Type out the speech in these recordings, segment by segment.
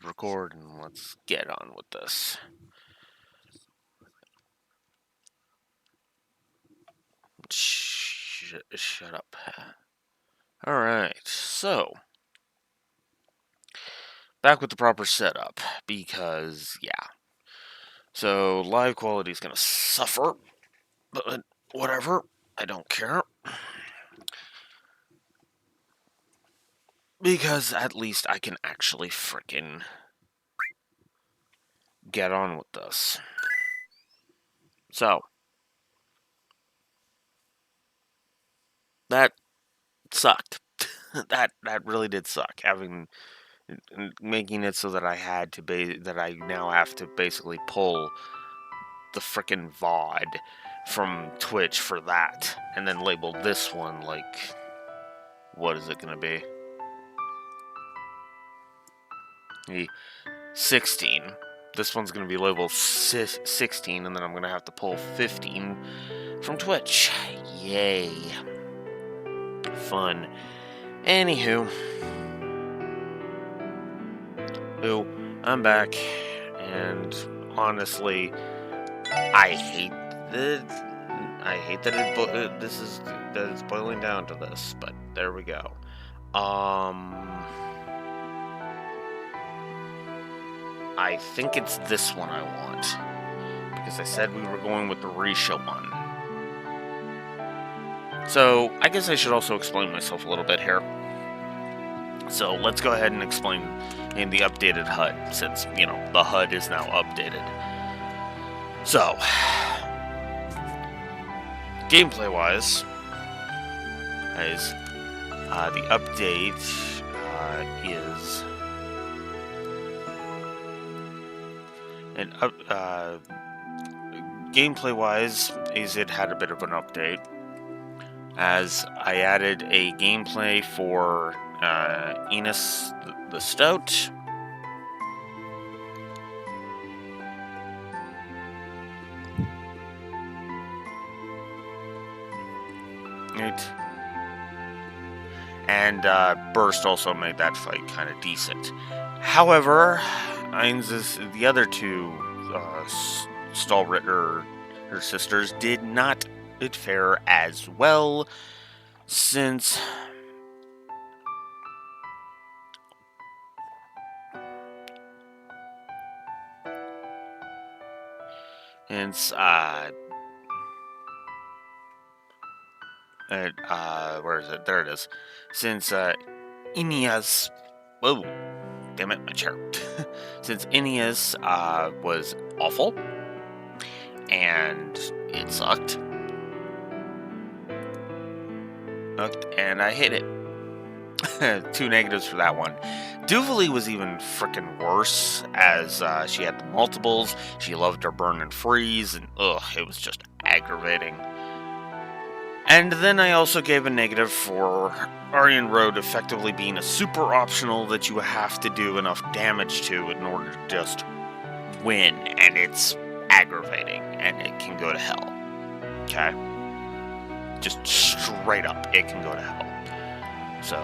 record and let's get on with this. Shut up. Alright, so back with the proper setup, because, yeah. So, live quality is going to suffer, but whatever, I don't care. Because at least I can actually frickin' get on with this. So, that sucked. that really did suck, making it so that I now have to basically pull the frickin' VOD from Twitch for that, and then label this one like, what is it gonna be? 16. This one's gonna be labeled 16, and then I'm gonna have to pull 15 from Twitch. Yay. Fun. Anywho. I'm back, and honestly, I hate that it's boiling down to this, but there we go. I think it's this one I want, because I said we were going with the Risha one. So, I guess I should also explain myself a little bit here. So, let's go ahead and explain in the updated HUD, since, the HUD is now updated. So, gameplay-wise, the update is... And gameplay-wise, it had a bit of an update, as I added a gameplay for Enos the Stout. Right. And Burst also made that fight kind of decent. However, the other two Stalrit, her sisters, did not fare as well, since where is it? There it is. Since Ineas, whoa, damn it, my chair. Since Ineas was awful, and it sucked, and I hate it. 2 negatives for that one. Duvalie was even frickin' worse, as she had the multiples, she loved her burn and freeze, and it was just aggravating. And then I also gave a negative for Aryan Road effectively being a super optional that you have to do enough damage to in order to just win, and it's aggravating, and it can go to hell. Okay? Just straight up, it can go to hell. So,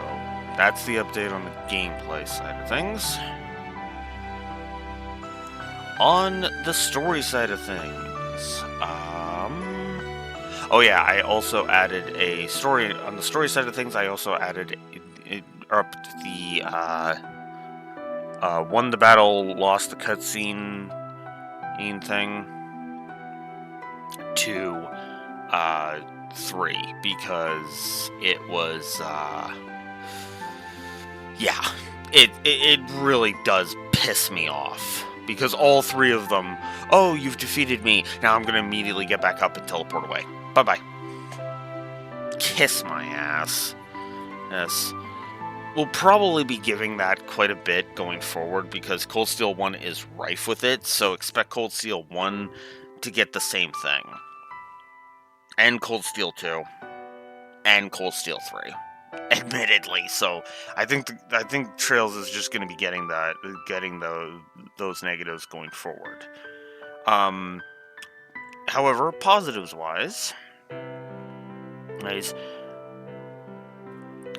that's the update on the gameplay side of things. On the story side of things, oh yeah, I also added a story. On the story side of things, I also added up the won the battle, lost the cutscene thing to 3, because it was yeah, it really does piss me off, because all 3 of them, oh, you've defeated me, now I'm gonna immediately get back up and teleport away. Bye-bye. Kiss my ass. Yes. We'll probably be giving that quite a bit going forward, because Cold Steel 1 is rife with it, so expect Cold Steel 1 to get the same thing. And Cold Steel 2. And Cold Steel 3. Admittedly, so I think Trails is just going to be getting those negatives going forward. However, positives wise,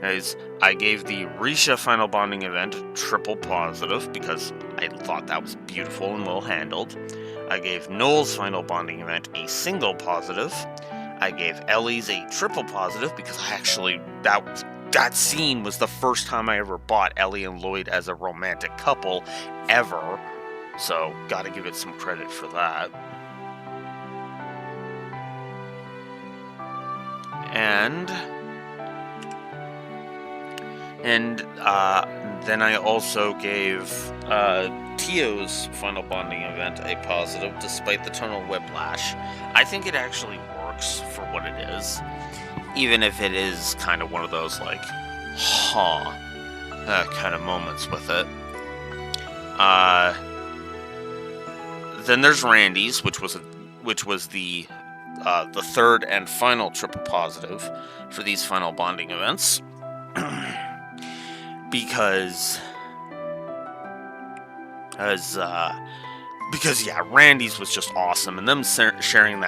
Guys, I gave the Risha final bonding event a triple positive because I thought that was beautiful and well handled. I gave Noel's final bonding event a single positive. I gave Ellie's a triple positive because that scene was the first time I ever bought Ellie and Lloyd as a romantic couple ever. So, gotta give it some credit for that. And then I also gave Tio's final bonding event a positive, despite the tonal whiplash. I think it actually works for what it is, even if it is kind of one of those like, kind of moments with it. Then there's Randy's, which was the third and final triple positive for these final bonding events. because yeah, Randy's was just awesome, and them sharing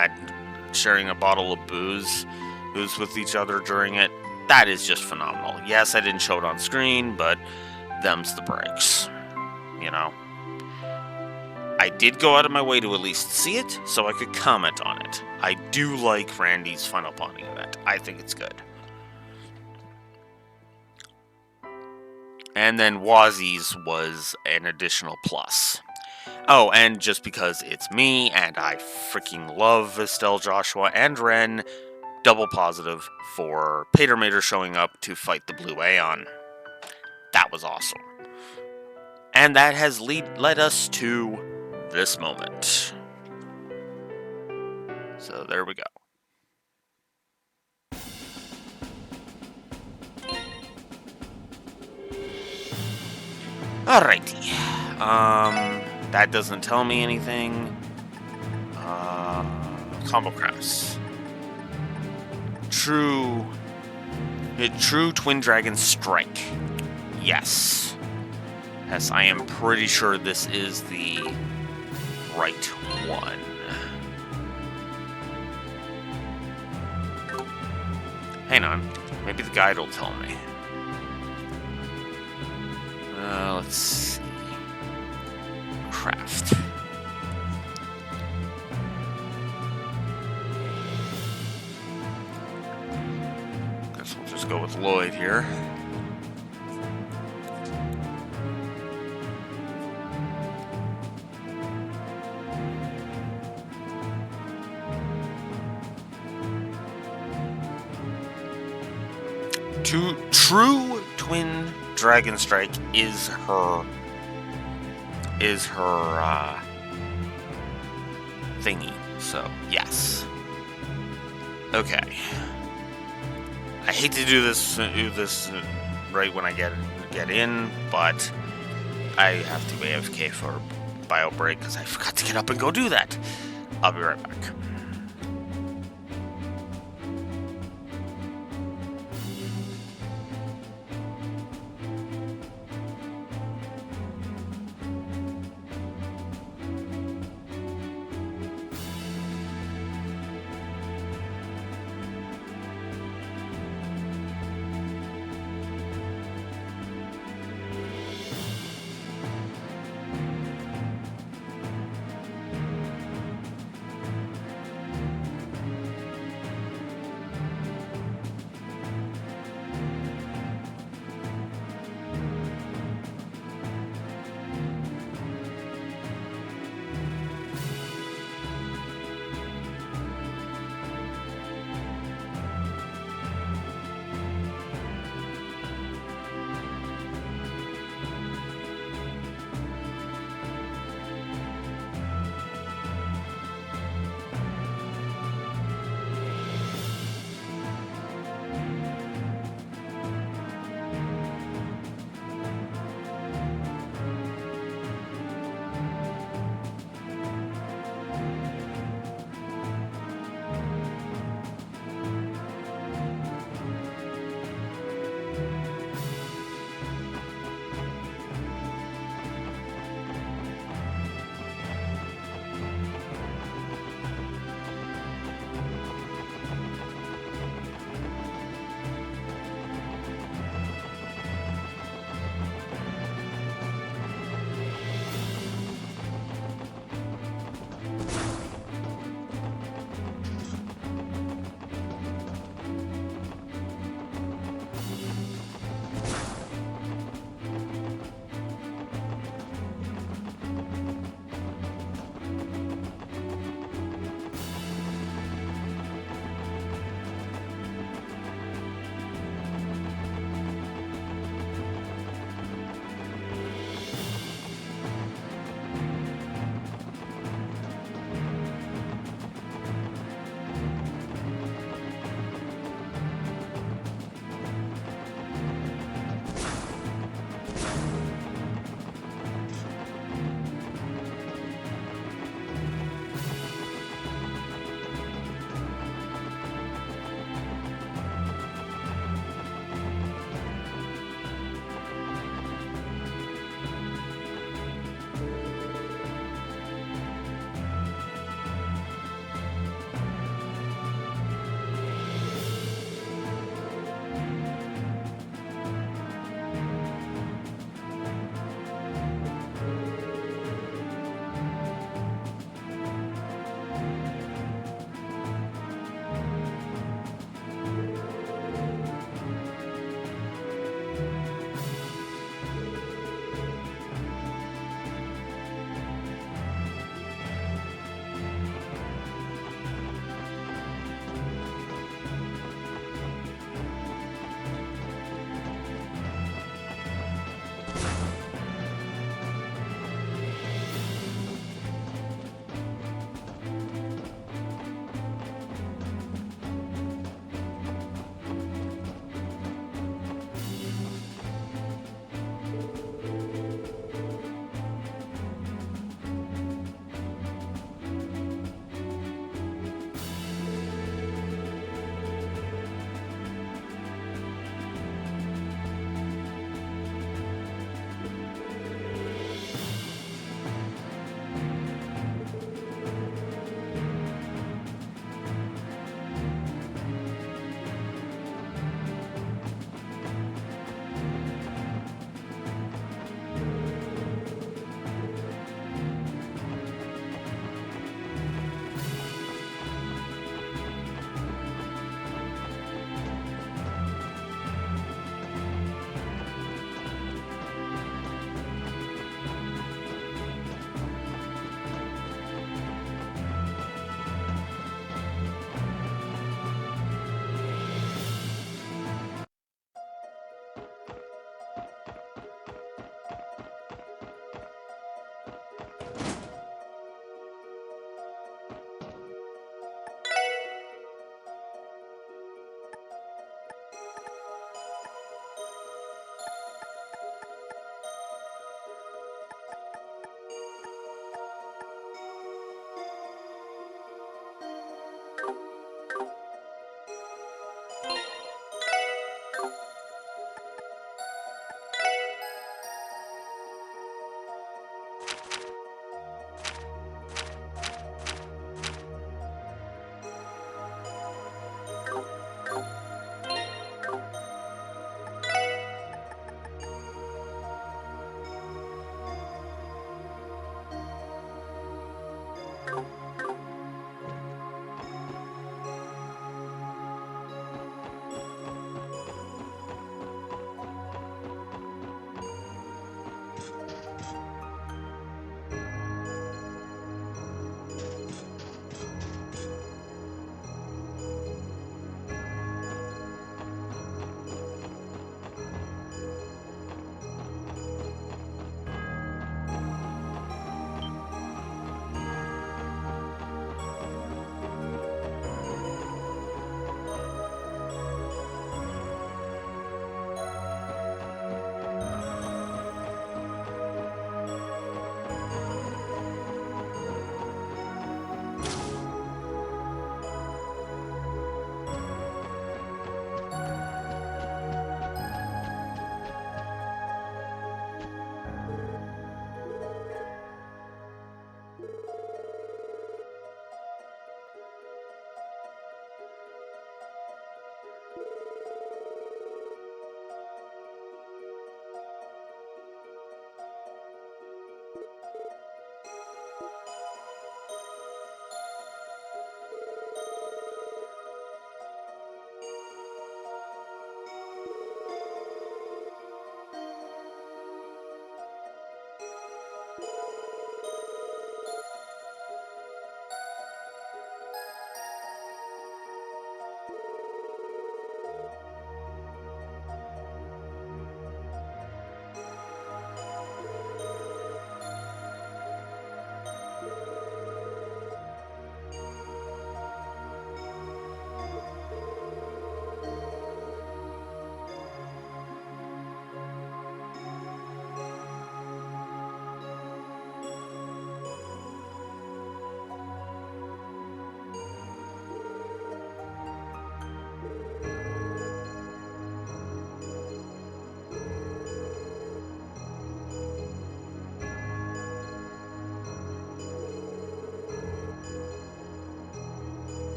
a bottle of booze with each other during it, that is just phenomenal. Yes, I didn't show it on screen, but them's the breaks, you know. I did go out of my way to at least see it, so I could comment on it. I do like Randy's final bonding event. I think it's good. And then Wazzy's was an additional plus. Oh, and just because it's me, and I freaking love Estelle, Joshua, and Ren, double positive for Patermater showing up to fight the Blue Aeon. That was awesome. And that has led us to this moment. So there we go. Alrighty. That doesn't tell me anything. Combo crafts. True Twin Dragon Strike. Yes. Yes, I am pretty sure this is the right one. Hang on. Maybe the guide will tell me. Let's see. Craft. Guess we'll just go with Lloyd here. True Twin Dragon Strike is her thingy. So yes. Okay. I hate to do this right when I get in, but I have to AFK for bio break because I forgot to get up and go do that. I'll be right back.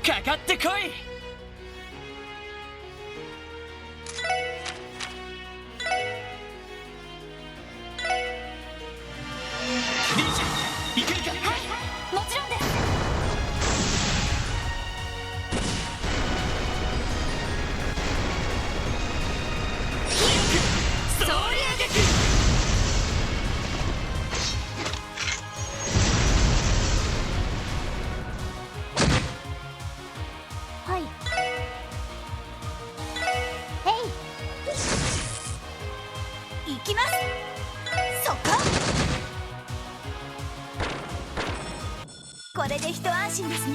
かかってこい。リーチ行けるか。はい、もちろんです。総流撃。はい。行きます。そこ。これで一安心ですね。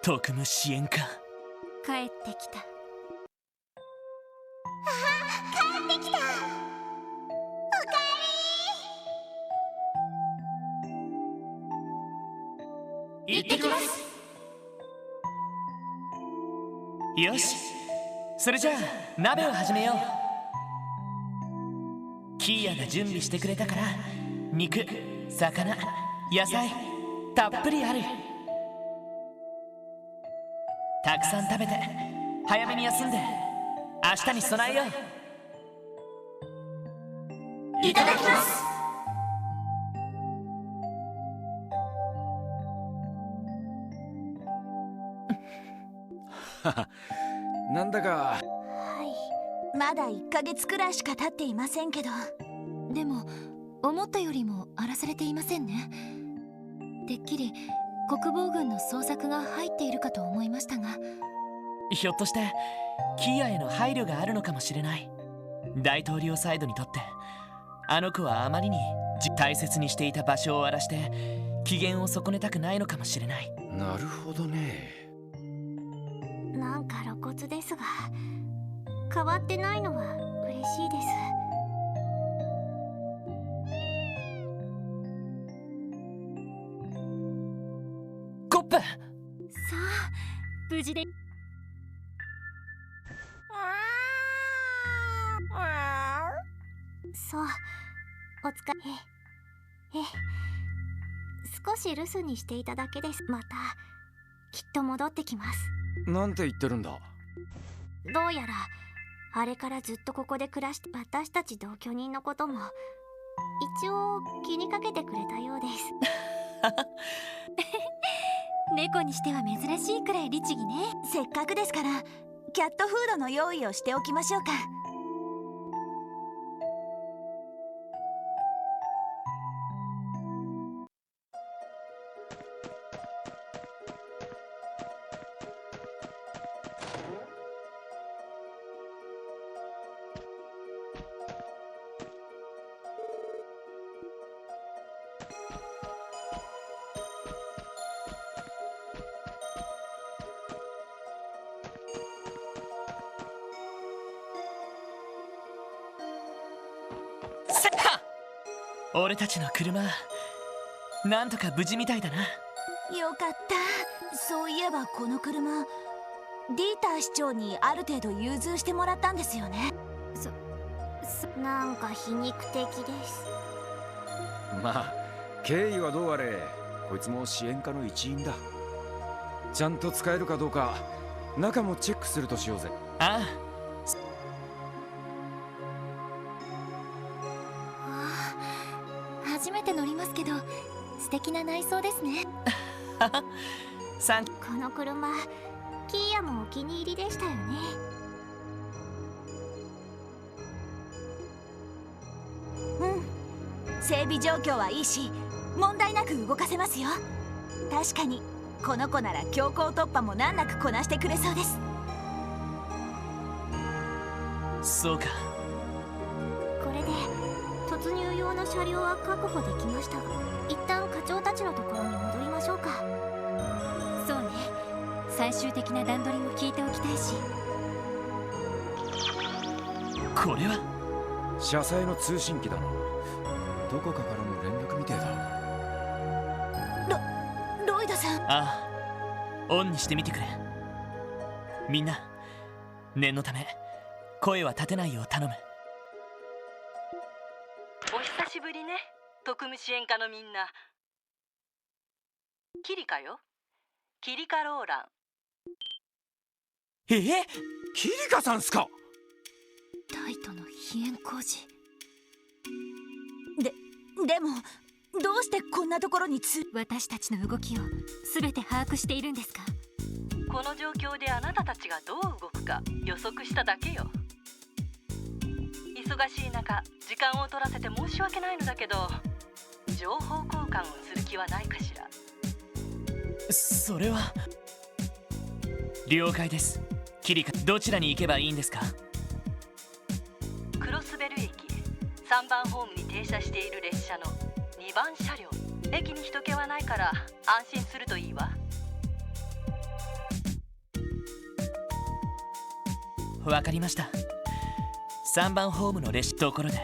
特務支援か。帰ってきた。帰ってきた。おかえり。行ってきます。よし、それじゃあ鍋を始めよう。キーヤが準備してくれたから、肉、魚、野菜たっぷりある。たくさん食べて早めに休んで明日に備えよう。いただきます。なんだか。はい、まだ1ヶ月くらいしか経っていませんけど。でも思ったよりも荒らされていませんね。てっきり国防軍の捜索が入っているかと思いましたが。ひょっとしてキーヤへの配慮があるのかもしれない。大統領サイドにとってあの子はあまりに大切にしていた場所を荒らして機嫌を損ねたくないのかもしれない。なるほどね。なんか露骨ですが、変わってないのは嬉しいです。コップ。さあ無事で。そう、お疲れ。少し留守にしていただけです。またきっと戻ってきます。なんて言ってるんだ。どうやらあれからずっとここで暮らして、私たち同居人のことも一応気にかけてくれたようです。猫にしては珍しいくらい律儀ね。せっかくですからキャットフードの用意をしておきましょうか。さあ、俺たちの車なんとか無事みたいだな。よかった。そういえばこの車ディーター市長にある程度融通してもらったんですよね。なんか皮肉的です。まあ経緯はどうあれこいつも支援課の一員だ。ちゃんと使えるかどうか中もチェックするとしようぜ。あ初めて乗りますけど素敵な内装ですね。あサンこの車キーヤもお気に入りでしたよね。整備状況はいいし問題なく動かせますよ。確かにこの子なら強行突破も難なくこなしてくれそうです。そうか。これで突入用の車両は確保できましたが、一旦課長たちのところに戻りましょうか。そうね、最終的な段取りも聞いておきたいし。これは車載の通信機だな。どこかからの連絡みてえだ。ロイドさん。ああ、オンにしてみてくれ。みんな念のため声は立てないよう頼む。お久しぶりね、特務支援課のみんな。キリカよ、キリカローラン。えキリカさんすか。タイトの飛燕工事。でもどうしてこんなところに私たちの動きを全て把握しているんですか。この状況であなたたちがどう動くか予測しただけよ。忙しい中時間を取らせて申し訳ないのだけど、情報交換をする気はないかしら。それは了解です。キリカ、どちらに行けばいいんですか。クロスベル駅3番ホームに停車している列車の2番車両。駅に人気はないから安心するといいわ。わかりました。3番ホームの列車ところで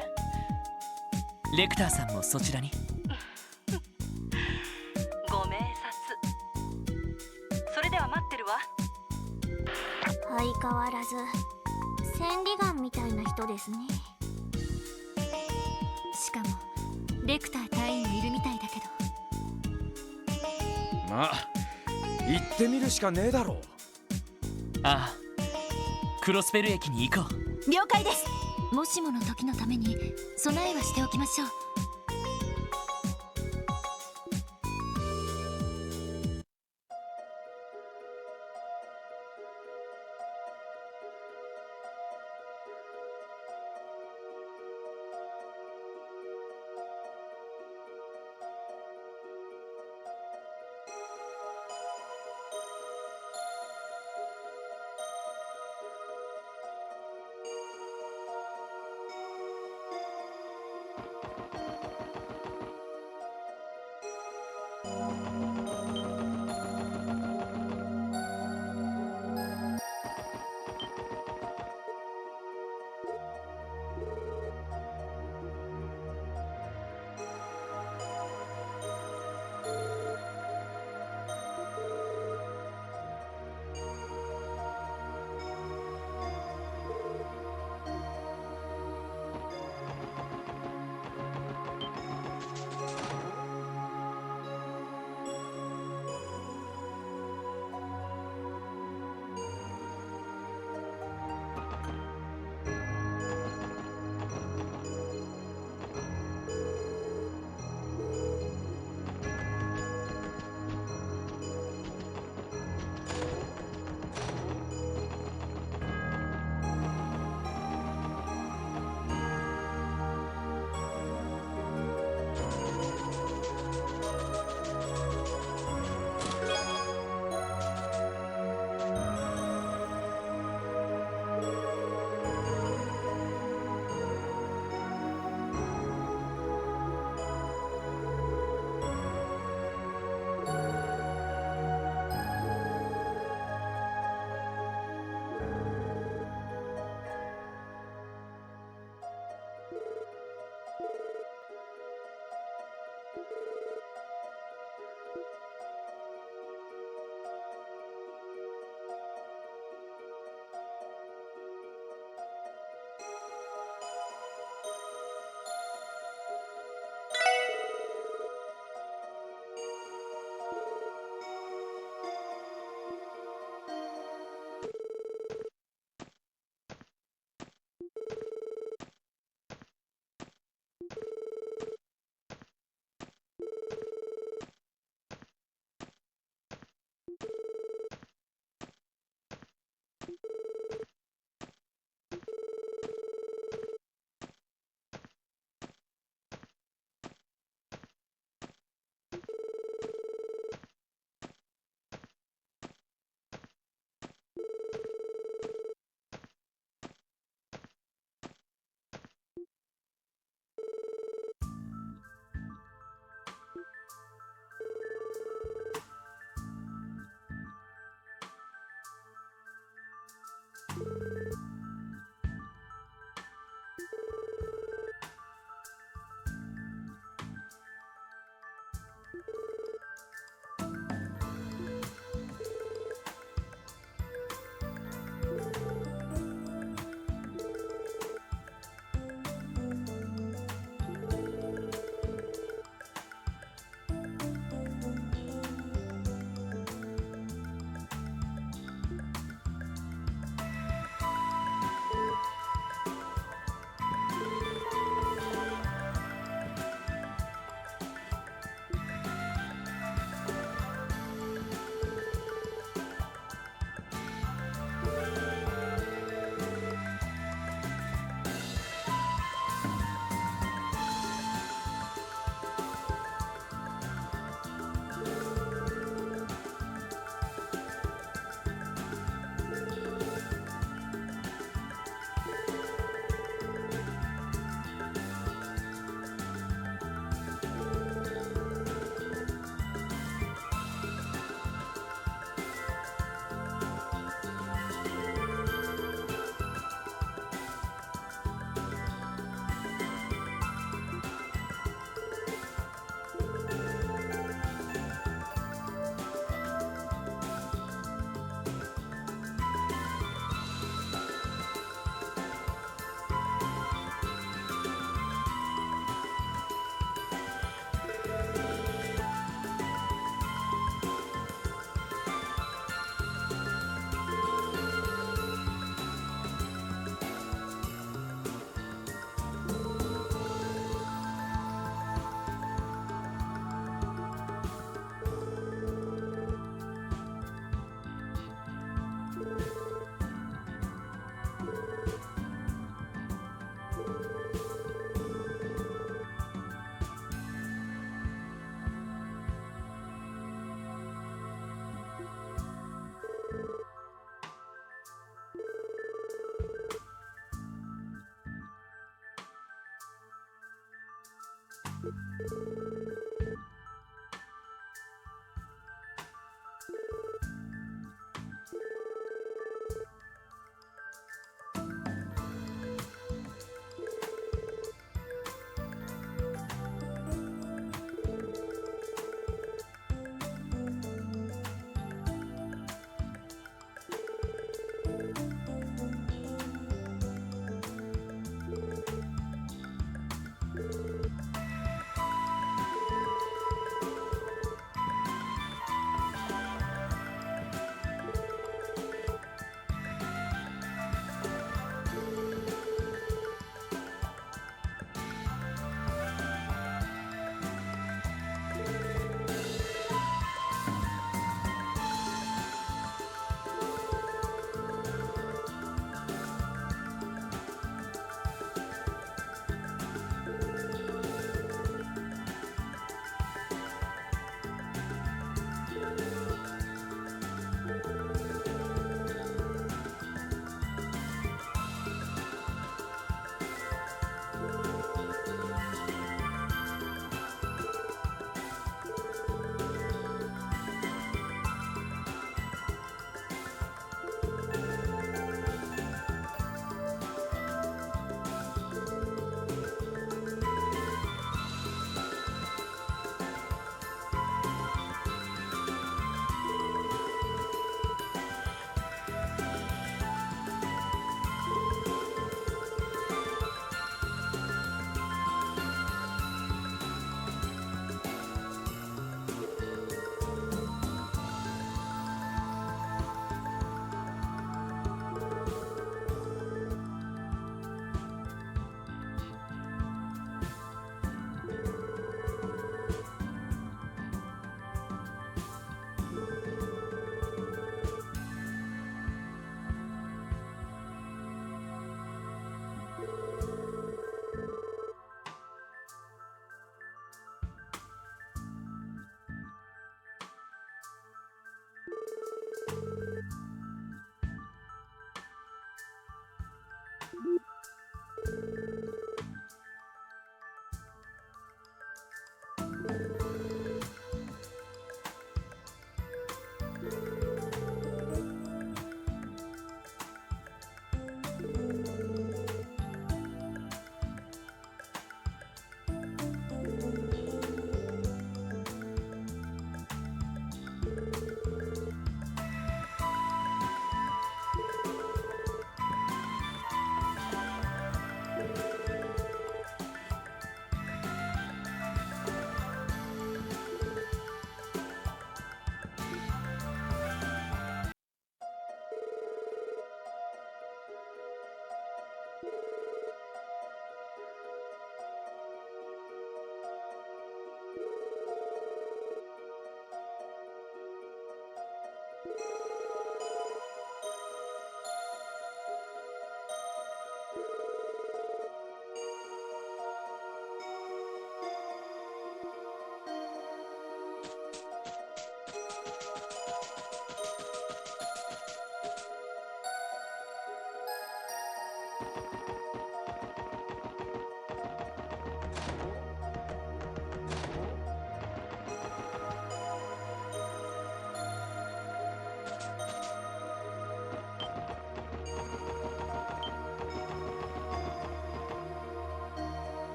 レクターさんもそちらに。ご明察。それでは待ってるわ。相変わらず千里眼みたいな人ですね。しかもレクター隊員もいるみたいだけど。まあ行ってみるしかねえだろう。ああ、クロスペル駅に行こう。了解です。もしもの時のために備えはしておきましょう。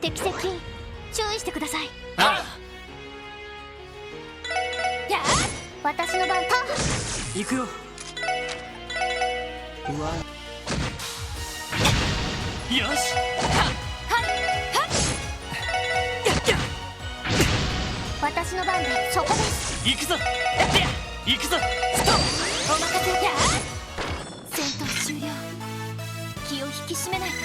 敵接近注意してください。あやあ、私の番ターン。行くよ。うわよし。私の番でそこです。行くぞ。行くぞ。ストップ。お任せ。やあ、戦闘終了。気を引き締めないと。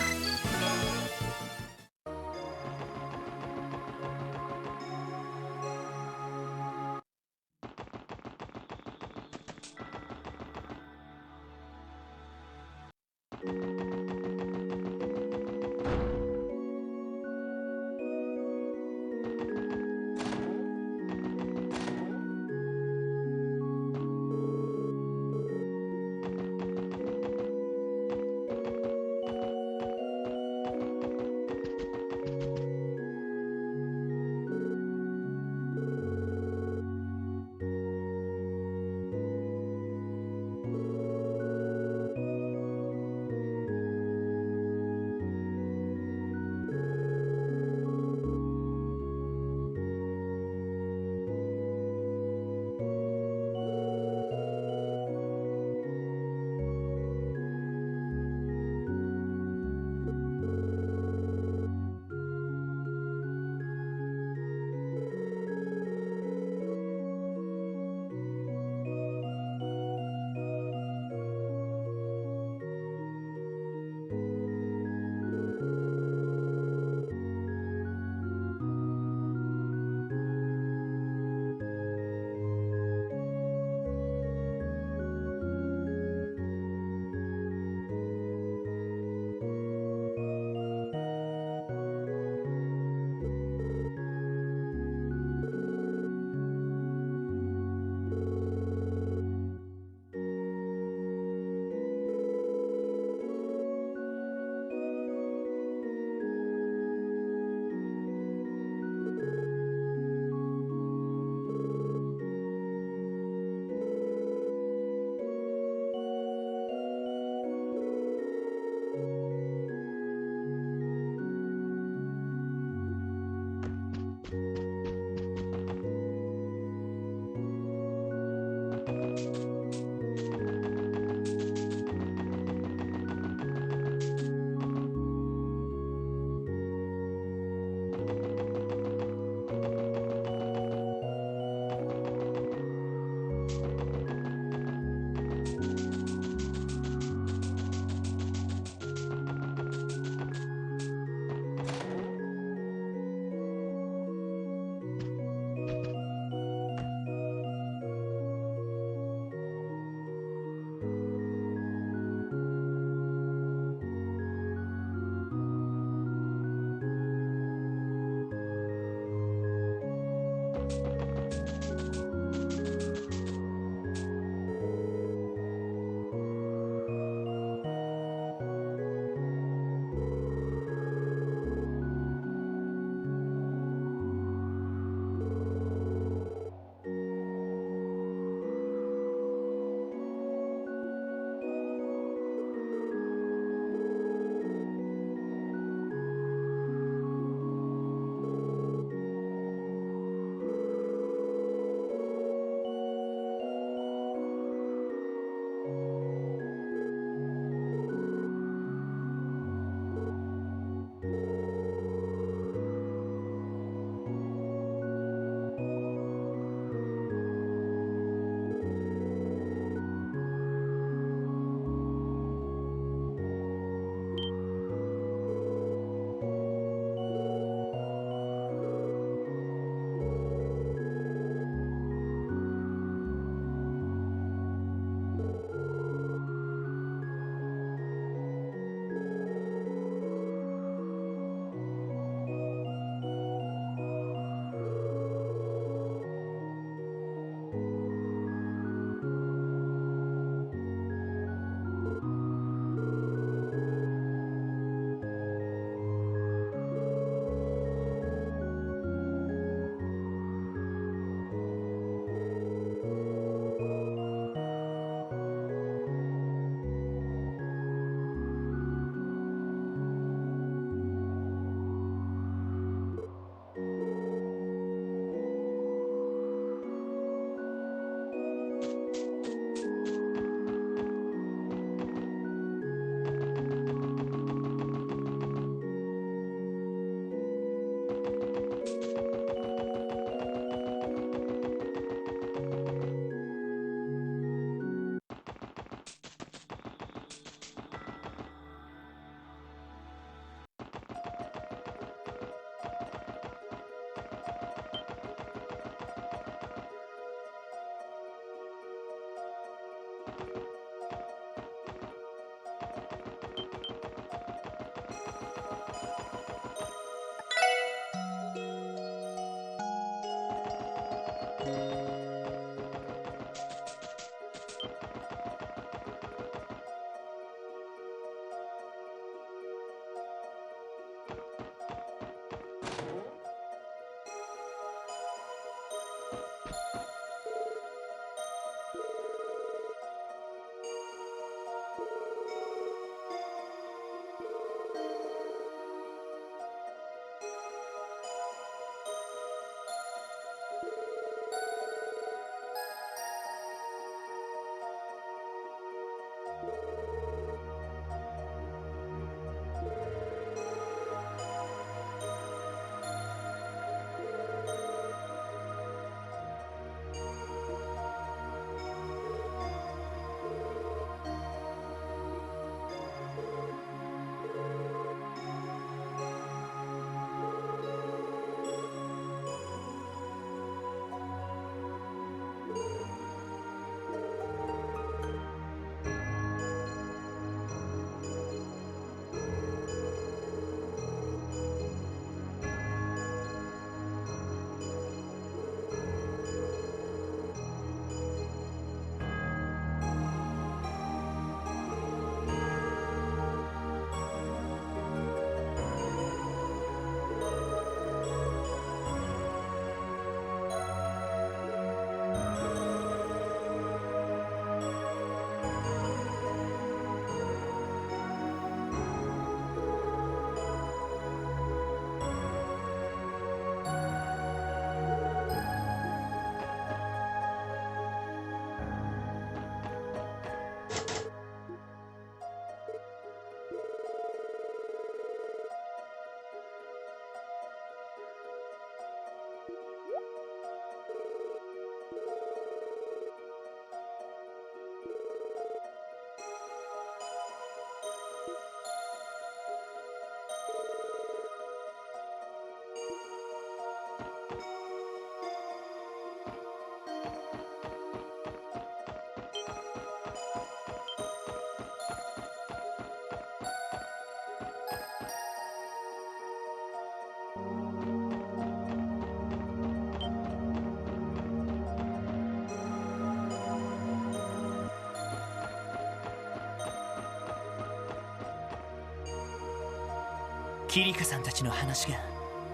キリカさんたちの話が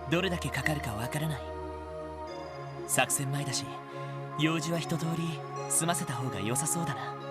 どれだけかかるかわからない。作戦前だし、用事は一通り済ませた方が良さそうだな。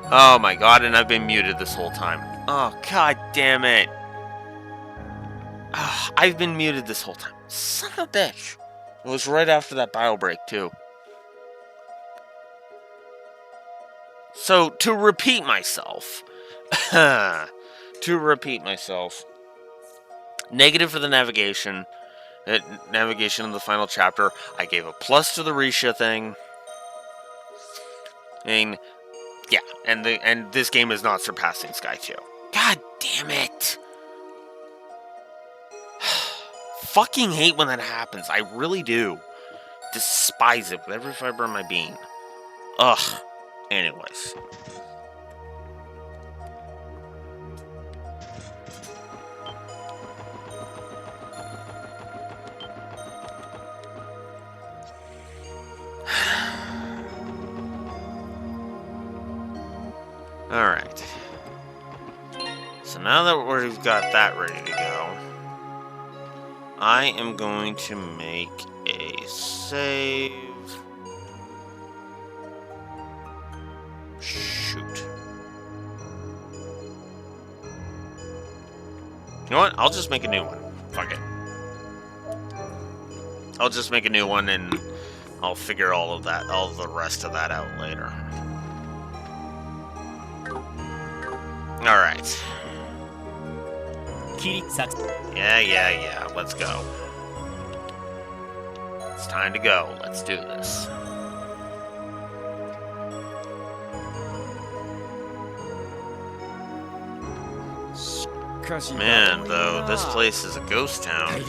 Oh my god, and I've been muted this whole time. Oh, god damn it. I've been muted this whole time. Son of a bitch. It was right after that bio break, too. So, to repeat myself. Negative for the navigation. Navigation in the final chapter. I gave a plus to the Risha thing. And yeah, and this game is not surpassing Sky 2. God damn it! Fucking hate when that happens. I really do. Despise it with every fiber of my being. Ugh. Anyways. Alright. So now that we've got that ready to go, I am going to make a save. Shoot. You know what? I'll just make a new one. Fuck it. I'll just make a new one and I'll figure all the rest of that out later. Alright. Yeah. Let's go. It's time to go. Let's do this. Man, though, this place is a ghost town.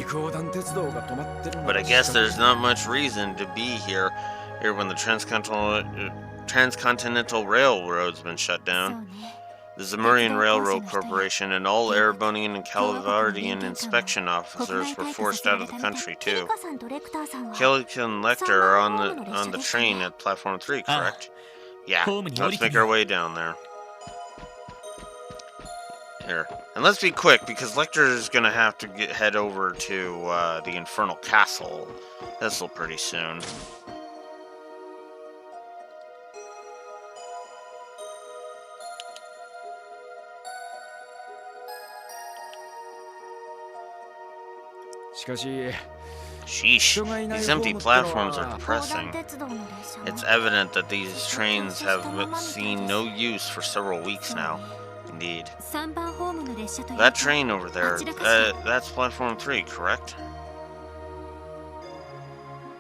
But I guess there's not much reason to be here when the Transcontinental Railroad's been shut down. The Zamurian Railroad Corporation and all Erebonian and Calavardian inspection officers were forced out of the country, too. Kellica and Lecter are on the train at Platform 3, correct? Yeah, let's make our way down there. Here. And let's be quick, because Lecter is going to have to head over to the Infernal Castle. This'll pretty soon. Sheesh, these empty platforms are depressing. It's evident that these trains have seen no use for several weeks now. Indeed. That train over there, that's Platform 3, correct?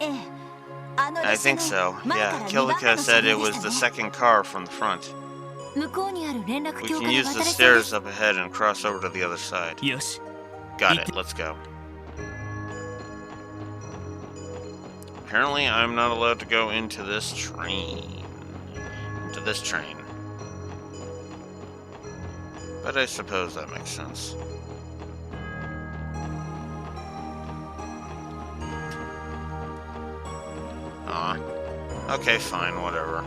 I think so, yeah. Kellica said it was the second car from the front. We can use the stairs up ahead and cross over to the other side. Got it, let's go. Apparently, I'm not allowed to go into this train. But I suppose that makes sense. Okay, fine, whatever.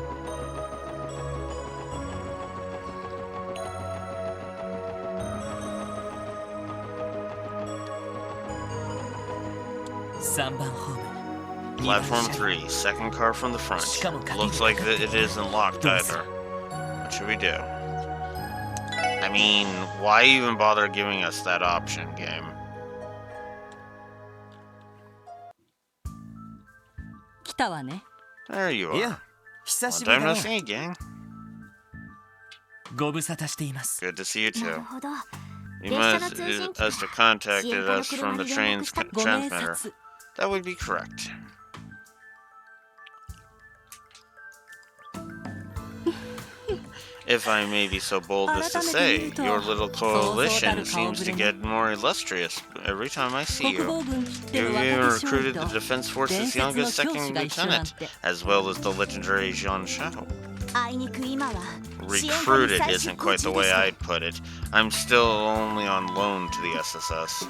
Platform 3, second car from the front. Looks like it isn't locked either. What should we do? I mean, why even bother giving us that option, game? There you are. Long time no see, gang. Good to see you too. You must have contacted us from the train's transmitter. That would be correct. If I may be so bold as to say, your little coalition seems to get more illustrious every time I see you. You even recruited the Defense Force's youngest second lieutenant, as well as the legendary Jean Shadow. Recruited isn't quite the way I'd put it. I'm still only on loan to the SSS.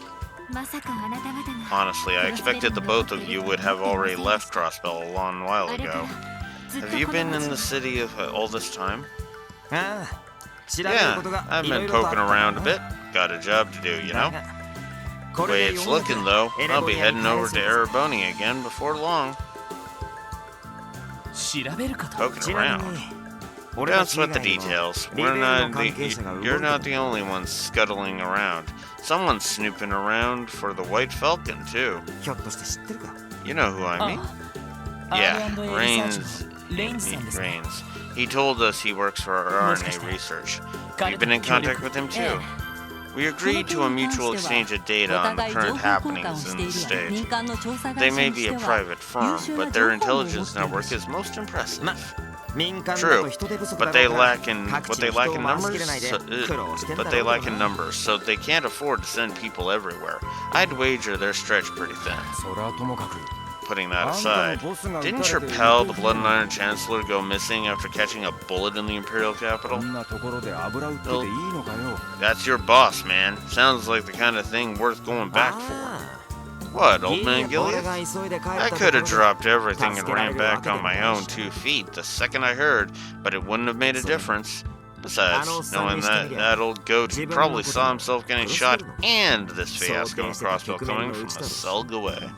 Honestly, I expected the both of you would have already left Crossbell a long while ago. Have you been in the city all this time? Yeah, I've been poking around a bit. Got a job to do, you know? The way it's looking, though, I'll be heading over to Ereboni again before long. Poking around? Don't sweat the details. You're not the only ones scuttling around. Someone's snooping around for the White Falcon, too. ひょっとして知ってるか You know who I mean? あ Yeah, R&A リサーチ Rains. のレインズさんですね Rains. He told us he works for our RNA research. We've been in contact with him, too. We agreed to a mutual exchange of data on the current happenings in the state. They may be a private firm, but their intelligence network is most impressive. 民間だ True, と人手不足 but だ they ろうから lack in 各 what 地 they に人 lack を in 回し numbers. きれないで So, 苦労してんだ but ろ they うな lack in numbers, so they can't afford to send people everywhere. I'd wager they're stretched pretty thin. それはともかく Putting that あんた aside, のボスが撃たれ didn't て your 行 pal, the 方不 Blood 明 and Iron Chancellor, go missing after catching a bullet in the Imperial こ capital? んなところで油売ってていいのかよ That's your boss, man. Sounds like the kind of thing worth going back for. あ What, あ old man 俺 Gilead? が急いで帰った I とこ could ろ have で dropped everything and ran back on my own 助けられるわけでもないし 2 feet the second I heard, but it wouldn't have made a difference. Besides, knowing that old goat probably saw himself getting shot and this fiasco and crossbow coming from a cell away.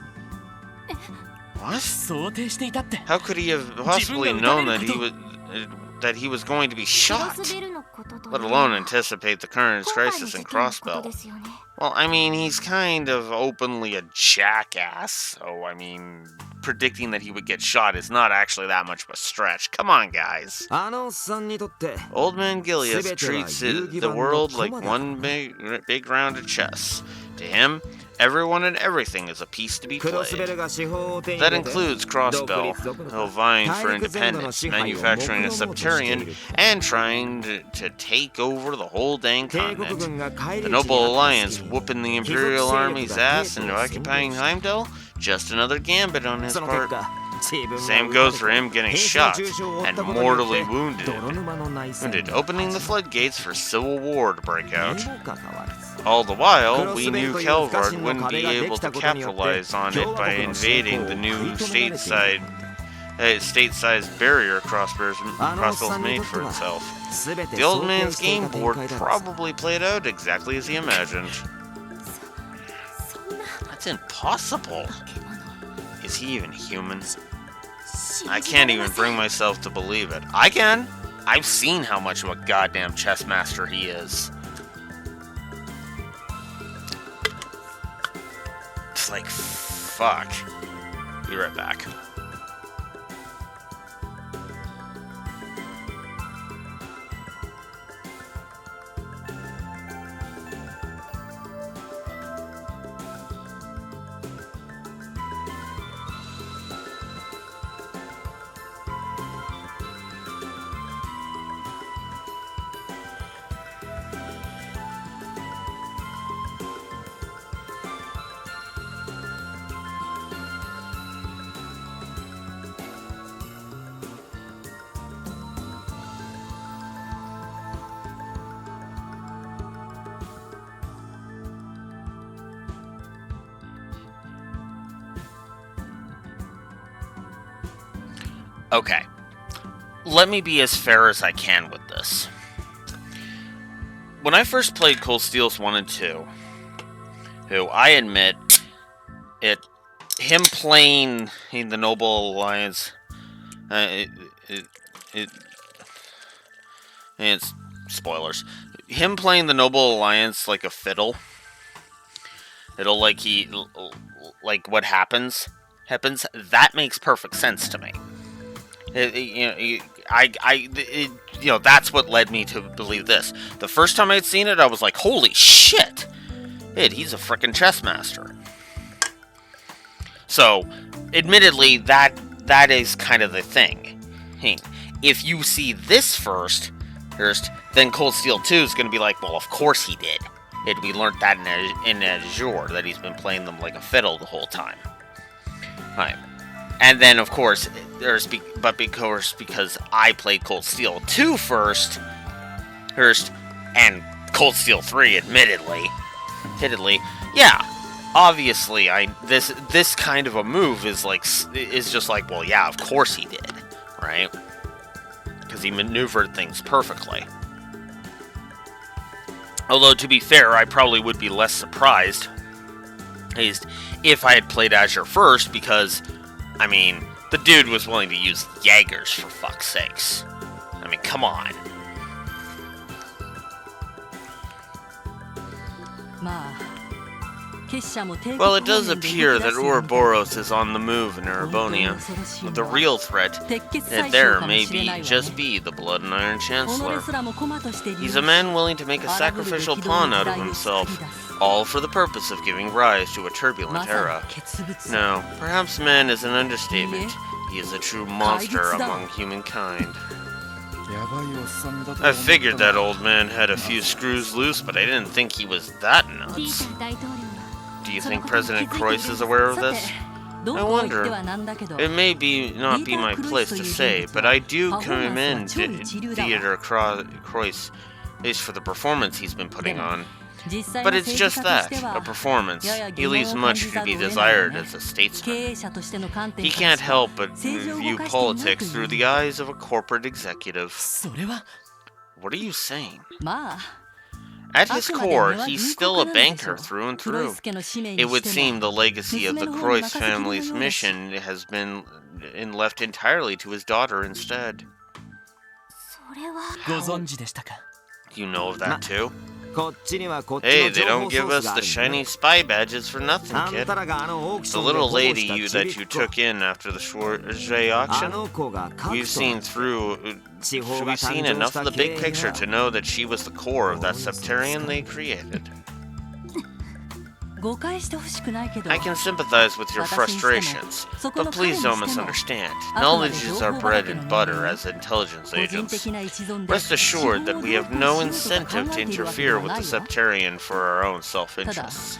What? 想定していたって How could he have possibly known that he was going to be クロ shot? スベルのことと Let いえば alone anticipate the current 今回の crisis 事 in 件のこと Crossbell. ですよね Well, I mean, he's kind of openly a jackass, so I mean, predicting that he would get shot is not actually that much of a stretch. Come on, guys. あのおっさんにとって Old man Gilead 全ては treats 遊戯 the 版の world like 駒だからね。 one big round of chess. To him, everyone and everything is a piece to be クロスベ played. ルが司法を手に That 入れて includes 独 Crossbell, 立どころか vying for 大陸全土の independence, 支配を manufacturing a 目論もうとしてい Septarian, る and trying to take over the whole dang 帝国 continent. 軍が帰り The 討ちにあ Noble った Alliance 隙に whooping the 貴族 Imperial 勢 Army's 力が ass 帝 and 都を占領 occupying し Heimdall? Just another gambit on his その結 part. 果自分は Same 撃たれ goes for him getting 兵士 shot の重傷を負っ and たことによって mortally wounded. 泥沼の内戦が Wounded, opening the floodgates for civil war to break に out. もかかわらず All the while, Crossbell we knew という不可 Calvard 侵の wouldn't 壁 be がで able きた to ことによって capitalize on 共 it 和 by 国の侵攻 invading を the 食 new い止められている state-sized barrier Crossbell's あのおっさんに made とって for は itself. 全て The old 想定 man's してい game た展 board 開だろう probably played out exactly as he imagined. そんな That's impossible. 化け物 Is he even human? 信 I じら can't れま even せん bring myself to believe it. I can. I've seen how much of a goddamn chess master he is. It's like, fuck. Be right back. Okay. Let me be as fair as I can with this. When I first played Cold Steels 1 and 2, who I admit, him playing in the Noble Alliance, it's spoilers. Him playing the Noble Alliance like a fiddle, like what happens, that makes perfect sense to me. That's what led me to believe this. The first time I'd seen it, I was like, holy shit! He's a frickin' chess master. So, admittedly, that is kind of the thing. If you see this first, then Cold Steel 2 is going to be like, well, of course he did. We learned that in Azure, that he's been playing them like a fiddle the whole time. Right. And then, of course, because I played Cold Steel 2 first, and Cold Steel 3, admittedly, yeah, obviously, this kind of a move is just like, well, yeah, of course he did, right? Because he maneuvered things perfectly. Although, to be fair, I probably would be less surprised if I had played Azure first, because, I mean, the dude was willing to use Jaegers, for fuck's sakes. I mean, come on. まあ結社も帝国 Well, it 方 does 面で動き appear 出 that すように Ouroboros is on the move in 本当に Erebonia. 恐ろしい The のは real threat 鉄血宰 that 相 there かも may しれない be わ just ね be the Blood and Iron 己 Chancellor. すらも駒として利 He's 用 a し man willing to make a 荒ぶる sacrificial 激動 pawn の out 時 of 代を作り himself, 出す all for the purpose of giving rise to a ま turbulent さ era. に傑物 No, perhaps man is an understatement. He is a true monster 怪物だ。 among humankind. やばいおっさんだと思った I figured that old man had a few screws loose, but I didn't think he was that リー nuts. ター大統領は Do you その think ことに気づい President ている Croix is aware of さて this? どう I こう言って wonder. はなんだけど It may not be my place to say, but I do commend Theodore Croix at least for the performance he's been putting on. 実際 But の it's 政 just 治家として that, は a performance. やや He 疑問 leaves を感 much じ to ざる be を得ないわ desired ね as a 経 statesman. 営者としての観点 He から can't して help but 政治を view 動かしていないと politics い through う the eyes of a corporate executive. それは What are you saying? まあ At あ his くまで core, 根は he's 軍 still 国 a なんでしょ banker through and クロイ through. ス家の使命 It に would して seem も the legacy of the 娘の方に Croix 任せきりの family's ようだし mission has been left entirely to his daughter instead. それはご存知でしたか You know of that too? こっちにはこっち Hey, の they 情 don't 報 give ソー us スがあ the るんだ shiny spy badges for nothing, あん kid. たらがあのオークシ The ョンで little 保護 lady した you ち that び you っこ took in after the Schwarze あ auction? の子が核 We've と seen through. 地方が We've seen 誕生 enough した of the 経 big 緯 picture が to know that she was the core of that septarian they created. 誤解してほしくないけど I can sympathize with your 私にしても frustrations, そこの but 彼 please にして don't も misunderstand. あくまで Knowledge 情 is 報 our ばら bread けの and 人間 butter as intelligence 個人 agents. 的な一存で Rest 資 assured 本 that を we 両 have 方 no しようとか incentive 考 to えているわけで interfere は with な the いわ septarian for our own self-interests.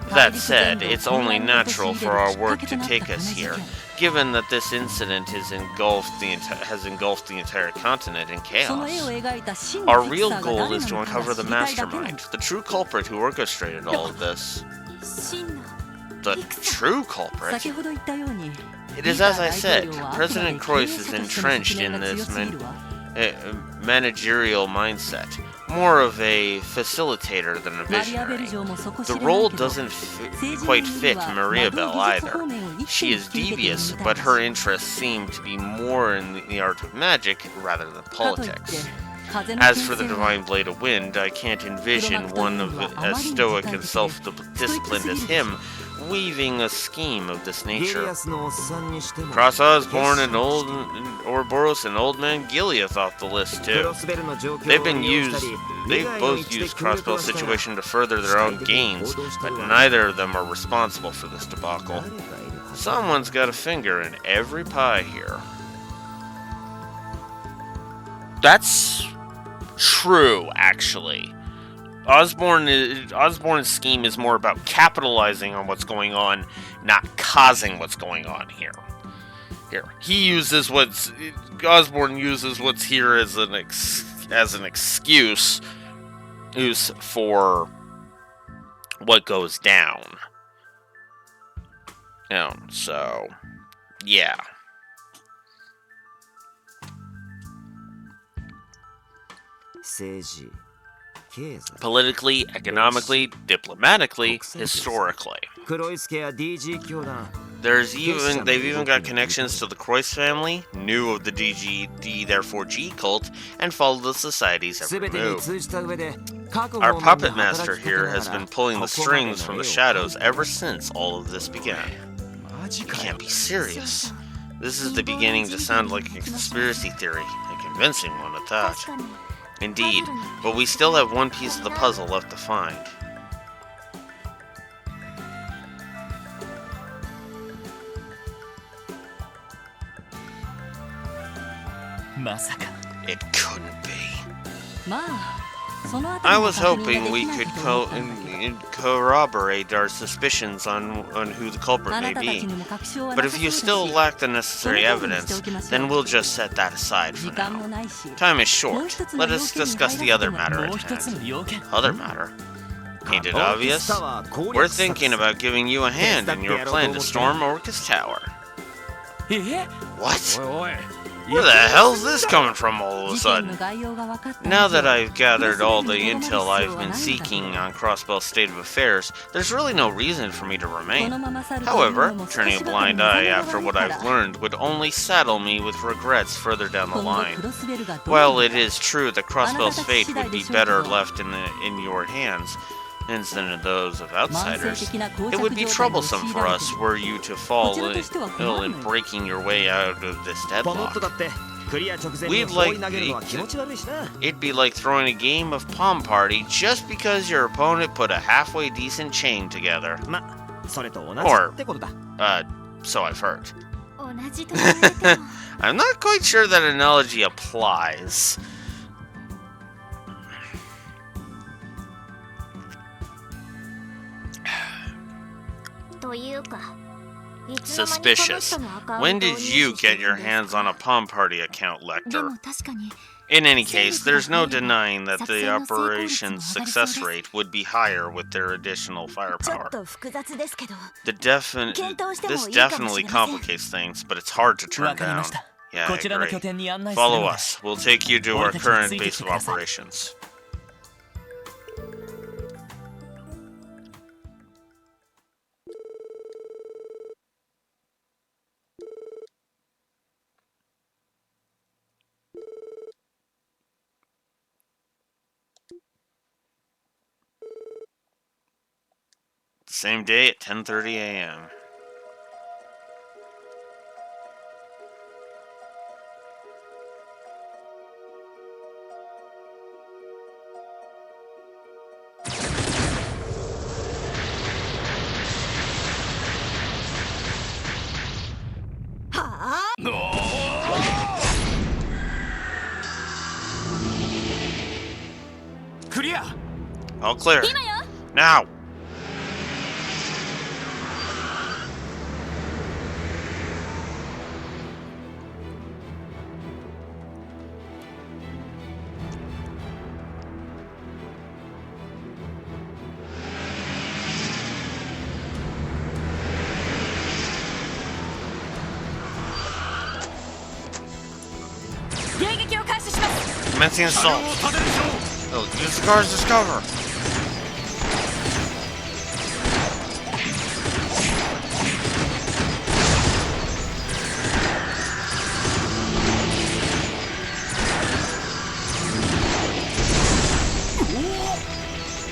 た That だ said, it's only 大陸全土を natural 陥 for れ our るきっか work け to となった take この us 事 here, 件 given that this incident has engulfed the entire continent in その絵を chaos. 描いた真の Our フィク real サーが goal 誰 is な to のか uncover が the 知りたいだけなの mastermind, the true culprit who orchestrated all of this. 真の The true culprit? 先ほど言ったように It is as I said, President Croix is entrenched in this managerial mindset, more of a facilitator than a マリアベル visionary. 城もそこ知 The れない role けど doesn't 政治 quite の fit 意味は Maria 魔 Bell 導技術 either. 方面を一 She 手に is 引き受けている devious, みたい but だ her し interests seem to be more in the art of magic rather than かといって politics. 風の As for the 牽制は divine blade of wind, I can't envision one of as stoic and self-disciplined as him weaving a scheme of this ゲリ nature. アスのおっさんにしても Cross Osborne and old Ouroboros and Old Man Gileath off the list ク too. ロスベルの状況 They've を been 利用した used. り They've 利害の both 一致で used 協力 Crossbell's をしたら situation to further their own gains, but neither of them are responsible for this debacle. 誰かいるはず Someone's got a finger in every pie here. That's true, actually. Osborne's scheme is more about capitalizing on what's going on, not causing what's going on here. Osborne uses what's here as an excuse for what goes down. So yeah. Politically, economically, diplomatically, historically. クロイス家や DG 教団 They've even got connections to the Croix family, knew of the therefore G cult, and followed the society's every 全てに move. 通じた上で各 Our 方面に puppet 働 master きかけ here な has がら been pulling the ここまでの strings 絵 from を the 描 shadows ever since all of this began. マジ You かよ can't be serious. This is the beginning to sound like a conspiracy theory, a convincing one at 確 that. かに Indeed, but we still have one piece of the puzzle left to find. It couldn't be. まあそのあた I りの was 確認が hoping で we きない could かと思ったんだけど corroborate our suspicions on who the culprit あな may たたち be. にも確証は But なさ if そう you だ still し lack the necessary evidence, then we'll just set that aside 時 for 間も now. ないし Time is もう short. 一つの Let 要 us 件に discuss 入 the ら other せても matter も at う一つ hand. の要件 Other matter? Ain't it オーケ obvious? スタワー攻 We're 略作 thinking 戦 about giving you a hand in your plan to storm Orcus Tower. え What? おいおい Where the hell's this coming from all of a 事件の sudden? 概要が分かった Now that I've gathered all the intel I've been seeking on Crossbell's state of affairs, there's really no reason for me to こ remain. のまま去ると However, いうのも turning a 少しばかり blind の eye 残念 after が what 悪い I've から learned would only saddle me with regrets further down the 今後 line. クロスベルがどう While な it る is true that Crossbell's fate would be better left in your hands instead of those of 慢性 outsiders, 的な膠 it 着 would be 状態に troublesome 陥 for られ us ている were you to fall こちらとしては困るのよ。 ill in breaking your way out of this バモット deadlock. だってクリア直前に We'd 放 like り投げるのは気持ち悪いしな It'd be like throwing a game of Palm Party just because your opponent put a halfway decent chain together. まそれと同じ Or ってことだ So I've heard. 同じと言われても I'm not quite sure that analogy applies. というかいつの間にこの Suspicious. 人のアカウントを When 認 did 識 you してい get る your んですか hands on a Palm Party account, で Lecter? も確かに In any case, there's no denying that the operation's success rate would be higher with their additional ちょっ firepower. と複雑ですけど This definitely complicates things, but it's hard to turn わかりま down. した Yeah, こ I ちらの agree. 拠点に案内する Follow ので us. We'll take you to our 俺たちに current ついて base きて of ください operations. Same day at 10:30 a.m. Clear. All clear. Now. Commencing assault. Oh, use the cars as cover.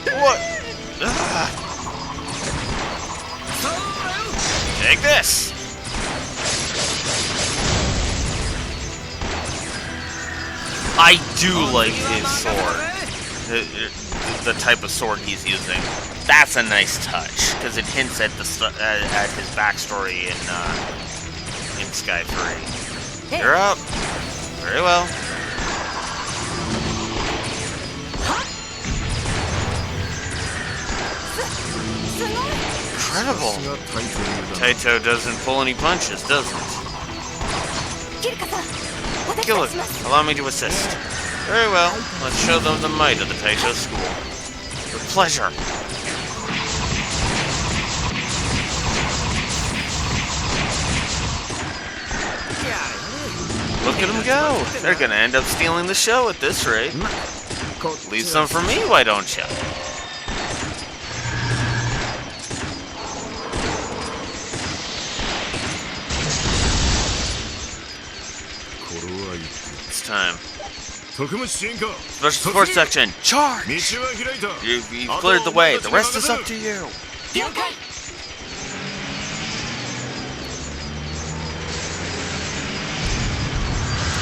What? Ah. Take this. I do like his sword. The type of sword he's using. That's a nice touch because it hints at at his backstory in Sky 3. You're up. Very well. Incredible. Taito doesn't pull any punches, doesn't? キルカさん私 Kill た it. ちます Allow me to assist. Very well. Let's show them the might of the Taito school. With pleasure. Look at them go. They're gonna end up stealing the show at this rate. Leave some for me, why don't you? It's time. Special support section, charge! You've cleared the way. The rest is up to you. 了解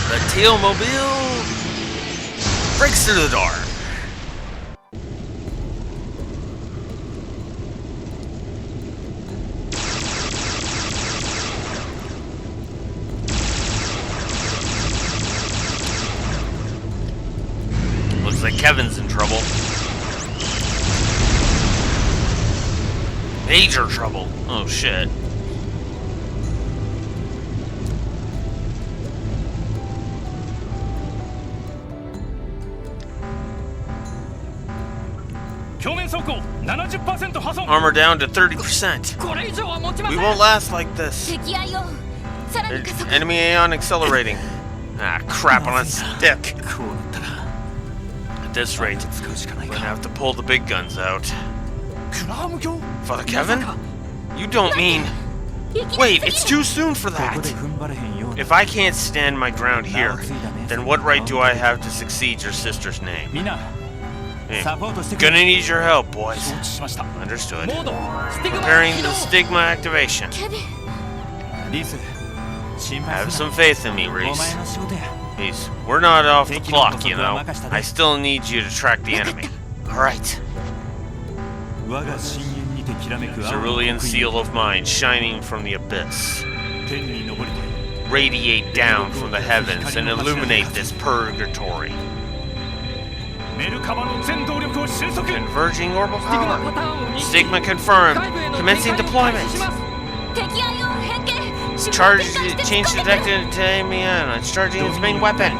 The Teal Mobile breaks through the door. Looks like Kevin's in trouble. Major trouble. Oh shit. Armor down to 30%. これ以上は持ちませ We ん won't last like this. 敵愛をさらに加速 Enemy Aeon accelerating. Ah, crap on a stick. こうなったら At this rate, 使うしかない we're gonna か have to pull the big guns out. クラーム卿 Father Kevin? You don't mean... Wait, it's too soon for ここ that. で踏ん張れへんように If I can't stand my ground here, then what right do I have to succeed your sister's name? みんな Hey, サポートしてくれ gonna need your help, boys. 承知しました Understood. モードスティグマ Preparing 起 the 動 stigma activation. ケビンリース心配 Have する some faith in me, なお前 Reese. の仕事や Reese, we're not off the clock, you know. I still need you to track the enemy. Alright. 我が深淵にてきらめく Cerulean seal of mine shining from the abyss. 天に昇りて Radiate down from the heavens and illuminate this purgatory. メルカバの全動力を収束 Converging orbital スティグマ power. パターンを認識 Stigma confirmed. 外部への Commencing 展開を開始 deployment. します敵愛を変形 Charge, change the detected to Amiana. It's charging its main weapon.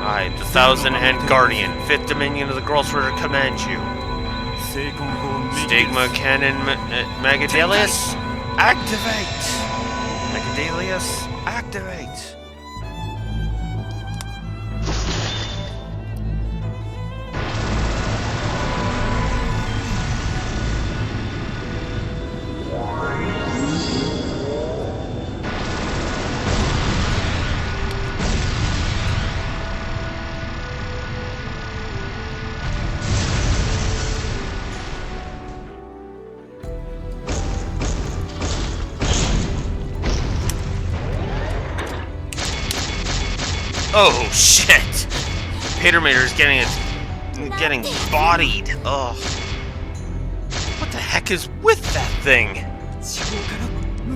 I, the Thousand-Hand Guardian, 5th Dominion of the Girls Ritter, command you. 聖魂砲右 Stigma Cannon Megadelius, activate! Megadelius, activate! Oh shit! Patermater is getting bodied. Ugh. What the heck is with that thing?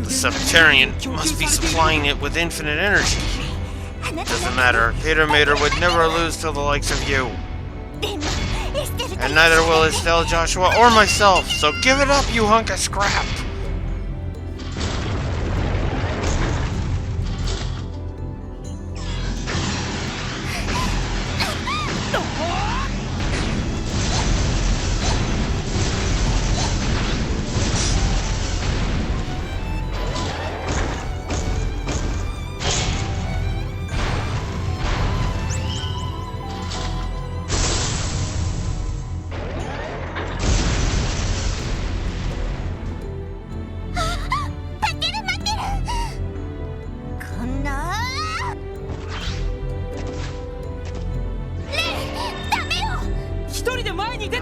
The Subterranean must be supplying it with infinite energy. Doesn't matter. Patermater would never lose to the likes of you. でもエステルと And neither will Estelle, Joshua, or myself. So give it up, you hunk of scrap.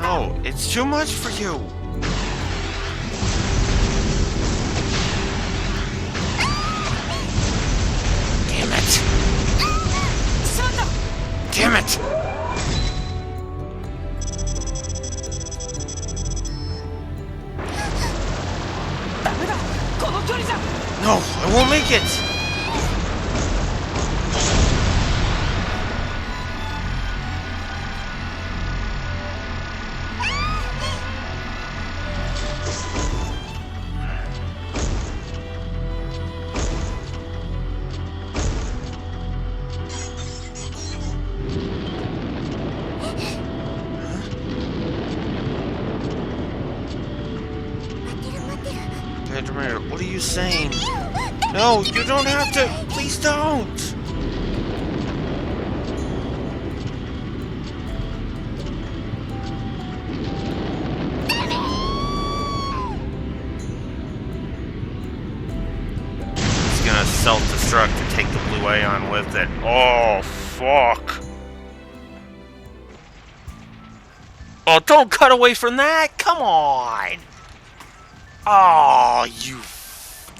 No, it's too much for you. Damn it. Damn it. No, I won't make it. What are you saying? No, you don't have to. Please don't. He's gonna self-destruct to take the blue Aeon with it. Oh, fuck. Oh, don't cut away from that. Come on. Oh, you...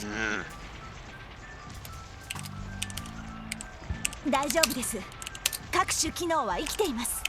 Mm. 大丈夫です。各種機能は生きています。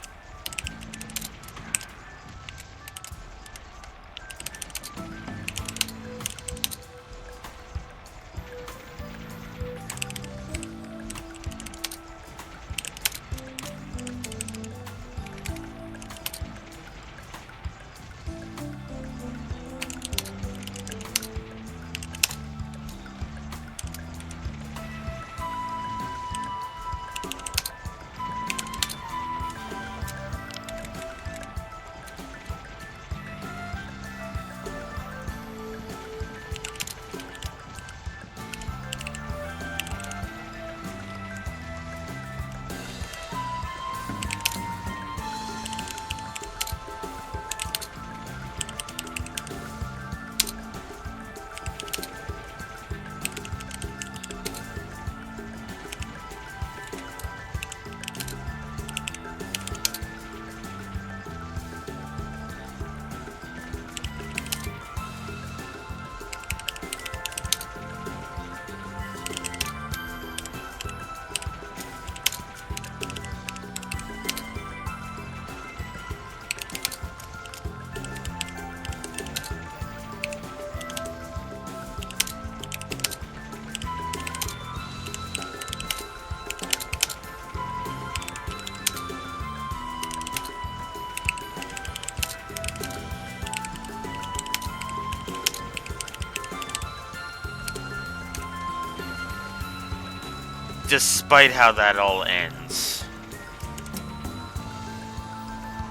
despite how that all ends.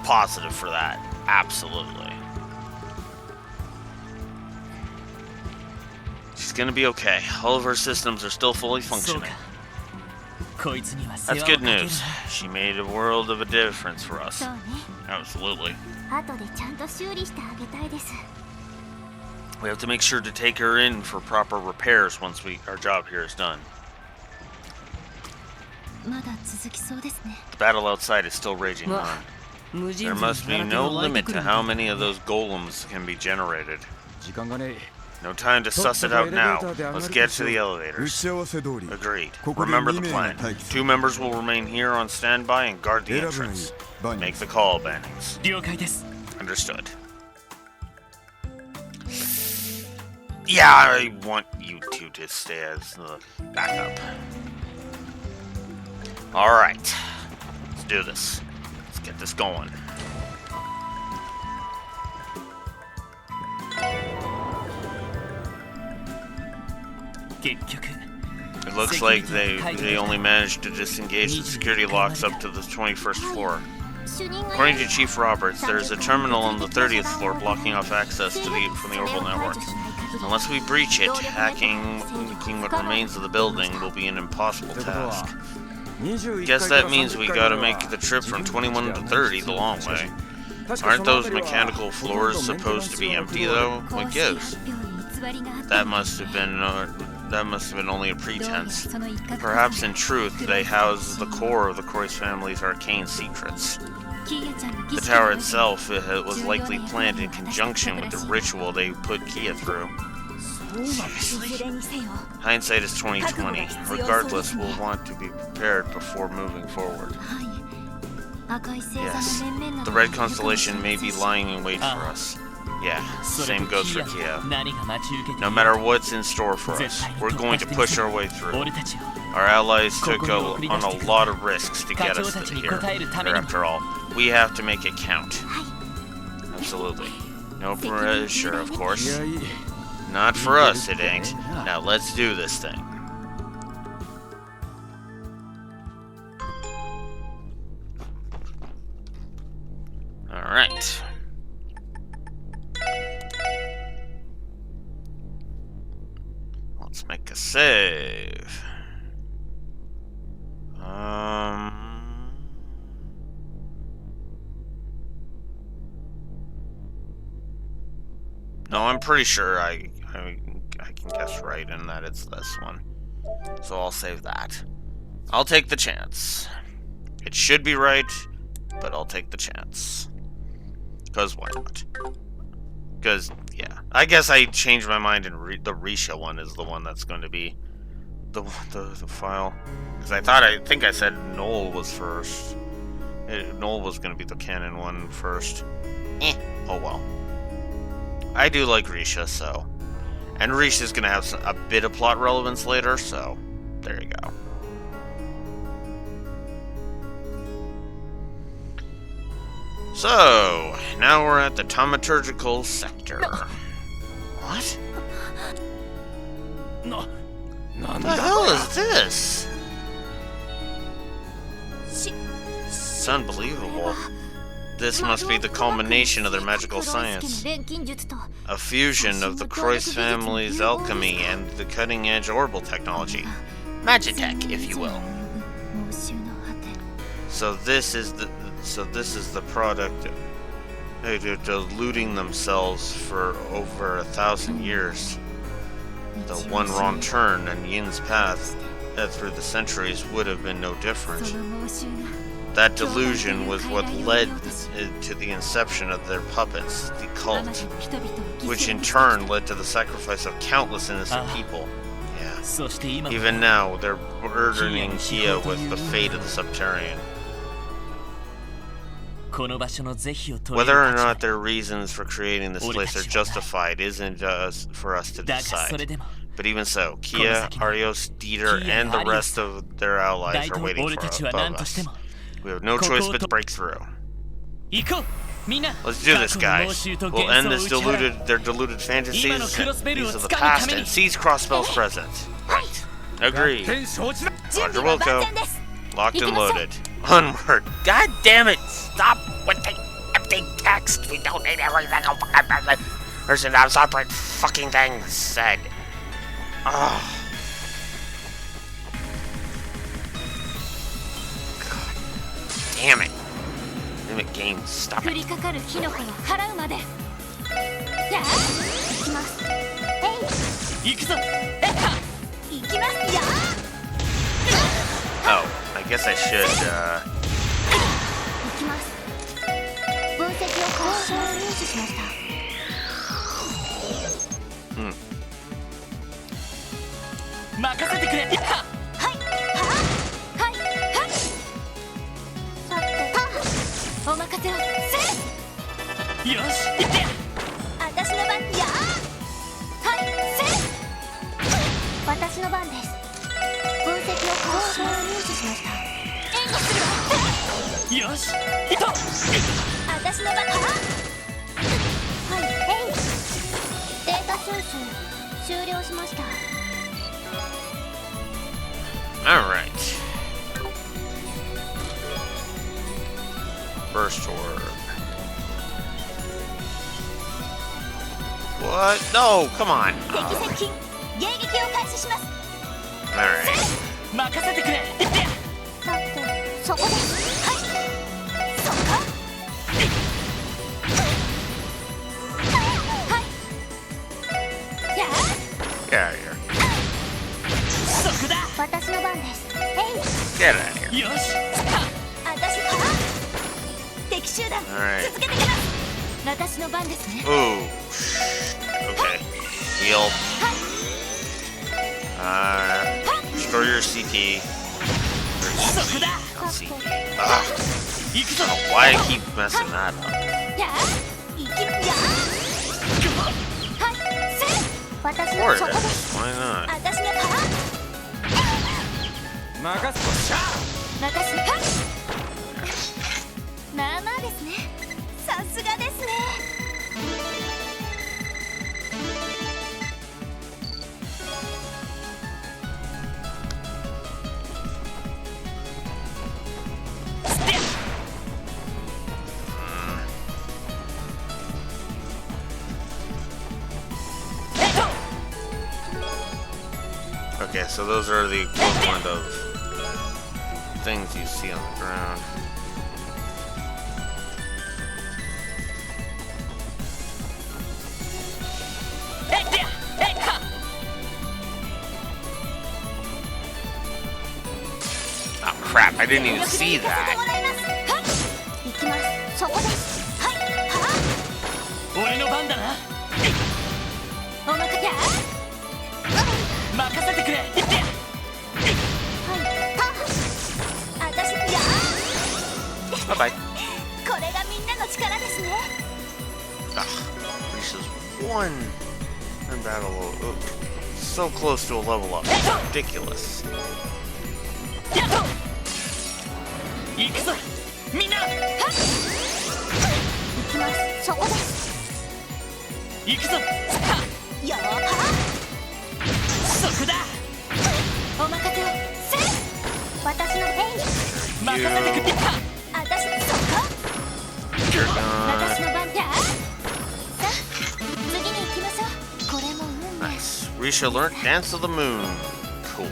Positive for that. Absolutely. She's gonna be okay. All of her systems are still fully functioning. That's good news. She made a world of a difference for us. そうね。 Absolutely. 後でちゃんと修理してあげたいです。 We have to make sure to take her in for proper repairs once our job here is done. まだ続きそうですね。 The battle outside is still raging on. There must be no limit to how many of those golems can be generated. 時間がね No time to suss it out now. Let's get to the elevators. Agreed. Remember the plan. 2 members will remain here on standby and guard the entrance. Make the call, Bannings. 了解です。 Understood. Yeah, I want you two to stay as the backup. Alright. Let's do this. Let's get this going. It looks like they only managed to disengage the security locks up to the 21st floor. 主任が According to Chief Roberts, there's a terminal on the 30th floor blocking off access to from the orbital network. Unless we breach it, hacking what remains of the building will be an impossible task. Guess that means we gotta make the trip from 21 to 30 the long way. Aren't those mechanical floors supposed to be empty though? What gives? That must have been only a pretense. Perhaps in truth, they house the core of the Croix family's arcane secrets. The tower itself was likely planned in conjunction with the ritual they put Kia through. Seriously? Hindsight is 2020. Regardless, we'll want to be prepared before moving forward. Yes, the red constellation may be lying in wait for us. Yeah, same goes for Kia. No matter what's in store for us, we're going to push our way through. Our allies took on a lot of risks to get us here. After all, we have to make it count. Absolutely. No pressure, of course. Not for us, it ain't. Now let's do this thing. Alright. Let's make a save. No, I'm pretty sure I can guess right in that it's this one. So I'll save that. I'll take the chance. It should be right, but I'll take the chance. Because why not? Because, yeah. I guess I changed my mind and the Risha one is the one that's going to be the file. Because I think I said Noel was first. Noel was going to be the canon one first. Oh well. I do like Risha, so. And Risha's going to have a bit of plot relevance later, so there you go. So, now we're at the Thaumaturgical Sector. What? What the hell is this? It's unbelievable. This must be the culmination of their magical science. A fusion of the Croix family's alchemy and the cutting-edge orbital technology. Magitech, if you will. So this is the product. They're deluding themselves for over 1,000 years. The one wrong turn and Yin's path through the centuries would have been no different. That delusion was what led to the inception of their puppets, the cult, which in turn led to the sacrifice of countless innocent people. Yeah. Even now, they're burdening Kia with the fate of the Subterranean. Whether or not their reasons for creating this place are justified isn't for us to decide. But even so, Kia, Arios, Dieter, and the rest of their allies are waiting for above us. We have no choice but to break through. Let's do this, guys. We'll end their deluded fantasies, these of the past, and seize Crossbell's present. Right. Agree. 天承知だ。準 Roger 備は万 Wilco. 全です。 Locked and loaded. Onward. God damn it! Stop with the empty text. We don't need everything. There's an separate fucking thing said. Oh. God damn it. Damn it, game. Stop 降 it. りかかる火の粉は払うまで。やあ、行きます。えい、行くぞ。行きますよ。 Oh, I guess I should, 行きます。分析を開始入手しました。任せてくれ。はいははいはい。さてと、お任せを。よし、行って。私の番やはいせ私の番です。分析を開始入手しました。援護するわ。よし、行こう。私の番ははい、えい。データ収集終了しました。alright. First orb. What? No, come on. 敵接近迎撃を開始します。 Alright. 任せてくれ。行って。さて、そこです。はいそっかはいや Get out of here. そこだ。私の番です。えい。 Get out of here. よし。私は敵集団 Alright. 続けてきます。私の番ですね。 Ooh. Okay. Heal. Destroy your CT. So good. CT. Ugh. 行くぞ。 Why I keep messing that up? や行きやはいせ私 Or のそこです。 why not? 私の任せろ。私はまあまあですね。さすがですね。Okay, so those are the equivalent of things you see on the ground. Oh crap, I didn't even see 行かせても that. らいますはい行きます。そこです。はいは俺の番だな。お任せや任せてくれ。行って。はい、た。私や Bye bye. これがみんなの力ですね。 Ugh, this is one unbattle. So close to a level up. Ridiculous. やっと。行くぞ。みんな。行きます。そこです。行くぞ。よそこだ。お任せを。私のえい。任せてくれ。私そっか You're 私 gone. の番や。次に行きましょう。これも運命。 Nice. Risha learned Dance of the Moon. Cool.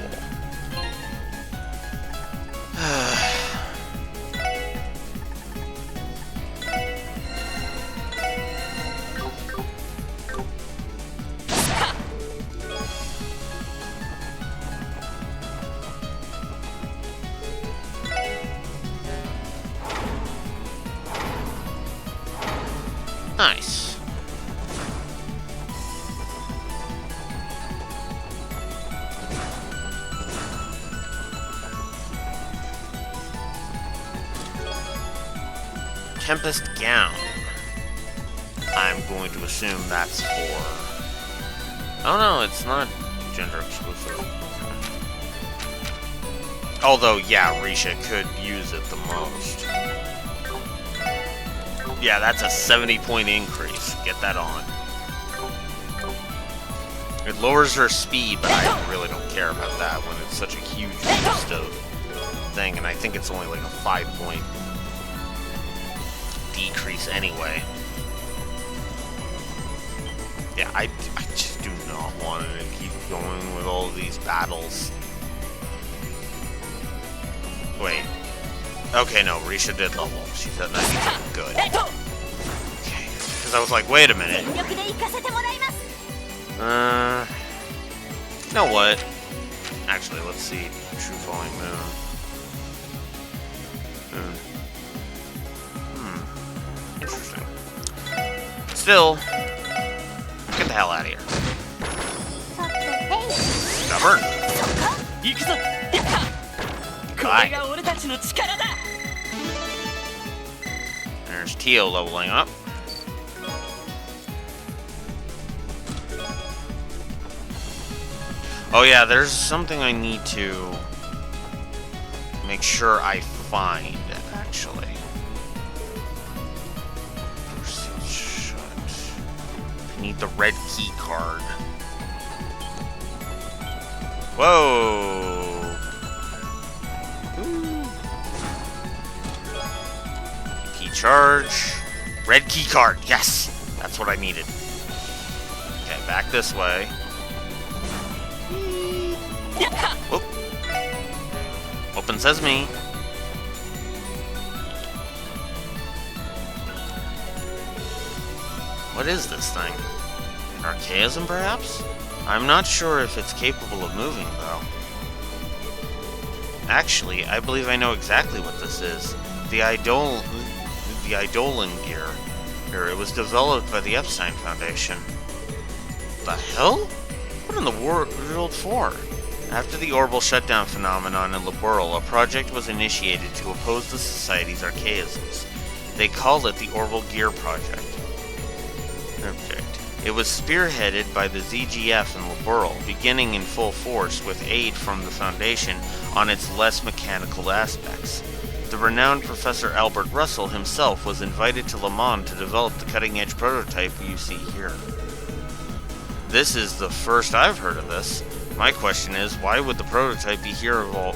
Nice. Tempest Gown. I'm going to assume that's for... Oh no, it's not gender exclusive. Although, yeah, Risha could use it the most. Yeah, that's a 70-point increase. Get that on. It lowers her speed, but I really don't care about that when it's such a huge boost of thing, and I think it's only like a 5-point decrease anyway. Yeah, I just do not want to keep going with all of these battles. Wait. Okay, no, Risha did level. She's at 92. Good. Okay, because I was like, wait a minute. You know what? Actually, let's see. True Falling Moon. Interesting. Still, get the hell out of here. Stubborn. Bye. There's Tio leveling up. Oh yeah, there's something I need to make sure I find, actually. Shut. I need the red key card. Whoa! Ooh. Key charge. Red key card, yes! That's what I needed. Okay, back this way. Whoop. Open sesame. What is this thing? An archaism, perhaps? I'm not sure if it's capable of moving, though. Actually, I believe I know exactly what this is. The Eidolon gear. It was developed by the Epstein Foundation. The hell? What in the world for? After the orbital shutdown phenomenon in Laboral, a project was initiated to oppose the Society's archaisms. They called it the Orbital Gear Project. It was spearheaded by the ZGF in Laboral, beginning in full force with aid from the Foundation on its less mechanical aspects. The renowned Professor Albert Russell himself was invited to Le Mans to develop the cutting-edge prototype you see here. This is the first I've heard of this. My question is, why would the prototype be here of all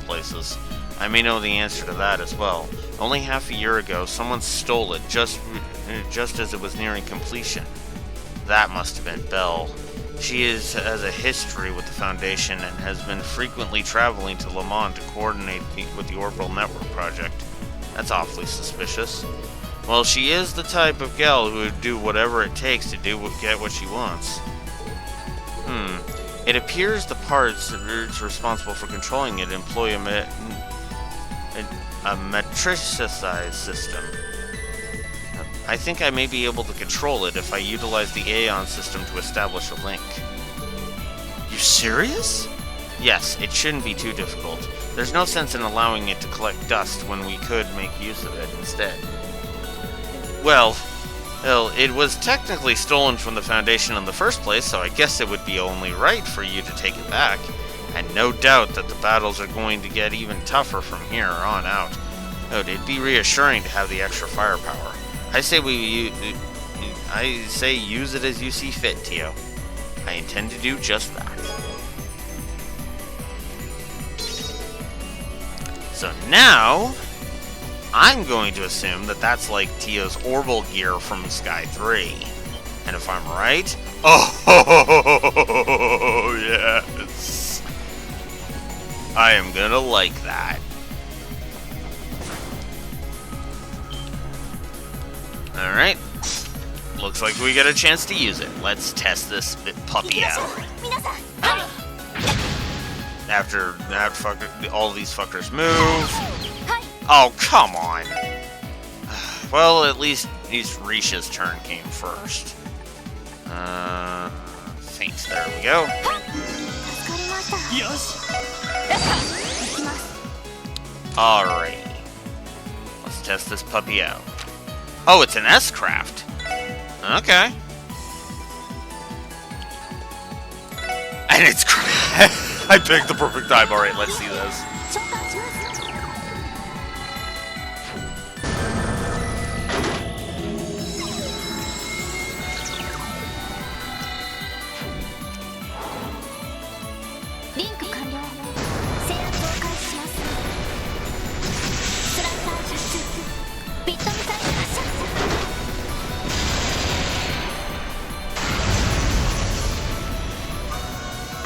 places? I may know the answer to that as well. Only half a year ago, someone stole it just as it was nearing completion. That must have been Belle. She has a history with the Foundation and has been frequently traveling to Le Mans to coordinate with the Orbital Network project. That's awfully suspicious. Well, she is the type of gal who would do whatever it takes to get what she wants. It appears the parts responsible for controlling it employ a metricized system. I think I may be able to control it if I utilize the Aeon system to establish a link. You serious? Yes, it shouldn't be too difficult. There's no sense in allowing it to collect dust when we could make use of it instead. Well, it was technically stolen from the Foundation in the first place, so I guess it would be only right for you to take it back. And no doubt that the battles are going to get even tougher from here on out. Oh, it'd be reassuring to have the extra firepower. I say use it as you see fit, Tio. I intend to do just that. So now, I'm going to assume that that's like Tio's orbital gear from Sky 3. And if I'm right... Oh, yes! I am gonna like that. Alright. Looks like we get a chance to use it. Let's test this puppy out. After all these fuckers move. Oh, come on. Well, at least Risha's turn came first. Thanks, there we go. Alright. Let's test this puppy out. Oh, it's an S-craft. Okay. And it's I picked the perfect time. Alright, let's see this. リンク完了。制圧を開始します。スライサー発出。ビットミサイル発射。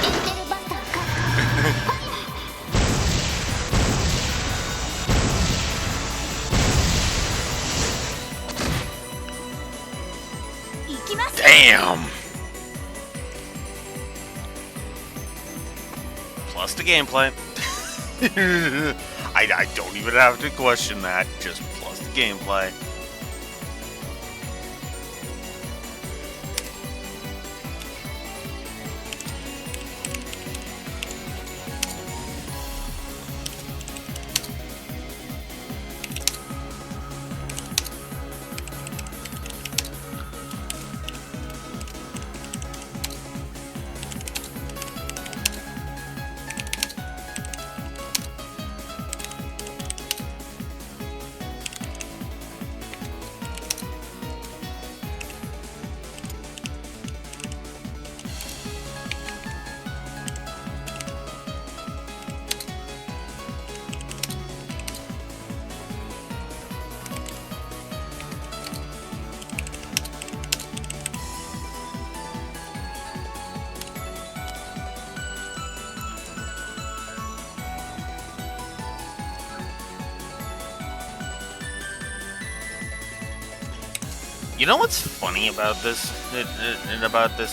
エンジェルバスター開花。行きます。 Damn! Plus the gameplay. I don't even have to question that. Just plus the gameplay. You know what's funny about this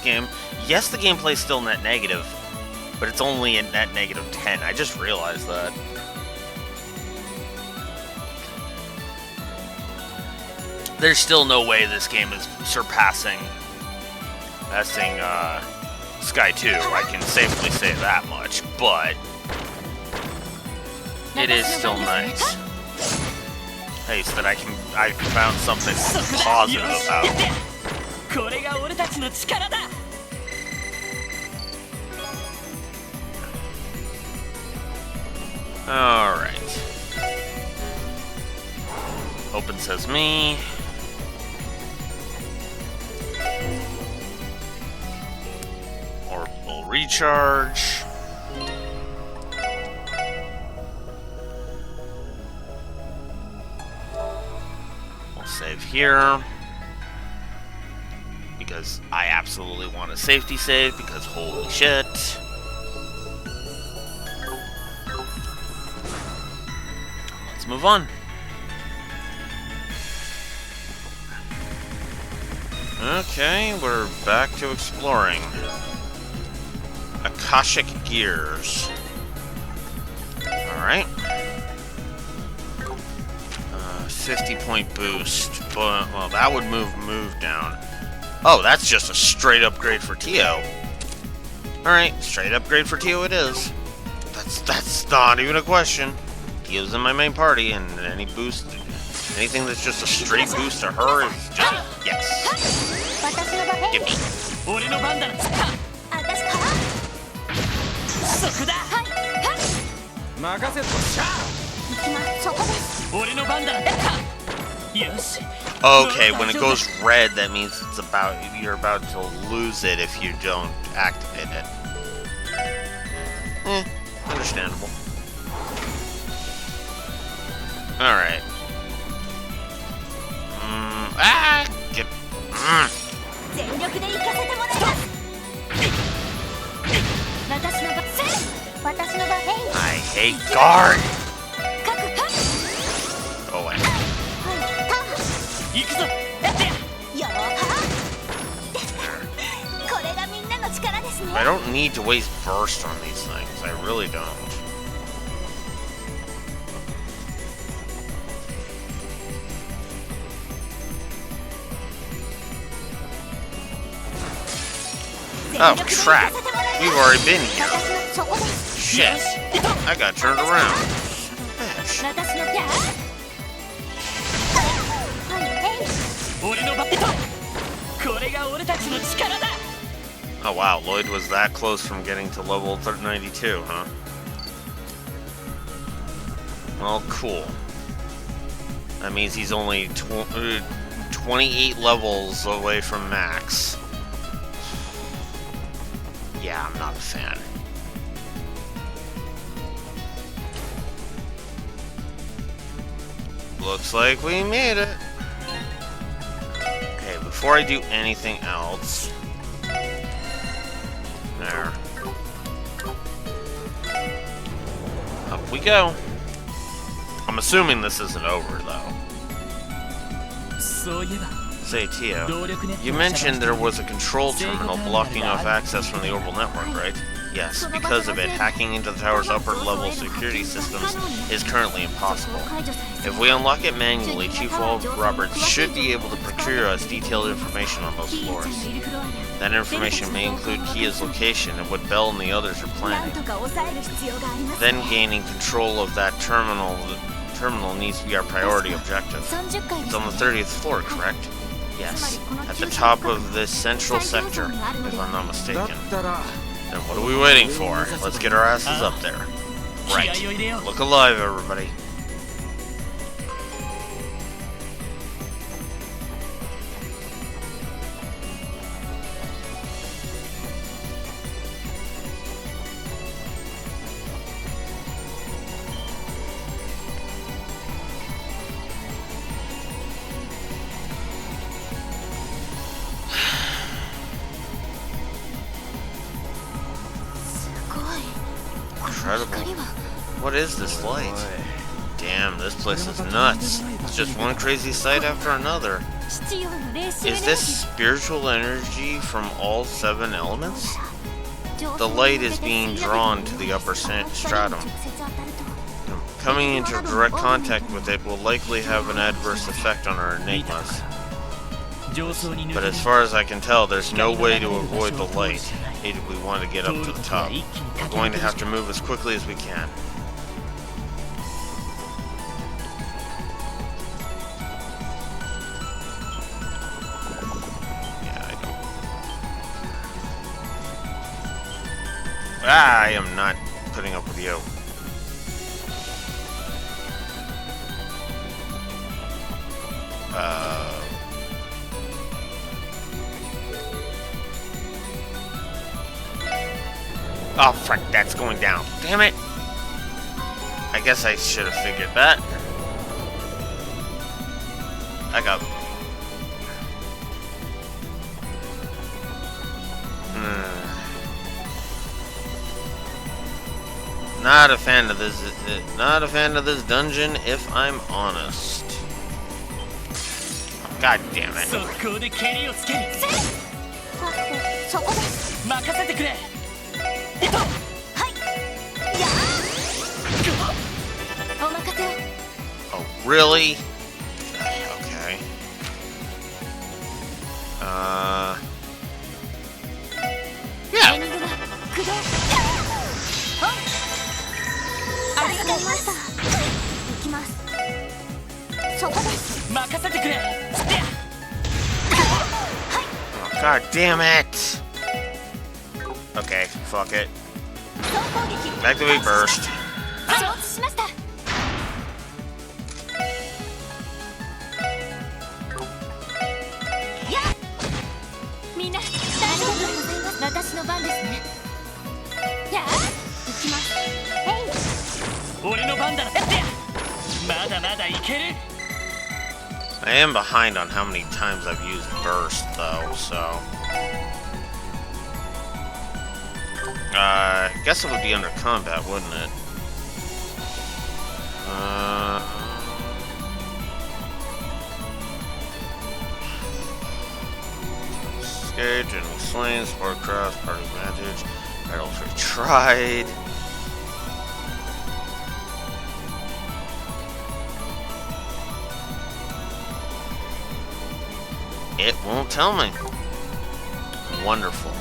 game? Yes, the gameplay's still net negative, but it's only a net negative 10. I just realized that. There's still no way this game is surpassing Sky 2. I can safely say that much, but it is still nice. Nice that I found something positive about. これが俺たちの力だ。 Alright. Open Sesame. Orbital recharge. We'll save here. Because I absolutely want a safety save, because holy shit. Let's move on. Okay, we're back to exploring. Akashic Gears. Alright. 50-point boost, but, well, that would move down. Oh, that's just a straight upgrade for Tio. Alright, straight upgrade for Tio it is. That's not even a question. Tio's in my main party, and any boost, anything that's just a straight boost to her is just, yes. Give me. 俺の番だ。私からそこだ。任せっとしゃ行きます。そこです。俺の番だ。よし。 Okay, when it goes red, that means you're about to lose it if you don't activate it. Understandable. Alright. Get. 全力で行かせてもらいます。私の番。私の番。I hate guard! 各各。 Go away. 行くぞ。やって。よーはこれがみんなの力ですね。 I don't need to waste burst on these things. I really don't. Oh, crap. We've already been here. 私のそこです。 Shit. I got turned around. Bitch. 私の番。はい、俺の番。これが俺たちの力だ。 Oh, wow. Lloyd was that close from getting to level 92, huh? Well, cool. That means he's only 28 levels away from max. Yeah, I'm not a fan. Looks like we made it. Okay, before I do anything else... There. Up we go. I'm assuming this isn't over, though. Say, Tio, you mentioned there was a control terminal blocking off access from the orbital network, right? Yes, because of it, hacking into the tower's upper-level security systems is currently impossible. If we unlock it manually, Chief Roberts should be able to procure us detailed information on those floors. That information may include Kia's location and what Bell and the others are planning. Then gaining control of that terminal needs to be our priority objective. It's on the 30th floor, correct? Yes, at the top of this central sector, if I'm not mistaken. Then what are we waiting for? Let's get our asses up there. Right. Look alive, everybody. Incredible. What is this light? Damn, this place is nuts. It's just one crazy sight after another. Is this spiritual energy from all 7 elements? The light is being drawn to the upper stratum. Coming into direct contact with it will likely have an adverse effect on our enigmas. But as far as I can tell, there's no way to avoid the light if we want to get up to the top. We're going to have to move as quickly as we can. I am not putting up with you. Oh, frick, that's going down. Damn it! I guess I should have figured that. I got... Not a fan of this. Not a fan of this dungeon, if I'm honest. God damn it! Oh, really? Okay. Yeah. Oh, God damn it! Okay, fuck it. Activate burst. I am behind on how many times I've used burst, though, so... I guess it would be under combat, wouldn't it? Engage, enemy slain, sport cross, party advantage, battles retried. It won't tell me. Wonderful.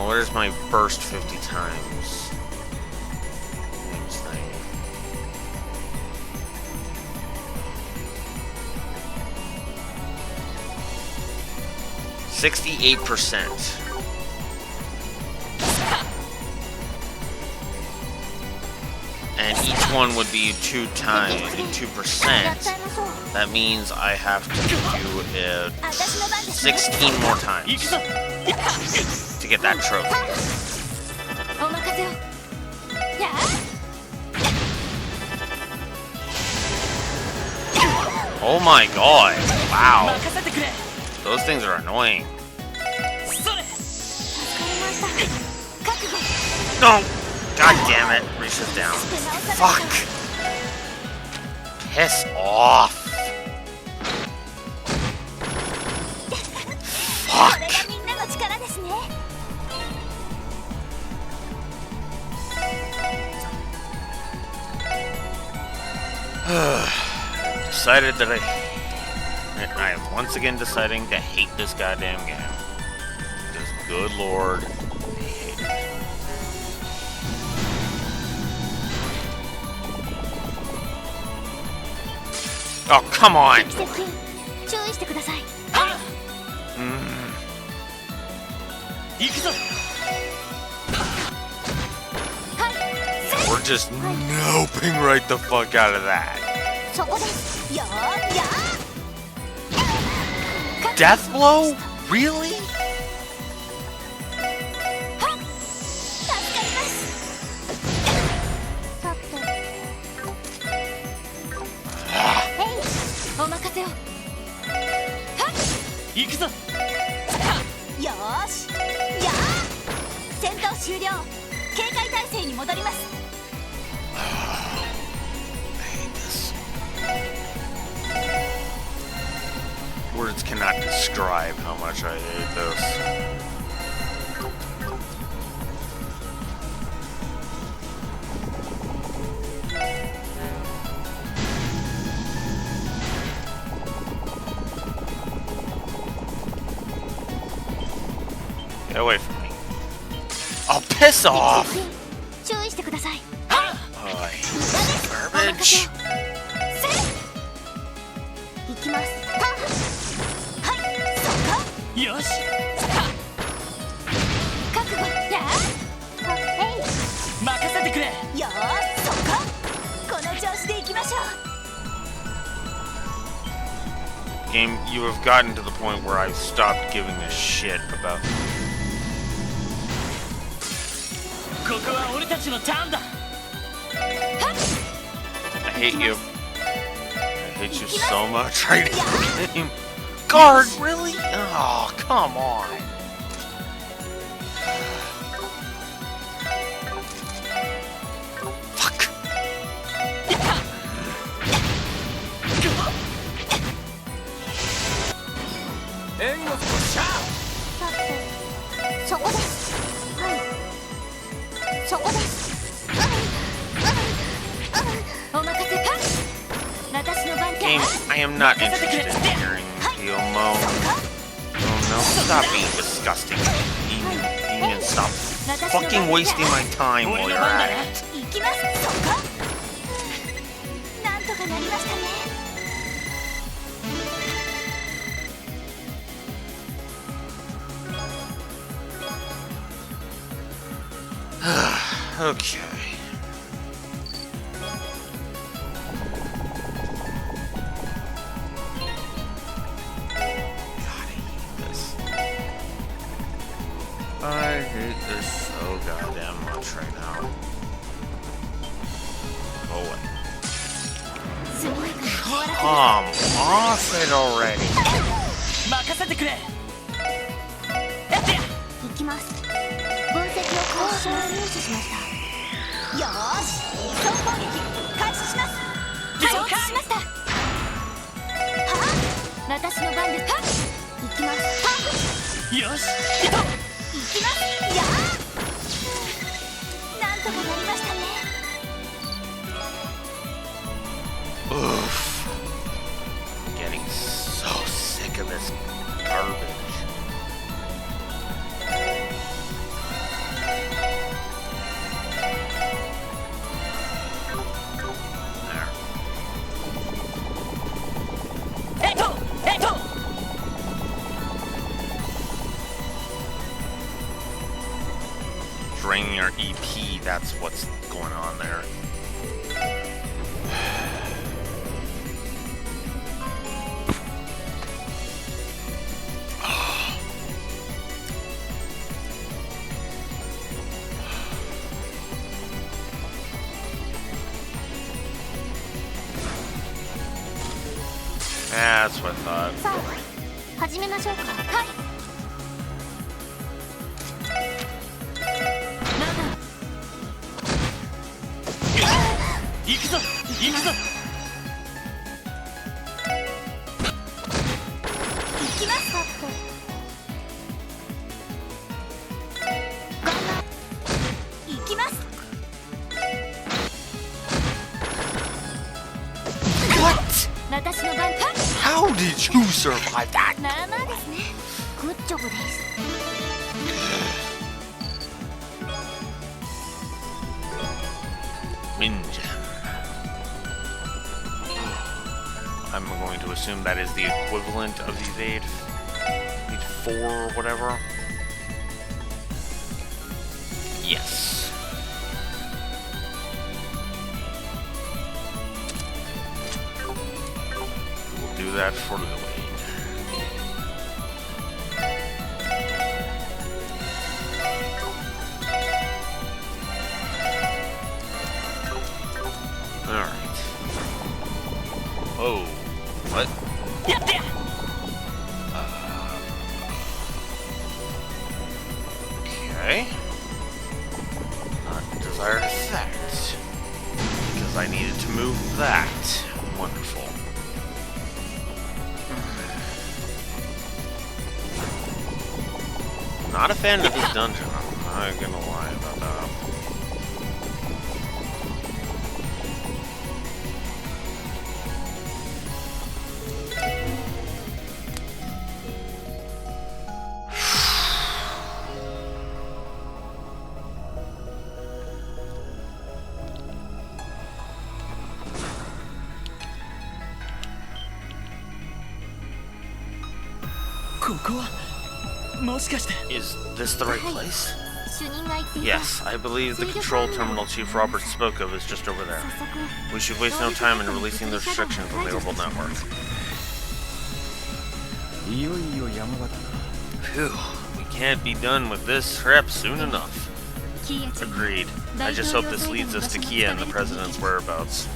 Where's my burst 50 times? Names thing. %68%. And each one would be 2 times, 2%. That means I have to do it 16 more times to get that trophy. Oh my god. Wow. 任せてくれ。 Those things are annoying. それ。覚悟 No! God damn it. Reaches down. して直さない Fuck. と Piss off. これがみんなの力ですね Decided that I am once again deciding to hate this goddamn game. Because good lord, I hate it. Oh, come on! 接近注意してください 行くぞ。 We're just noping right the fuck out of that. そこです よーや Death blow? Really? 助かりますさてお任せを。行くぞ。よーしやー戦闘終了警戒態勢に戻ります I hate this. Words cannot describe how much I hate this. Get away from me. Oh, piss off! 注意してください Oh, I hate this garbage. 行きますはいそこよし。覚悟や任せてくれ。ーよーそここの調子でいきましょう Game, you have gotten to the point where I've stopped giving a shit about. ここは俺たちのターンだ。 I hate you. I hate you so much right now. Guard, really? Oh, come on. Fuck. 援護しゃさてそこですはいそこですお任せか。私の番 Game, I am not interested in hearing you moan. Oh no, stop being disgusting. Ian, stop fucking wasting my time while you're at it. 行きますそこなんとかなりましたね Okay. I hate this so goddamn much right now. Go away. 速やかに終わら Come off it already. 任せてくれ。せ行きます分析を開始入手しましたよーし総攻撃開始します承知しましたは私の番です。行きますよし。行きますやーなんとかなりましたね Oof. I'm getting so sick of this garbage. Draining our EP, that's what's going on there. Yeah, that's what I thought. さあ始めましょうか。はい。行くぞ行くぞ。行きますかって。行きます。 What? 私の番。 How did you survive that? まあまあですね。グッジョブです。 Ninja. I'm going to assume that is the equivalent of evade 4 or whatever. Yes. We'll do that for Lily. Alright. Oh. What? Okay. Not desired effect. Because I needed to move that. Wonderful. Not a fan of this dungeon. I'm not gonna lie about that. Is this the right place? 主任が言っていた。 Yes, I believe the control terminal Chief Roberts spoke of is just over there. 早速 We should waste no time in releasing the restrictions on the orbital network. いよいよ山場だな。 Phew, we can't be done with this trip soon enough. キーヤちゃん Agreed. I just hope this leads us to Kia and the President's whereabouts.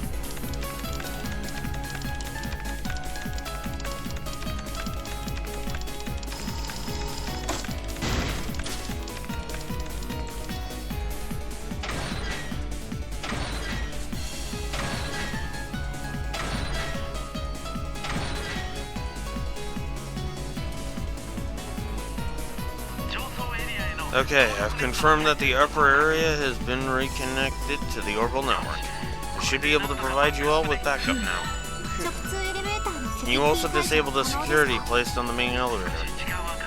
Okay, I've confirmed that the upper area has been reconnected to the orbital network. We should be able to provide you all with backup now. 直通エレベーターのセキュリティ Can you also 対策 disable the 可能ですか？ security placed on the main elevator?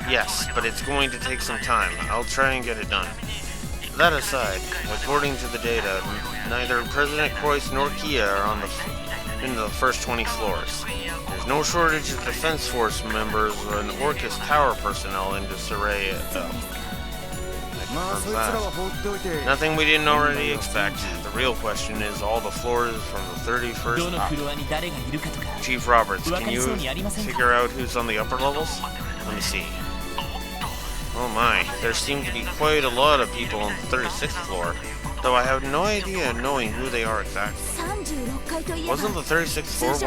Yes, but it's going to take some time. I'll try and get it done. That aside, according to the data, neither President Croix nor Kia are on in the first 20 floors. There's no shortage of Defense Force members and Orcus Tower personnel in disarray. まあそいつらは放っておいて。 Nothing we didn't already expect. The real question is all the floors from the 31st どの up. フロアに誰がいるかとか Chief Roberts, can 分かり you そうにありませんか？ figure out who's on the upper levels? Let me see. Oh my, there seem to be quite a lot of people on the 36th floor, though I have no idea knowing who they are exactly. 36階といえば Wasn't the 36th floor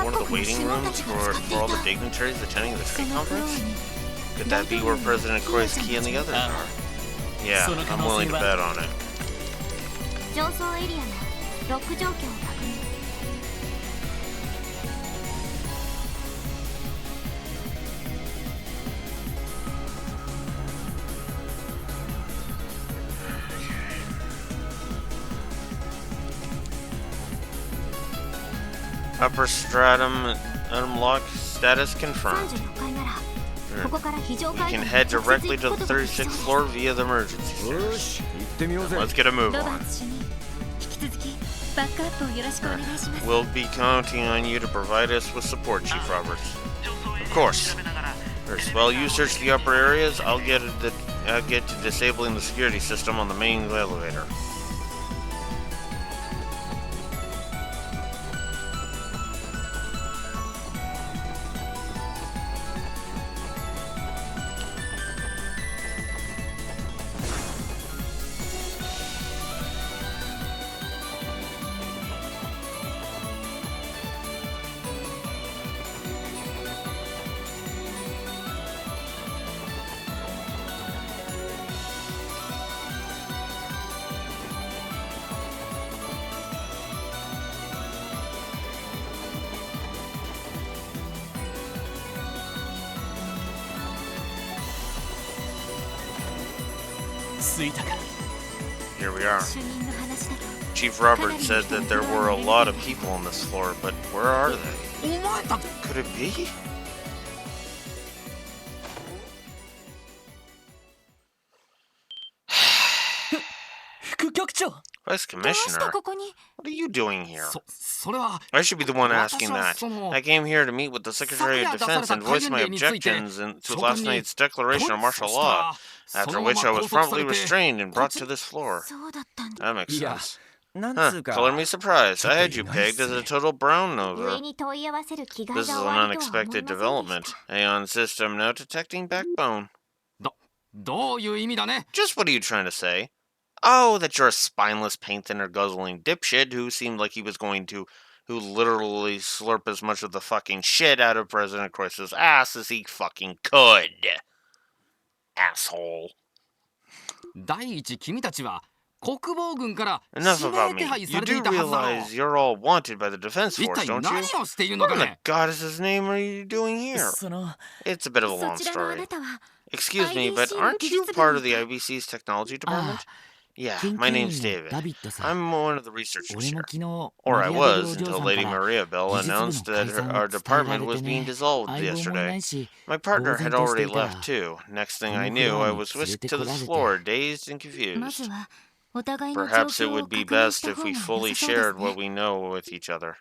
one of the waiting rooms for all the dignitaries attending the そ trade のフロア conference? に Could that be where President Croix, Key, and the others are? Yeah, I'm willing to bet on it. 上層エリアのロック状況を確認。 Upper stratum unlock status confirmed. 36階ならここから非常 We 階 can 段に head 直接 directly 行く to こ the とができそう 36th です floor via the emergency よ stairs. し行ってみようぜ。 Let's get a move ロバ on. ーツ主任引き続きバックアップをよろしくお願いします。 We'll be counting on you to provide us with support, Chief Roberts. Of course. First, while you search the upper areas, I'll get to disabling the security system on the main elevator. 着いたか。 Here we are. 主任の話だと Chief Roberts said that there were a lot of people on this floor, but where are they? お前た Could it be? 副局長。 Vice どうして Commissioner? ここに What are you doing here? それは I should be the one asking 私は that. その I came here to meet with the Secretary of 昨夜 Defense 出さ and れた voice my 戒厳令について objections to 長 last 官に night's declaration of そ martial したら law, そ after のま which ま I was 拘束さ promptly れて restrained and brought to this floor. そうだったんだ That makes いや sense. なんつ Huh, うか color me surprised. I had you ちょっと意外っ pegged す as ね a total brown 上 noser. に問い合わせる気概 This is が an 終わるとは思い unexpected ませんで development. した Aeon system now detecting backbone. どういう意味だね Just what are you trying to say? Oh, that you're a spineless, paint thinner, guzzling dipshit who seemed like he was going to, who literally slurp as much of the fucking shit out of President Croiss's ass as he fucking could. Asshole. 第一君たちは国防軍から Enough 指 about 名 me. 手配 You されて do いたはずだろ realize you're all wanted by the Defense 一 Force, 体 don't 何 you? をしているの What か in the ね goddess's name are you doing here? その It's a bit of a そ long ちらのあ story. なたは Excuse me, but aren't you part of the IBC's technology department? Yeah, 研 my 究員 name's の David. ダビッドさん I'm one of the researchers 俺も here. 昨日 Or I マリアベル was お嬢 until さん Lady から Maria Bell 技術部の announced 解 that 散 our を伝えら department れ was て being ね dissolved 相棒もいな yesterday. いし My 呆 partner 然 had として already いたら left too. Next thing こ I のフ knew, ロ I アに was 連れ whisked て to こ the られて floor, dazed and まず confused. はお互いの状 Perhaps it 況を would be 確認し best た if 方 we が fully 良さそうです shared what ね we know with each other.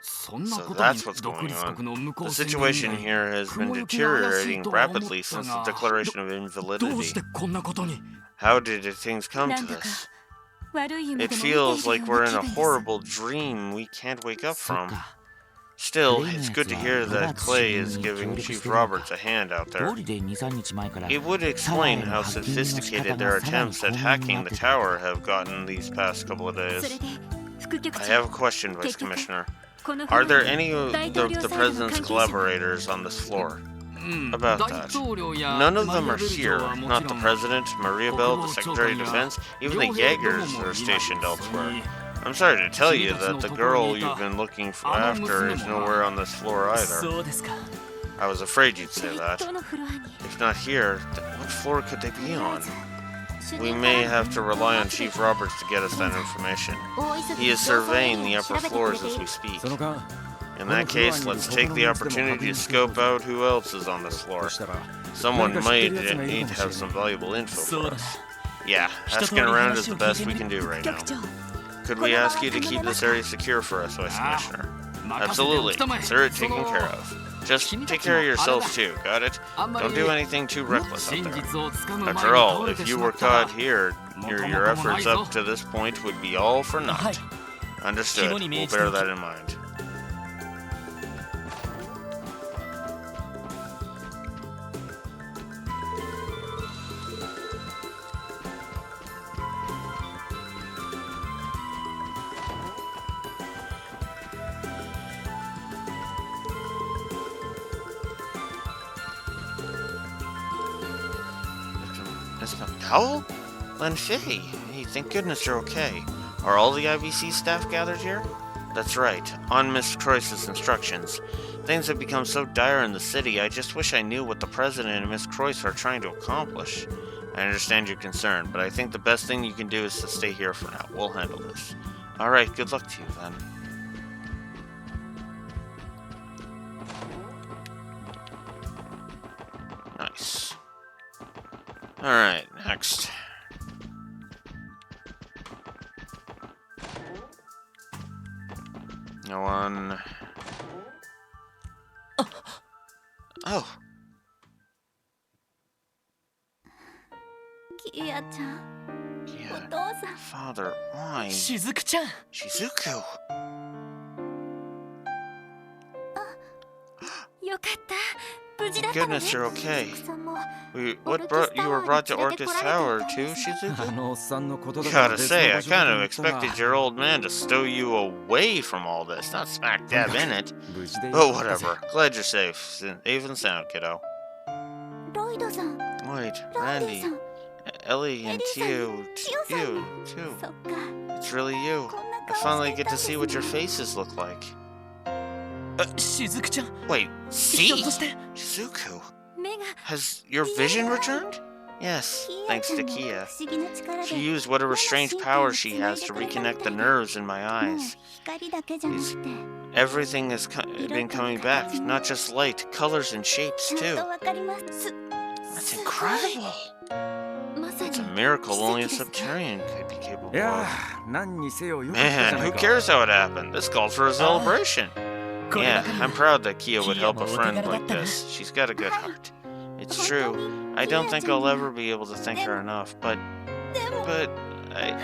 そんな So ことに that's what's 独 going 立 on. 国の向こ The う戦 situation 以 here has been 雲行きが怪しい deteriorating とは思った rapidly since が the declaration of どう invalidity. してこんなことに How did things come な to んだか this? 悪い夢 It でも見ているよう feels like な we're 気 in a 分です horrible dream we can't wake up そっ from. か Still, 例の it's や good つ to は hear ロバー that ツ Clay 主 is 任に協 giving 力 Chief してるの Roberts か a hand out 道 there. 理で23日前から It would タワーへ explain の how ハッキングの仕方 sophisticated が their さらに attempts at 巧妙に hacking なっ the てた tower have gotten these past couple of そ days. れで副局 I 長 have a question, Vice 結局 Commissioner. この Are フロ there アに any of 大統領 the サイドの President's 関係者は collaborators on this floor? うん About 大 that. 統領や None of マリ them ア are ベル here. 長はも Not ち the ろん President, Maria 国 Bell, 防 the 長 Secretary 官 of や Defense, even 傭 the 兵ども Jaegers も are いない stationed し elsewhere. I'm sorry to tell you 君たちの that the ところ girl にいた you've been looking for あの after 娘 is もな nowhere on this floor either. そうですか。 I was afraid you'd say 一 that. 体どのフロアに If not here, then what floor could they と be りあえ on? ず主 We 任 may から have to rely on Chief Roberts to get us that information. 大急 He ぎ is 情報エ surveying リ the アを調 upper べてく floors れて as い we る speak. その間 In that case, let's take the opportunity to scope out who else is on this と floor. したら Someone 何か知ってる might 奴がいる need か to もしれ have ない some valuable info そう for だ us. Yeah, 一通 asking り around is 話 the を聞い best て we み can る。 do right 局 now. 長 Could we ask you to keep this area secure for us, Vice Ah. Commissioner? 任せてお Absolutely. きたまえ Consider it そ taken の care of. Just 君た take ちも care of あれだ yourselves too, got it? あんまり Don't do anything too reckless out 真 there. 実をつかむ前に After 倒 all, れ if てし you ま were ったら caught here, your efforts up to this point would be all for は naught. い。 Understood. Kimono We'll means bear thank that you. in mind. Miss McDowell? Len Fay. Hey, thank goodness you're okay. Are all the IBC staff gathered here? That's right, on Miss Croiss's instructions. Things have become so dire in the city, I just wish I knew what the President and Miss Croiss are trying to accomplish. I understand your concern, but I think the best thing you can do is to stay here for now. We'll handle this. Alright, good luck to you then. Nice. Alright, next. No one. Oh, キリアちゃんお yeah. 父さん Father, why? しずくちゃん。 Shizuku. よかった無事だったのね Goodness, you're okay. しずくさんも What brought you were brought to Orcus Tower too, あ Shizuku? のおっさんのことだから Gotta 別の say, I 場所だ kind と of 思ったが expected your old man to stow you away from all this, not smack dab in it. 無事でよ Oh, かったぜ whatever. Glad you're safe. Safe and sound, kiddo. ロイドさん Wait, ランディ Randy, さん Ellie, and エリーさん you, チオさん you too. そっか It's really you. こんな I 顔 finally してい get た to んです see what your ね faces look like. しずくちゃん。 Wait, ひょっ see? として。 Shizuku? Shizuku, 目が has your vision returned? Yes, thanks to Kia. 不思議な力で She used whatever strange power she has to reconnect the nerves in my もう eyes. 光だけじゃなくて Everything has been coming back, not just light, colors and shapes ちゃん too. とわかります。 That's incredible. まさ It's に a miracle only a 奇跡です。 Subterranean could be capable いや of. 何にせよよかったじゃ Man, ない who か cares how it happened? This calls for a celebration. これ Yeah, ばかり I'm は proud that Kia would Kia help a もお手 friend 柄だ like ったな。 this. She's got a good heart. It's 本 true. 当に I キア don't think ちゃん I'll が ever be able to thank her enough, but でも I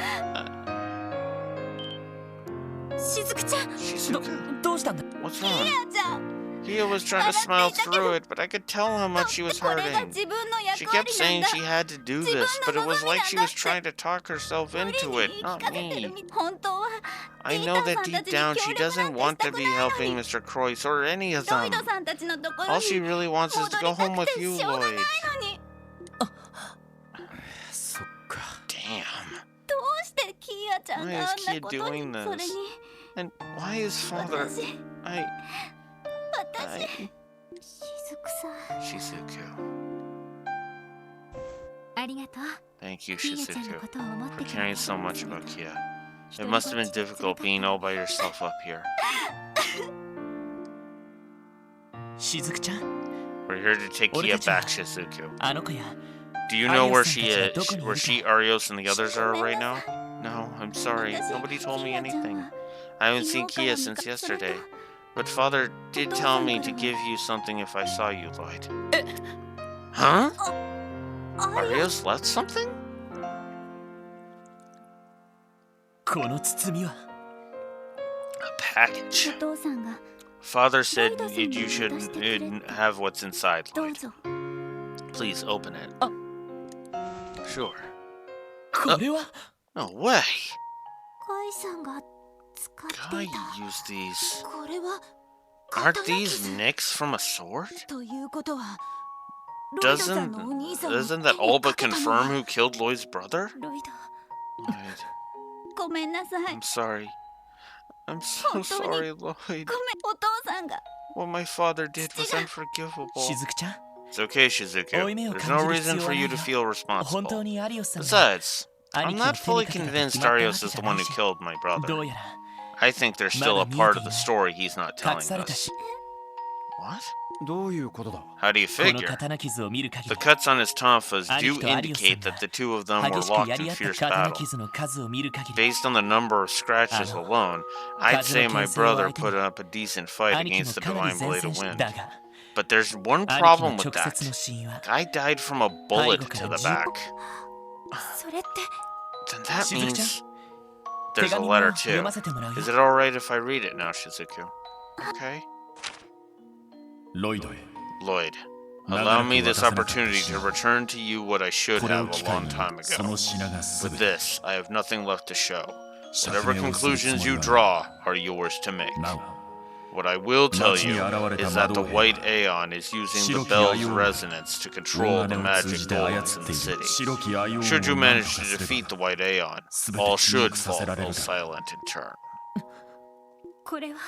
しずくちゃん Shizuku, どうしたんだ what's キ wrong? アちゃん Kia was trying to smile through it, but I could tell how much she was これが hurting. 自分の She 役割 kept なん saying だ she had to do this, but it was like she was trying to talk herself 無理 into に it, 言い聞 not かせてる me. み本当は I ピー know ター that さんた deep ちに down 協 she 力なん doesn't てし want た to く be ないの helping に Mr. Croix or any of ロイ them. ドさんたちのところ All に she really wants is to 戻 go りた home く with て you, しょうがない Lloyd. のにそっか Damn. どうしてキアちゃん Why が is あんな Kia ことに doing それ this? に And why is father... 私 I... しずくさん Shizuku. ありがとう Thank you, キアちゃんの Shizuku, ことを思っ for てくれ caring て so much about Kia. 一 It 人ぼっ must ち have been で辛か difficult った being all by yourself up here. しずくちゃん We're here to take Kia back, Shizuku. あの子や Do you know where Arios-san she たちが is? どこにいるか Where she, Arios, and the others are ごめ right んな now? さい No, I'm sorry. 私 Nobody told me キアちゃん anything. は I haven't 昨 seen 日から Kia 見 since かそれ yesterday. と But father did tell me to give you something if I saw you, Lloyd. Huh? あれ Arios left something? この包みは A package. お父さんが Father said Lloyd-san you should have what's inside, どう Lloyd. ぞ Please open it. Oh. Sure. これは No way. カイさんが使って Guy いた used these. これは Aren't 刀 these 傷 nicks from a sword? ということはロイドさん Doesn't のお兄さんを doesn't that 手に all か but けたの confirm は who killed Lloyd's brother? ロイ Lloyd, ドごめんなさい I'm sorry. I'm so 本当に sorry, Lloyd. ごめんお父さんが What my father did was unforgivable. しずくちゃん It's okay, Shizuku. 負い目を There's 感 no じる必 reason 要 for は you な to いよ feel 本当 responsible. にアリオスさんが Besides, 兄 I'm 貴を not 手に fully かけたから convinced 決まったわ Arios け is じ the ゃな one い who し killed my ど brother. うやら I think there's still a まだ見えていない part of the story he's not 隠 telling された us. し What? どういうことだ How do you この figure? 刀傷を見る限 The り cuts on his tonfas do 兄貴とアリオスさん indicate が that the two of them were 激しく locked や in り合った fierce 刀 battle. 傷の数を見る限り Based on the number of scratches Ano, alone, I'd say my Kazuno brother Kensei put up a decent fight 兄貴 against も the かなり Divine 前 Blade 線 of し Wind. だが But there's one 兄貴の problem with 直 that. 接の死因は Guy died from a bullet to the back. それって Then that Shizuku-chan? means 手 there's a 紙 letter も読 too. ませてもらうよ Is it alright if I read it now, Shizuku? Okay. ロイドへ Lloyd, allow me this opportunity to return to you what I should これを have 機 a 会 long に time そ ago. の品が With 全て this, I have nothing left to show. 釈 Whatever 明をするつ conclusions もり you は draw are yours to make. なお What I will tell 街に you 現れた is that the 魔導兵 White Aeon is using the 白き bell's アイオン resonance to 大 control the 金を通 magic じて操 golems っ in て the いる city. 白きアイオンを Should you 何と manage か to すれ defeat the ば White Aeon, 全て all 沈 should 黙させ fall られる silent in turn. これは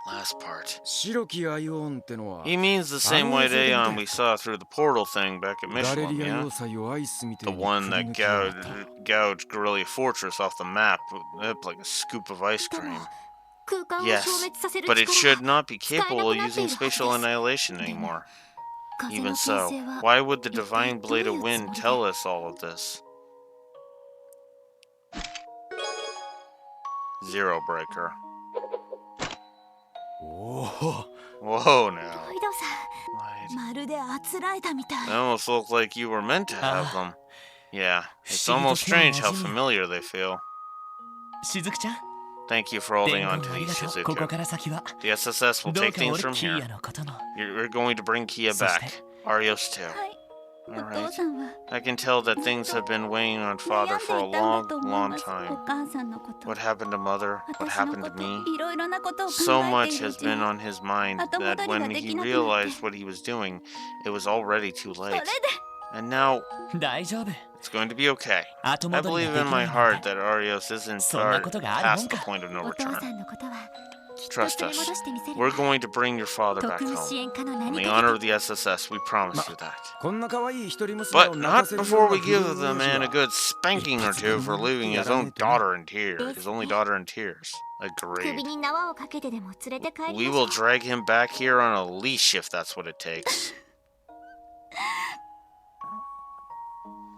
Last part. 白きアイオンってのは He means the same White Aeon we saw through the portal thing back at ガレ Michelin, リア yeah? 要塞をアイスみた The いに one くり that 抜きやがった gouged Guerrilla Fortress off the map up like a scoop of ice で cream. も空間を Yes, 消滅させる but it 力 should not be 使えなく capable of なってい using るはず spatial です annihilation でも anymore. 風の Even 牽 so, 制は why would the 一体 Divine どうい Blade う of つも Wind りで tell us all of this? Zero Breaker. おお Whoa now. ロイドさん Why- まるであつらえたみたい They almost look like you were meant to have them. Yeah, it's almost strange how familiar they feel. しずくちゃん Thank you for holding 伝 on 言 to あり these, がとうここ Shizuku. から先は The SSS will どう take か things 俺 from キ here. ーヤのことも You're going to bring Kia そして back. Arios too. はいお Alright. 父さんは I can tell that things have been weighing on 悩 father ん for a でいたんだ long, と思い long ますお time. 母さんのこと What happened to mother? What 私の happened こ to と me? いろいろなことを考 So え much ているう has ちに been on his mind 後 that 戻りが when で he きなくなって realized what he was doing, it was already too それ late. で And now 大丈夫 it's going to be okay. 後 I 戻り believe がで in きな my いなん heart て that Arios isn't そんなことがあるもん past the か point of no お父 return. さんのことは Trust us. We're going to bring your father back home. In the honor of the SSS, we promise you that. こんな可愛い一人娘を But 泣 not かせるよ before うな we 不良 give the 親 man a 父 good は spanking or two for leaving his own daughter in tears. His only daughter in tears. 首 Agreed. に縄をかけてでも連れて帰り We ましょ will う。 drag him back here on a leash if that's what it takes.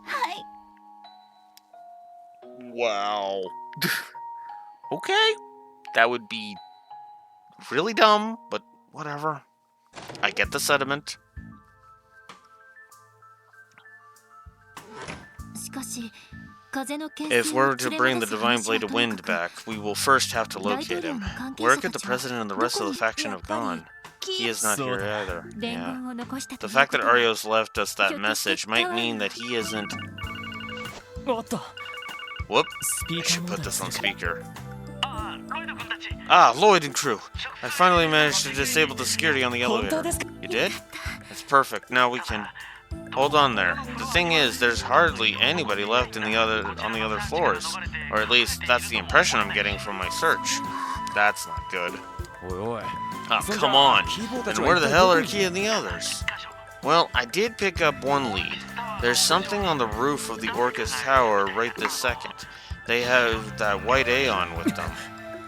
はい。 Wow. Okay. That would be really dumb, but whatever. I get the sentiment. しかし風の剣 If 士 we're を to 連れ bring 戻 the す Divine 話は Blade と of も Wind かく back, we will first have to locate him. Where could the President and the rest of the faction have gone? He is not here either. 伝 Yeah. 言を残したと The いう fact こ that とは Arios left us that message might mean that he isn't... おっと Whoop. スピ I ーカー should モー put ドに this す on るか speaker. Ah, Lloyd and crew. I finally managed to disable the security on the 本当 elevator. ですか You did? That's perfect. Now we can... Hold on there. The thing is, there's hardly anybody left on the other floors. Or at least, that's the impression I'm getting from my search. That's not good. おいおい Oh, come on. And where the hell are Key and the others? Well, I did pick up one lead. There's something on the roof of the Orcus Tower right this second. They have that white Aeon with them.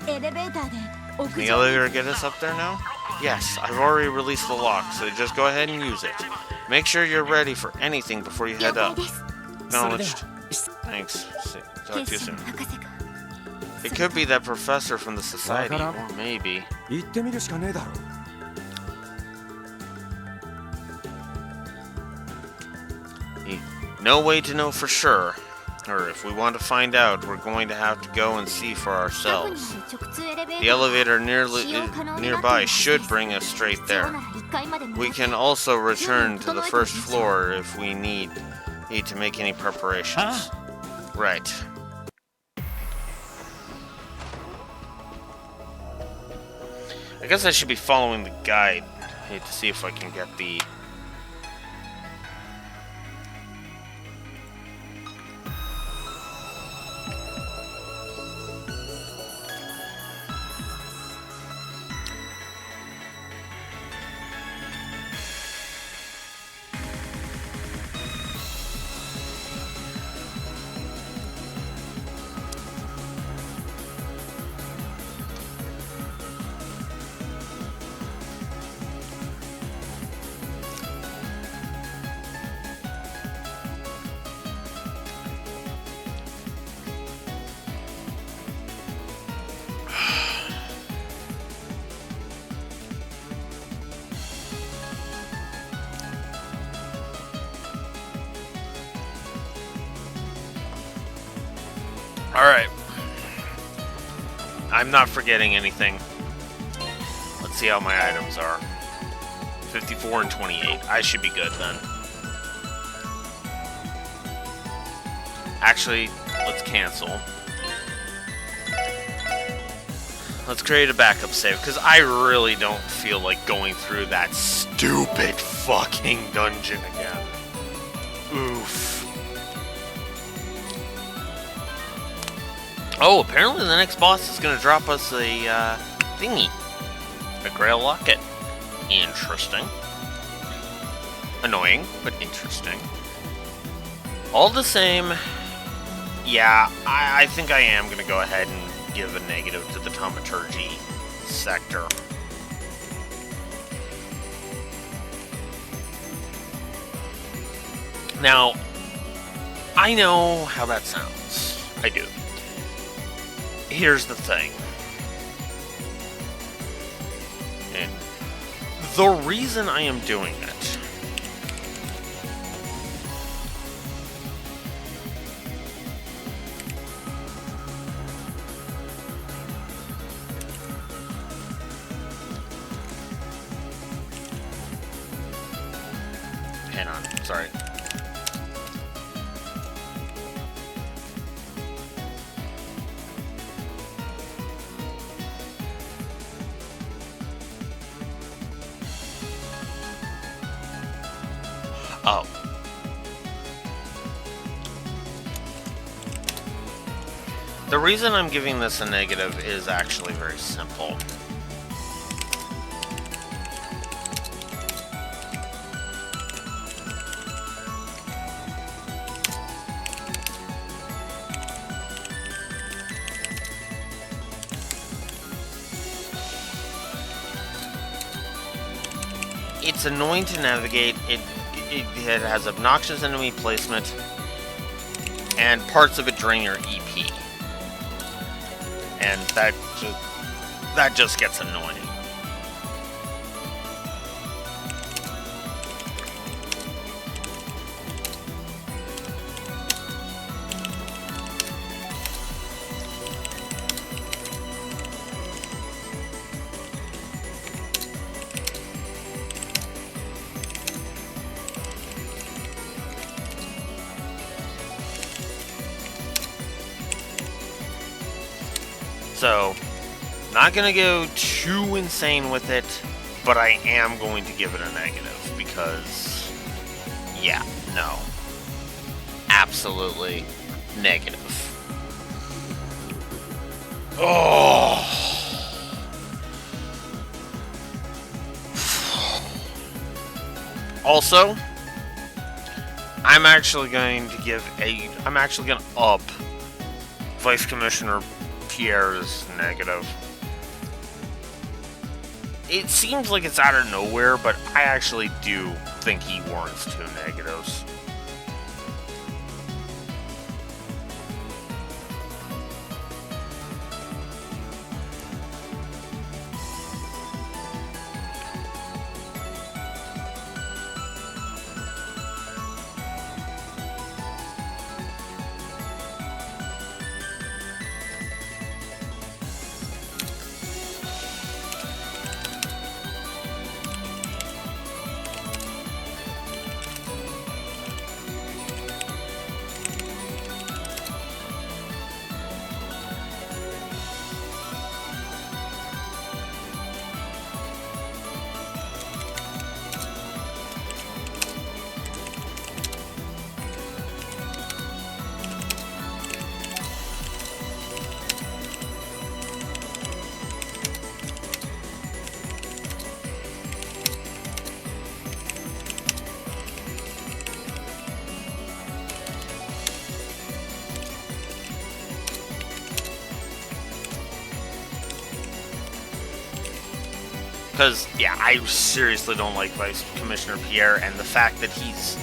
エレベーターで屋 Can the 上に elevator get us up there now? Yes, I've already released the lock, so just go ahead and use it. Make sure you're ready for anything before you 了 head 解 up. です Acknowledged. 失 Thanks. Talk ケ to you イシ soon. 博士が It could be that professor from the society, or maybe. 行ってみるしかねえだろ No way to know for sure. Or if we want to find out, we're going to have to go and see for 近くに ourselves. ある直通エレベータ The ーが elevator 使用可能になっている nearby はずです should bring us straight 必要 there. なら1階まで戻 We って can also return to the first floor if we need to make any preparations. Right. I guess I should be following the guide to see if I can get the... Alright. I'm not forgetting anything. Let's see how my items are. 54 and 28. I should be good then. Actually, let's cancel. Let's create a backup save, because I really don't feel like going through that stupid fucking dungeon again. Oof. Oh, apparently the next boss is going to drop us a thingy. A Grail Locket. Interesting. Annoying, but interesting. All the same, yeah, I think I am going to go ahead and give a negative to the Thaumaturgy sector. Now, I know how that sounds. I do. Here's the thing. And the reason I am doing it hang on, sorry. Oh. The reason I'm giving this a negative is actually very simple. it's annoying to navigate. It has obnoxious enemy placement, and parts of it drain your EP, and that just gets annoying. So, not gonna go too insane with it, but I am going to give it a negative because, yeah, no. Absolutely negative. Oh. Also, I'm actually going to up Vice Commissioner Pierre's negative. It seems like it's out of nowhere, but I actually do think he warrants 2 negatives. Because, yeah, I seriously don't like Vice Commissioner Pierre, and the fact that he's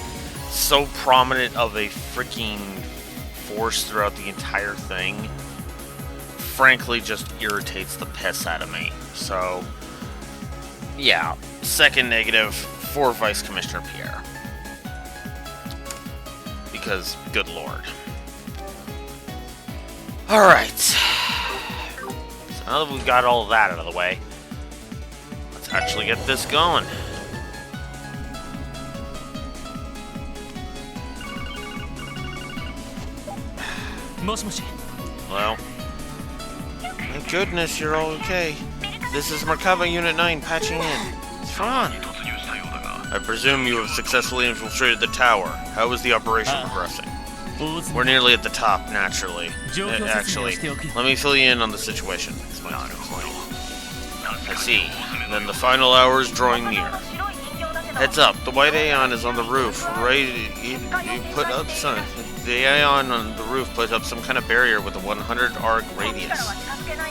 so prominent of a freaking force throughout the entire thing, frankly, just irritates the piss out of me. So, yeah, second negative for Vice Commissioner Pierre. Because, good lord. Alright. So now that we've got all of that out of the way, actually get this going. Well, thank goodness you're all okay. This is Merkaba Unit 9 patching in. What's wrong? I presume you have successfully infiltrated the tower. How is the operation progressing? We're nearly at the top, naturally. Actually, let me fill you in on the situation. I see. Then the final hour is drawing near. Heads up, the white Aeon is on the roof. The Aeon on the roof put up some kind of barrier with a 100 arc radius.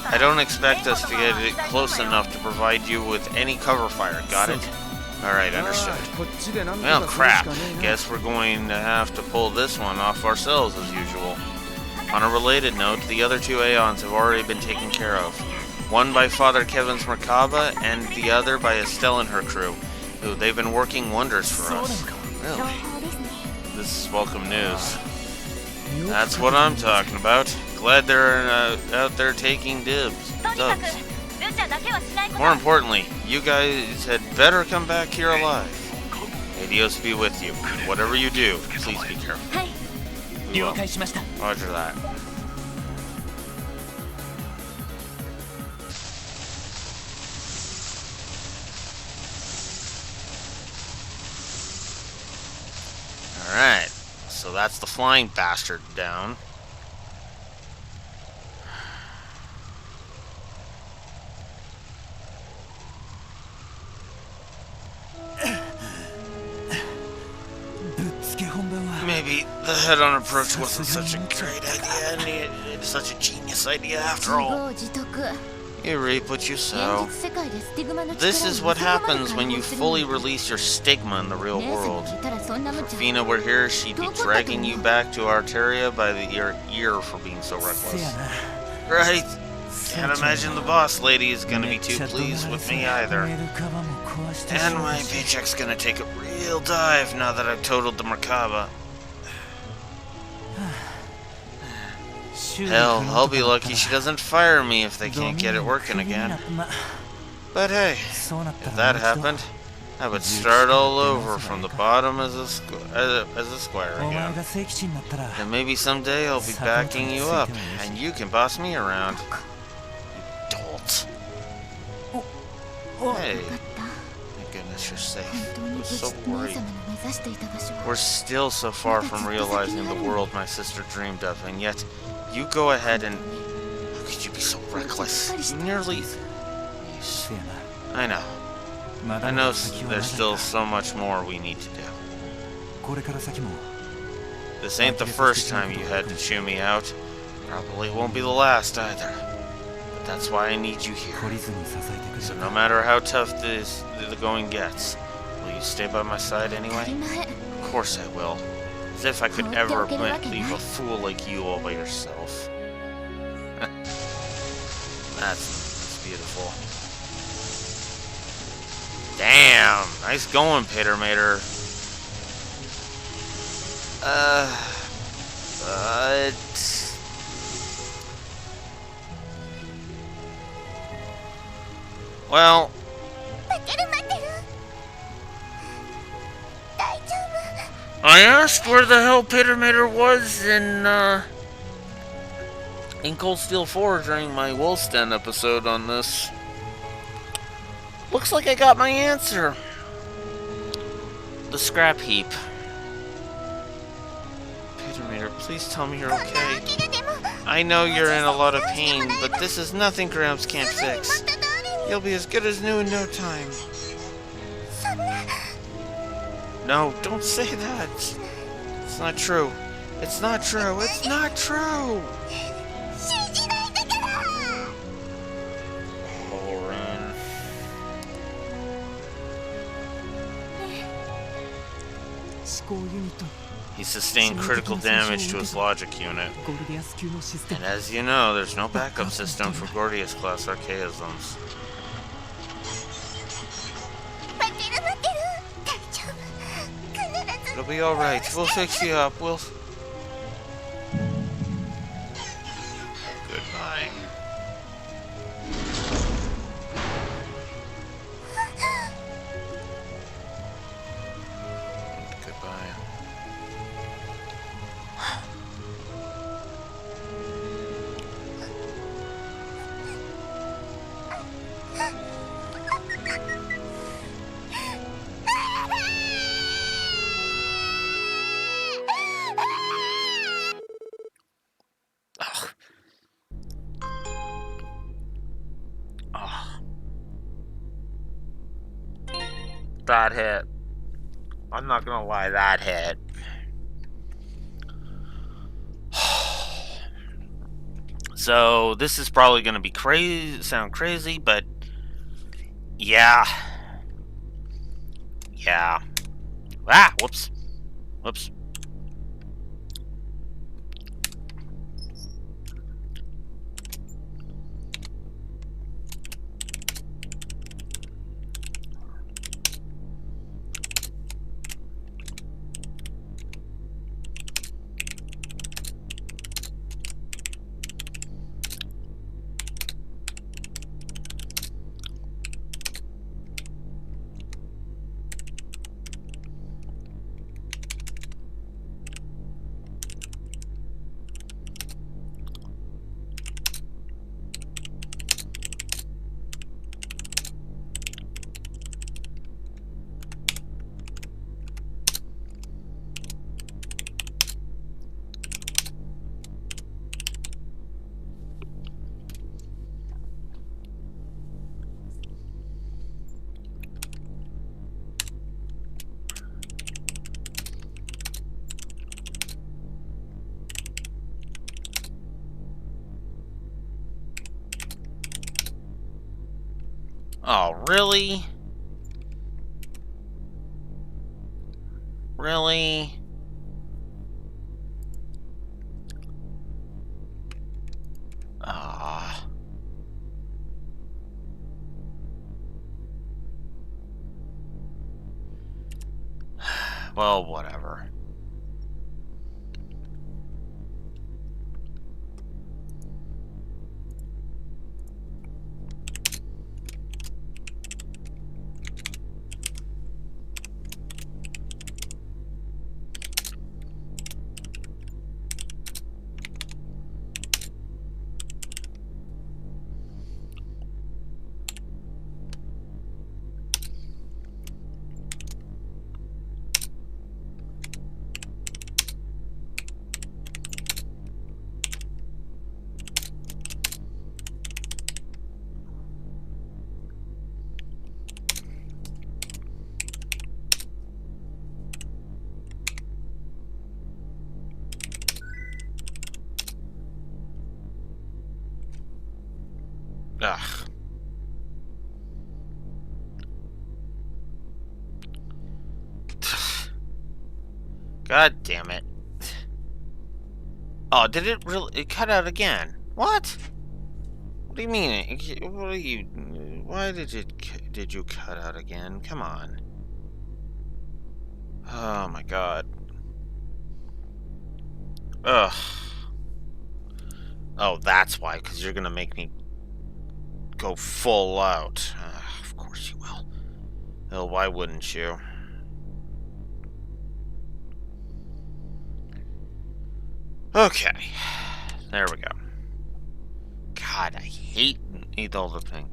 I don't expect us to get it close enough to provide you with any cover fire. Got it? Alright, understood. Well, crap. Guess we're going to have to pull this one off ourselves as usual. On a related note, the other 2 Aeons have already been taken care of. One by Father Kevin's Merkaba, and the other by Estelle and her crew. Ooh, they've been working wonders for us. Really? This is welcome news. That's what I'm talking about. Glad they're out there taking dubs. More importantly, you guys had better come back here alive. Adios be with you. Whatever you do, please be careful. Roger that. Alright, so that's the flying bastard down. Maybe the head-on approach wasn't such a great idea, and it's such a genius idea after all. You reap what you 現 sow. 実世界でスティグマの力を This is what そこまで happens when 解 you 放する fully なんて release your stigma in the real 姉様 world. がいたらそんな無 If 茶 Fina were here, she'd be dragging you back to Arteria by your ear for being so せや reckless. な Right? 社 Can't 長 imagine the boss lady is gonna め be っち too ゃ怒鳴 pleased られ with そう me メ either. ルカバも壊してし And ま my うし paycheck's gonna take a real dive now that I've totaled the Merkaba. 修理 Hell, 不能 I'll と be かだった lucky ら she doesn't fire me if they ド can't ミ get ニ it オン working クビにな again. ったな But hey, そうなった if ら that もう一度 happened, I would 重機 start から all 出 over 直せば from え the えか bottom as a squire お前 again. が聖騎士になったら And maybe someday I'll be サポート backing につ you いて up, もいいし and you can boss me around. You dolt. お Hey, よかった thank goodness you're safe. 本当 I に無 was 事 so 姉 worried. 様の目指していた場所 We're still so far from realizing the world my sister dreamed of, and yet you go ahead and... How could you be so reckless? You nearly... せや I know. なまだ I ま know だ先は長 there's い still か so much more we need to do. これから先も This ain't the first time you had to chew me out. Probably won't be the last either. But that's why I need you here. 懲りずに支えてくれ So る no か matter how tough the going gets, will you stay by my side 当た anyway? り前 Of course I will. As if I could ever leave a fool like you all by yourself. That's beautiful. Damn! Nice going, Pater Mater. But... Well... 待てる待てる大丈 I asked where the hell Pater Mater was in Cold Steel 4 during my Wolfsten episode on this. Looks like I got my answer. The scrap heap. Pater Mater, please tell me you're 夫 okay. 怪我でも I know you're in a lot of pain, but this is nothing Gramps can't すぐに fix. 元通りに You'll be as good as new in no time. そんな No, don't say that. It's not true. It's not true. It's not true. 信じないでから Lauren. He sustained critical damage to his logic unit. ゴルディアス級のシステ And ム as you know, there's no backup system for Gordius class archaisms. 待てる待てる大丈夫必ず It'll be alright. We'll fix you up. We'll... Goodbye. Goodbye. Ugh. Ugh. That hit. I'm not gonna lie, that hit. So this is probably gonna be sound crazy, but yeah. Yeah. Ah, whoops. Whoops. Oh, really? Really? Ah. Well, whatever. Ugh. God damn it. Oh, did it really? It cut out again. What? What do you mean? What are you? Why did you cut out again? Come on. Oh my god. Ugh. Oh, that's why. Because you're gonna make me go full out. Of course you will. Hell, why wouldn't you? Okay. There we go. God, I hate all the thing.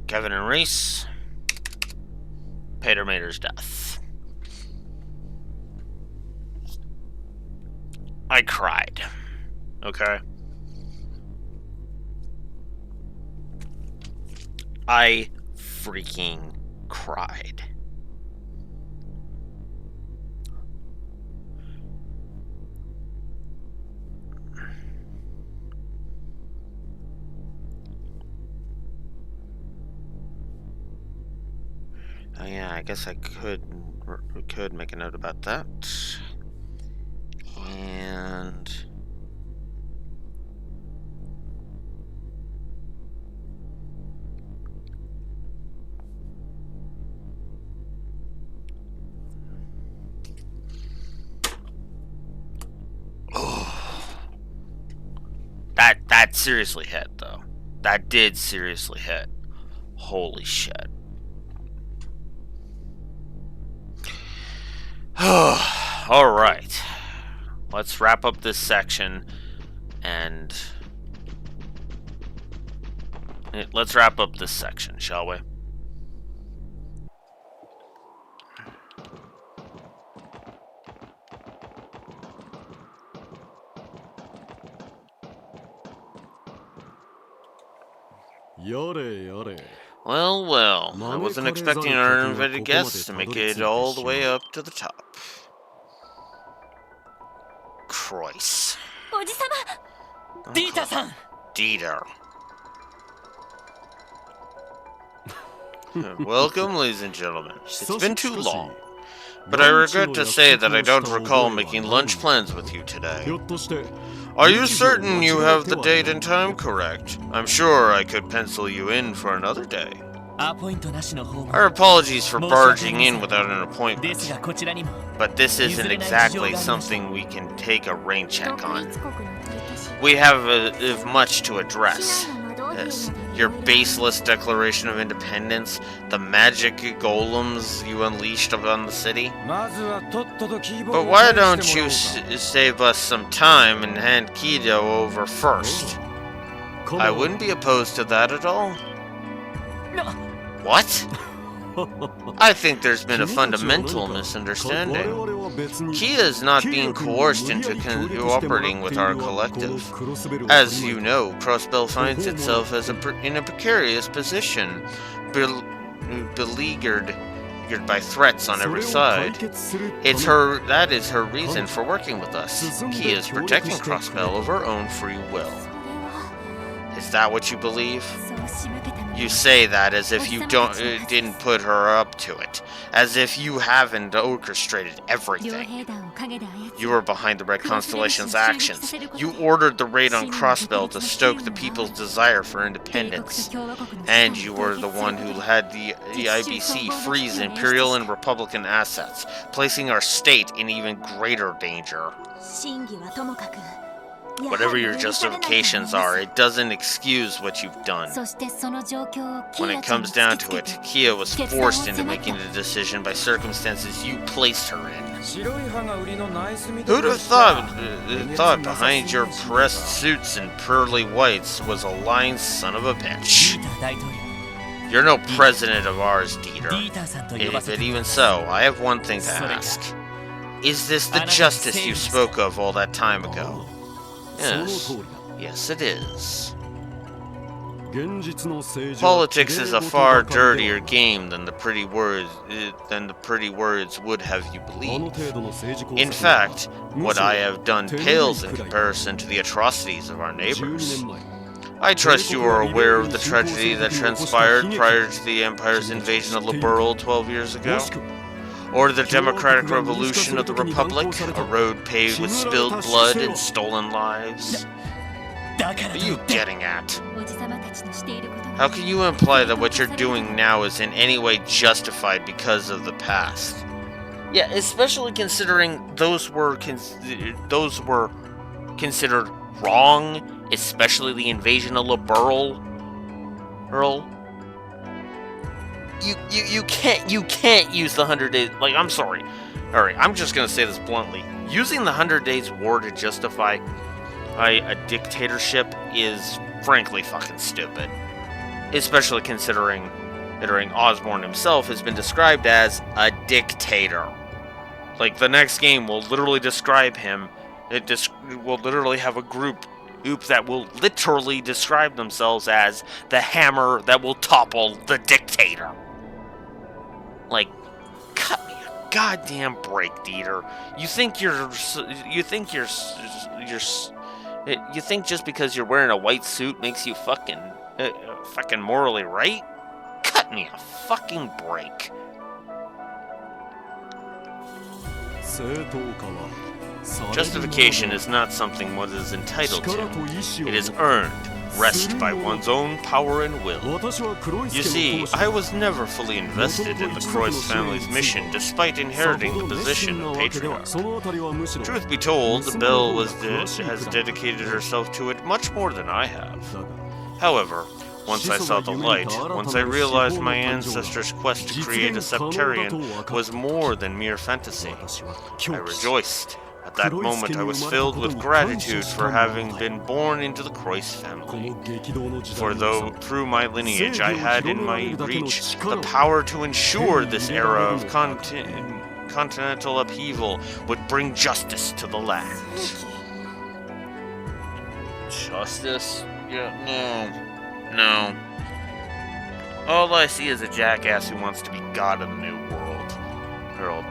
Kevin and Reese. Peter Mater's death. I cried. Okay? I freaking cried. Oh yeah, I guess I could make a note about that. And that seriously hit though. That did seriously hit. Holy shit. All right. Let's wrap up this section and let's wrap up this section, shall we? Well, well, I wasn't expecting our invited guests to make it all the way up to the top. Christ. おじさま。ディータさん。 Dieter. Welcome, ladies and gentlemen. It's been too long, but I regret to say that I don't recall making lunch plans with you today. Are you certain you have the date and time correct? I'm sure I could pencil you in for another day. Our apologies for barging in without an appointment, but this isn't exactly something we can take a rain check on. We have much to address. Yes, your baseless declaration of independence, the magic golems you unleashed upon the city. But why don't you save us some time and hand Kido over first? I wouldn't be opposed to that at all. What? I think there's been a fundamental misunderstanding. Kia is not being coerced into cooperating with our collective. As you know, Crossbell finds itself in a precarious position, beleaguered by threats on every side. That is her reason for working with us. Kia is protecting Crossbell of her own free will. Is that what you believe? You say that as if you didn't put her up to it, as if you haven't orchestrated everything. You were behind the Red Constellation's actions. You ordered the raid on Crossbell to stoke the people's desire for independence. And you were the one who had the IBC freeze Imperial and Republican assets, placing our state in even greater danger. Whatever your justifications are, it doesn't excuse what you've done. When it comes down to it, Kia was forced into making the decision by circumstances you placed her in. Who'd have thought behind your pressed suits and pearly whites was a lying son of a bitch? You're no president of ours, Dieter. But even so, I have one thing to ask. Is this the justice you spoke of all that time ago? Yes, it is. Politics is a far dirtier game than the pretty words would have you believe. In fact, what I have done pales in comparison to the atrocities of our neighbors. I trust you are aware of the tragedy that transpired prior to the Empire's invasion of Liberl 12 years ago? Or the democratic revolution of the Republic, a road paved with spilled blood and stolen lives? What are you getting at? How can you imply that what you're doing now is in any way justified because of the past? Yeah, especially considering those were considered wrong, especially the invasion of Liberl. You can't use the 100 days. Like, I'm sorry. Alright, I'm just gonna say this bluntly. Using the 100 Days War to justify a dictatorship is frankly fucking stupid. Especially considering Osborne himself has been described as a dictator. Like, the next game will literally describe him. Will literally have a group that will literally describe themselves as the hammer that will topple the dictator. Like, cut me a goddamn break, Dieter. You think just because you're wearing a white suit makes you fucking morally right? Cut me a fucking break. Justification is not something one is entitled to. It is earned, wrested by one's own power and will. You see, I was never fully invested in the Croix family's mission despite inheriting the position of patriarch. Truth be told, the Belle has dedicated herself to it much more than I have. However, once I saw the light, once I realized my ancestors' quest to create a Septarian was more than mere fantasy, I rejoiced. At that moment, I was filled with gratitude for having been born into the Croix family. For though through my lineage I had in my reach the power to ensure this era of continental upheaval would bring justice to the land. Justice? Yeah, no. All I see is a jackass who wants to be god of the new world. Earl,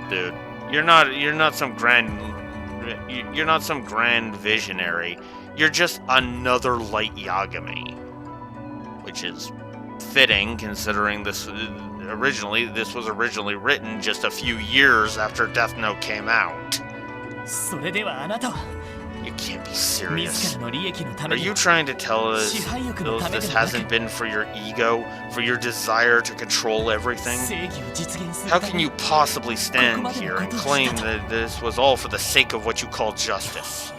dude. You're not some grand visionary. You're just another light Yagami, which is fitting considering this was originally written just a few years after Death Note came out. You You can't be serious. 自らの利益のた Are めに you trying to tell us 支配欲のためで this もなく hasn't been for your ego, for your desire to control everything? 正義を実現する How た can め you に possibly stand here and claim that this was all for the sake of what you call justice?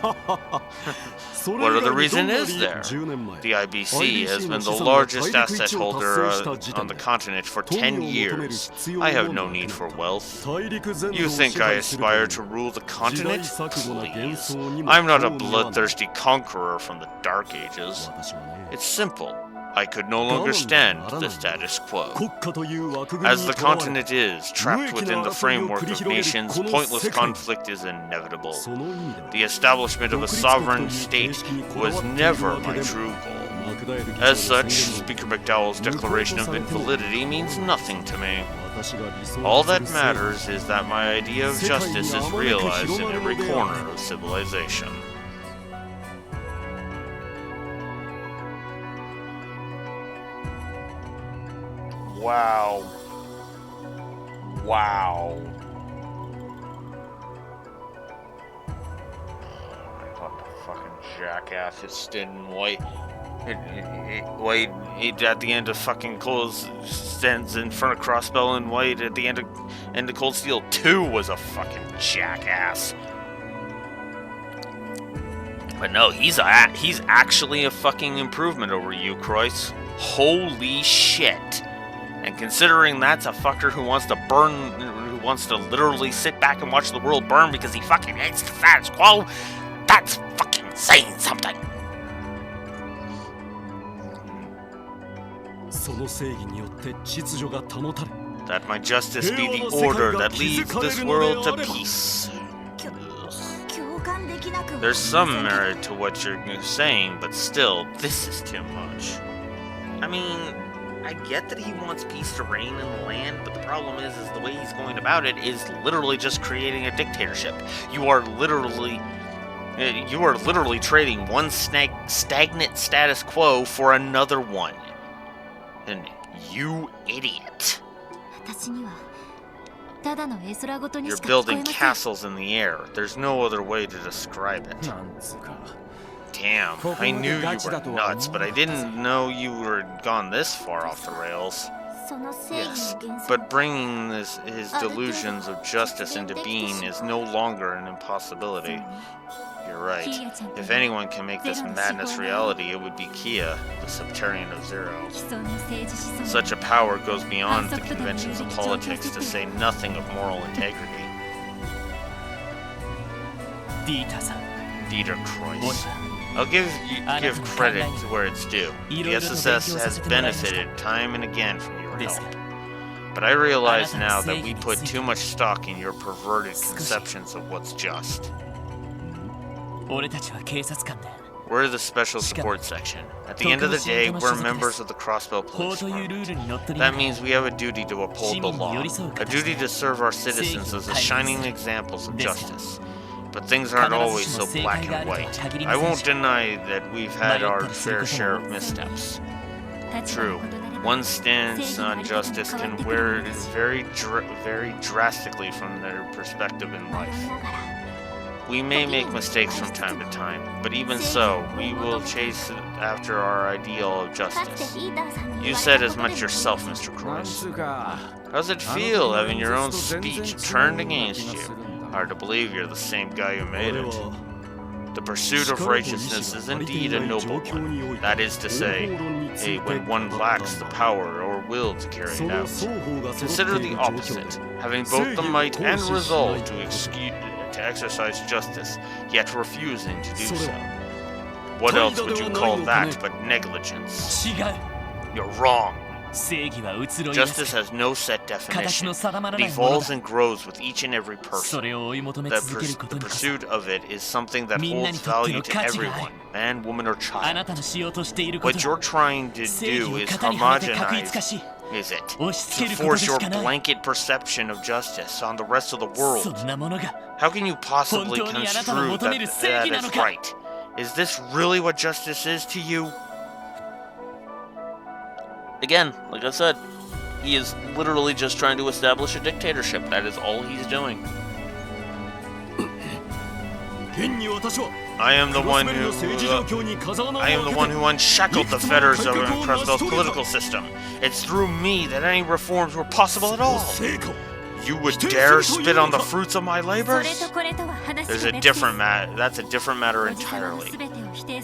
What other reason is there? The IBC has been the largest asset holder on the continent for 10 years. I have no need for wealth. You think I aspire to rule the continent? Please. I'm not a bloodthirsty conqueror from the Dark Ages. It's simple. I could no longer stand the status quo. As the continent is, trapped within the framework of nations, pointless conflict is inevitable. The establishment of a sovereign state was never my true goal. As such, Speaker McDowell's declaration of invalidity means nothing to me. All that matters is that my idea of justice is realized in every corner of civilization. Wow. Wow. What the fucking jackass is stood in white. White at the end of fucking Cole's stands in front of Crossbell and White at the end of Cold Steel 2 was a fucking jackass. But no, he's actually a fucking improvement over you, Croix. Holy shit. And considering that's a fucker who wants to literally sit back and watch the world burn because he fucking hates the status quo, that's fucking saying something. That my justice be the order that leads this world to peace. There's some merit to what you're saying, but still, this is too much. I mean, I get that he wants peace to reign in the land, but the problem is the way he's going about it is literally just creating a dictatorship. You are literally trading one stagnant status quo for another one. And you idiot. You're building castles in the air. There's no other way to describe it. Damn, I knew you were nuts, but I didn't know you were gone this far off the rails. Yes, but bringing his delusions of justice into being is no longer an impossibility. You're right. If anyone can make this madness reality, it would be Kia, the Septarian of Zero. Such a power goes beyond the conventions of politics, to say nothing of moral integrity. Dieter Kreuz. I'll give credit where it's due. The SSS has benefited time and again from your help. But I realize now that we put too much stock in your perverted conceptions of what's just. We're the Special Support Section. At the end of the day, we're members of the Crossbell Police Department. That means we have a duty to uphold the law, a duty to serve our citizens as the shining examples of justice. But things aren't always so black and white. I won't deny that we've had our fair share of missteps. True, one's stance on justice can vary very drastically from their perspective in life. We may make mistakes from time to time, but even so, we will chase after our ideal of justice. You said as much yourself, Mr. Cross. How's it feel having your own speech turned against you? Hard to believe you're the same guy who made it. The pursuit of righteousness is indeed a noble one. That is to say, when one lacks the power or will to carry it out. Consider the opposite, having both the might and resolve to exercise justice, yet refusing to do so. What else would you call that but negligence? You're wrong. Justice has no set definition. It evolves and grows with each and every person. The pursuit of it is something that holds value to everyone, man, woman, or child. What you're trying to do is homogenize, is it? To force your blanket perception of justice on the rest of the world. How can you possibly construe that as right? Is this really what justice is to you? Again, like I said, he is literally just trying to establish a dictatorship. That is all he's doing. I am the one who unshackled the fetters of Crossbell's political system. It's through me that any reforms were possible at all. You would dare spit on the fruits of my labors? That's a different matter entirely.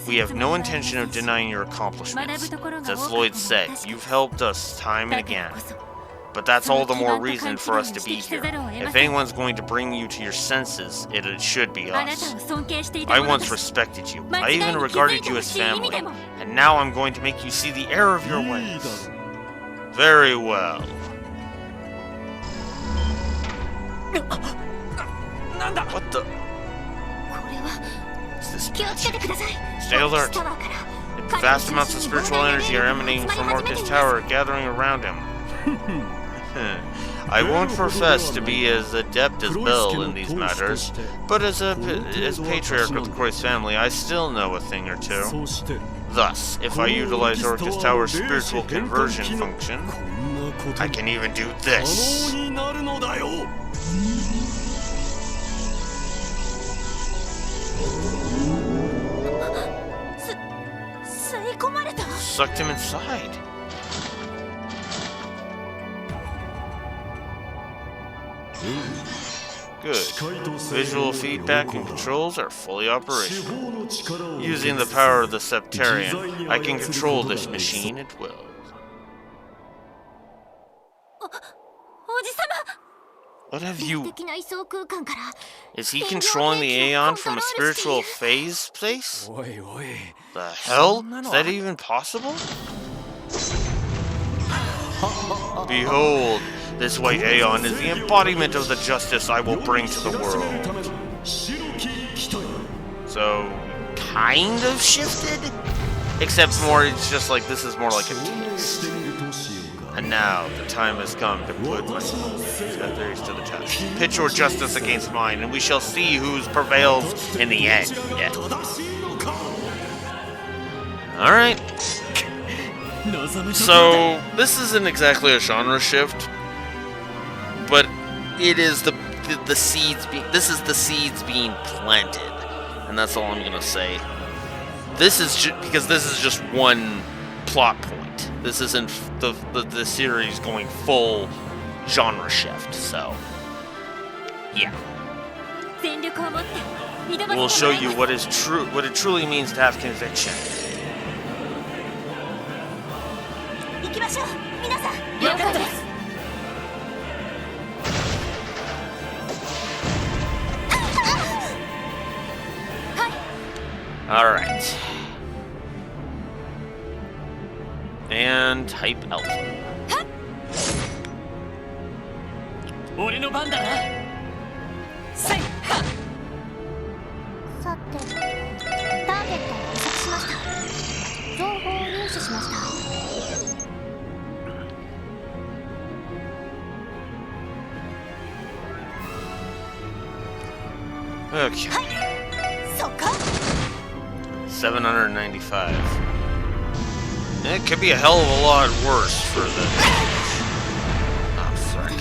We have no intention of denying your accomplishments. As Lloyd said, you've helped us time and again. But that's all the more reason for us to be here. If anyone's going to bring you to your senses, it should be us. I once respected you. I even regarded you as family. And now I'm going to make you see the error of your ways. Very well. What the? What's this? Stay alert. Vast amounts of spiritual energy are emanating from Orcus Tower, gathering around him. I won't profess to be as adept as Bell in these matters, but as patriarch of the Croix family, I still know a thing or two. Thus, if I utilize Orcus Tower's spiritual conversion function, I can even do this. Sucked him inside. Good. Visual feedback and controls are fully operational. Using the power of the Septarian, I can control this machine at will. What have you... Is he controlling the Aeon from a spiritual phase space? The hell? Is that even possible? Behold, this white Aeon is the embodiment of the justice I will bring to the world. So, kind of shifted? Except more, it's just like, this is more like a taste. And now, the time has come to put my theories to the test. Pitch your justice against mine, and we shall see who prevails in the end. Yeah. Alright. So, this isn't exactly a genre shift, but it is the seeds this is the seeds being planted, and that's all I'm gonna say. This is because this is just one plot point. This isn't the series going full genre shift, so yeah. We'll show you what it truly means to have conviction. Alright. And type alpha. Okay. 795. It could be a hell of a lot worse for the... Oh, fuck.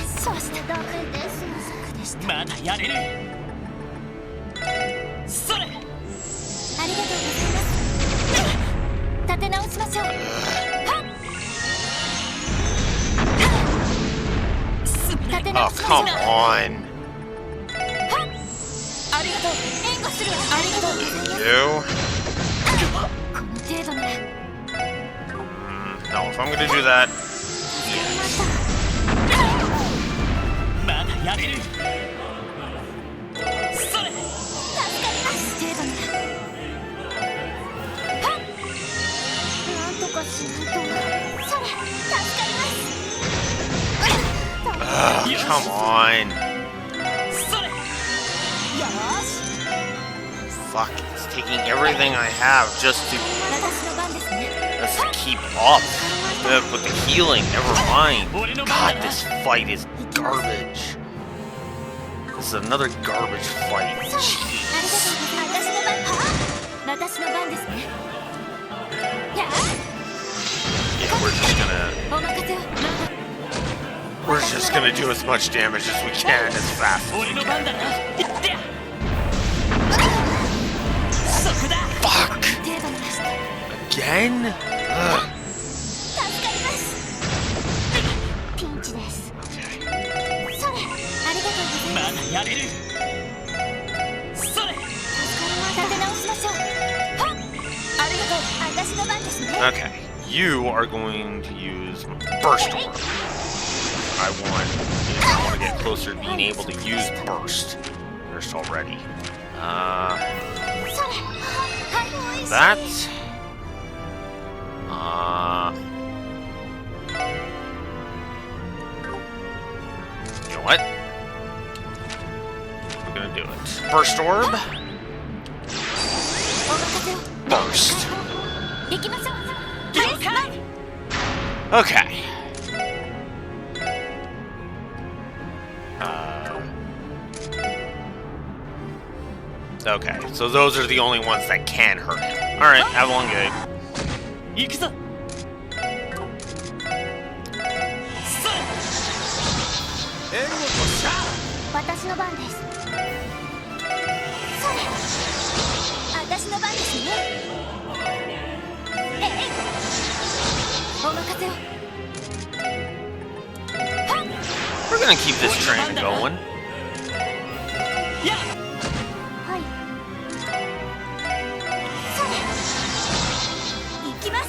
Oh, come on. You? No, if I'm gonna do that, yes. Come on. Fuck, it's taking everything I have just to keep up. With the healing, never mind. God, this fight is garbage. This is another garbage fight. Jeez. Yeah, we're just gonna do as much damage as we can as fast as we can. again? Ugh. 助かります。ピンチです。それ、ありがとうございまます。だやれる。それ、助かりました。立て直しましょう。はっ、ありがとう。私の番ですね。Okay, you are going to use Burst Orb. I want to get closer to being able to use Burst already. それ、はい、おいしい。 That. You know what? We're gonna do it. Burst Orb. お任せを。 Burst. 行きましょう。了解。 Okay. Okay, so those are the only ones that can hurt him. Alright, have one good. 行くぞ。それ。私の番です。それ、私の番ですね。えい、お任せを。 We're gonna keep this train going. や。はい。それ、行きます。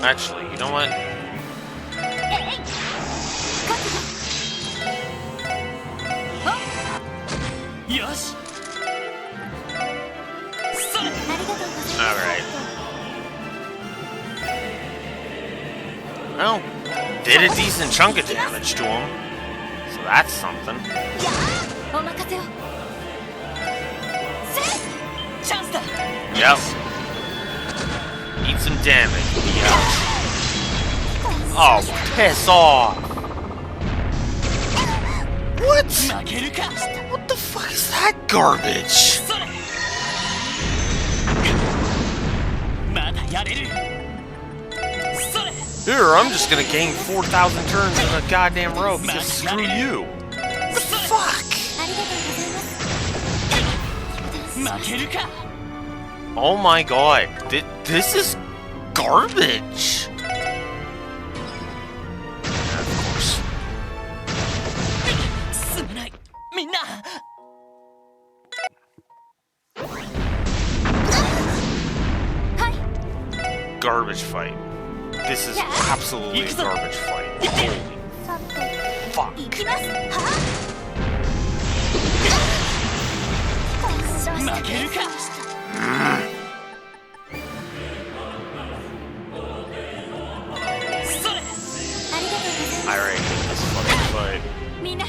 Actually, you know what? えい、覚悟。よし。それ。ありがとうございます。 Alright. Well, did a decent chunk of damage to him. So that's something. お任せを。せい、チャンスだ。 Yep. Need some damage. Yeah. Oh, piss off. What? 負けるか。 What the fuck is that garbage? それ。まだやれる。それ。 Here, I'm just gonna gain 4,000 turns in a goddamn row because screw you. What the fuck? ありがとうございます。負けるか。 Oh my god. This is garbage. Yeah, of course. すまない。みんな。 Garbage fight. This is absolutely a garbage fight. Holy さて、 fuck. 行きます。は負けるか。それ。 I already hate this fucking fight. みんな、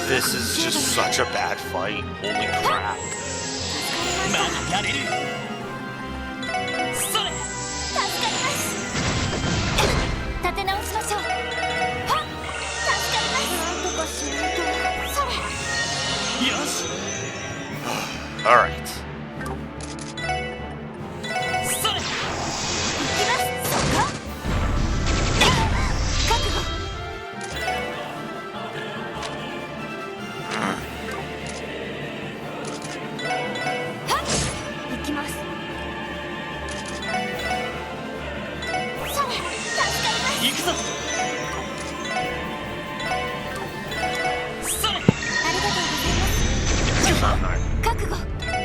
This is just such a bad fight. Holy crap. まだやれる。それ。 助かります。立て直しましょう。はっ、助かります。なんとかしないと。それ。よし。 Alright. それ。行きます。そこ。覚悟。はっ、行きます。それ、助かります。行くぞ。それ。ありがとうございます。 Not not 覚悟。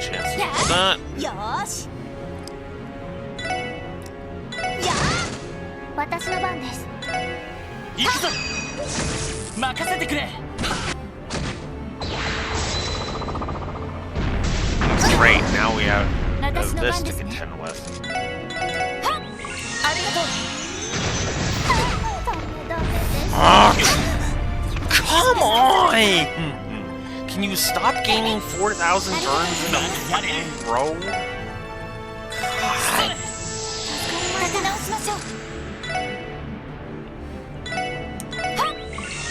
chance to do that. よーし。やあ、私の番です。行くぞ。任せてくれ。 Great, now we have 私の this 番 to ですね。 contend with. はっ、ありがとう。ダメです。 Ah, come on! Can you stop gaining 4,000 turns in a fucking row? それ。 立て直しましょう。はっ、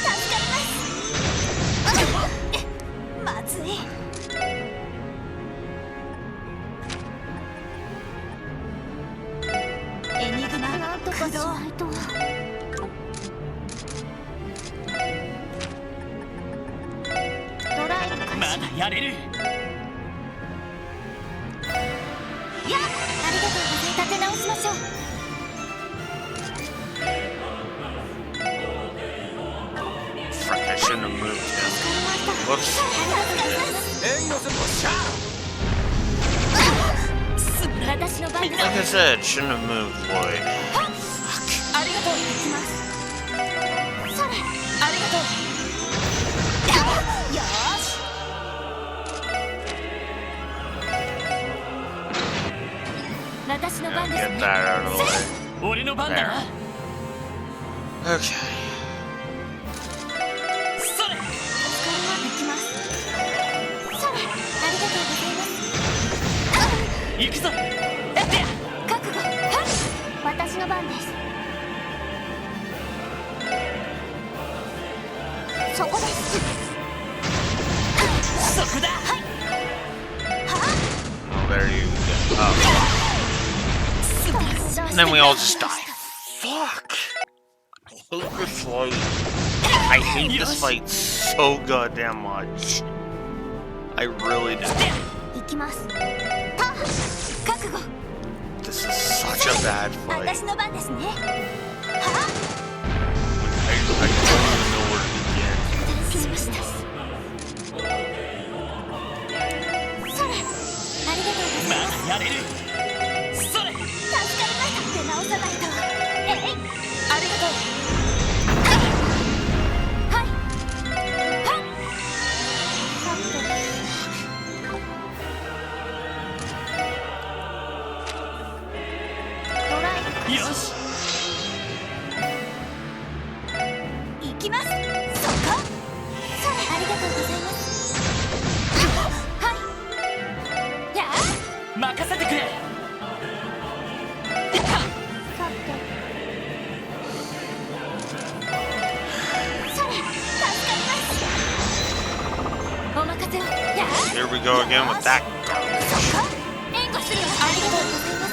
助かります。まずい。エニグマ、なんとかしないと。ドライブ開始。まだやれる。frick, I shouldn't have moved him. Whoops. Like I said, shouldn't have moved Lloyd. Get that out of the way. 俺の番だな。 Okay. それ。行くぞ。やってや。覚悟。私の番です。そこです。そこだ。はい。Oh, there you go. Oh. And then we all just die. Fuck. I hate this fight. I hate this fight so goddamn much. I really do. 行きます。覚悟。 This is such a bad fight. 私の番ですね。は I don't even know where to begin. しました。それ。ありがとうございます。まだやれる。それ。助かりました。出直さないと。えい。ありがとう。はい。はい。ドライ。よし。行きます。そこ。それ。ありがとうございます。はい。やあ。任せてくれ。Here we go again with that. 援護するよ。ありがとうございます。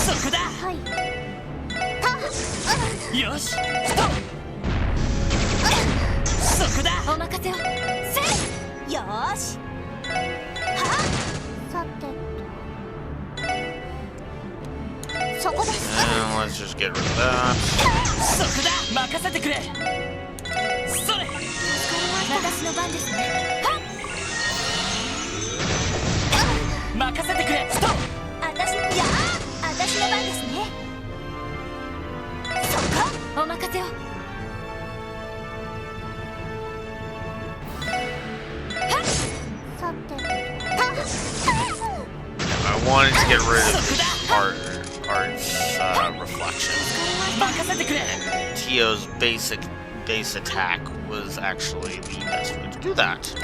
そこだ。はい。よし。ストップ。そこだ。お任せを。せい。よーし。はさてと。そこです。 And let's just get rid of that. そこだ。任せてくれ。それ。私の番ですね。任せてくれ。ストップ。私の番ですね。そこ。お任せを。 さて。 I wanted to get rid of Art's reflection. 任せてくれ。 Tio's base attack was actually the best way to do that. それ。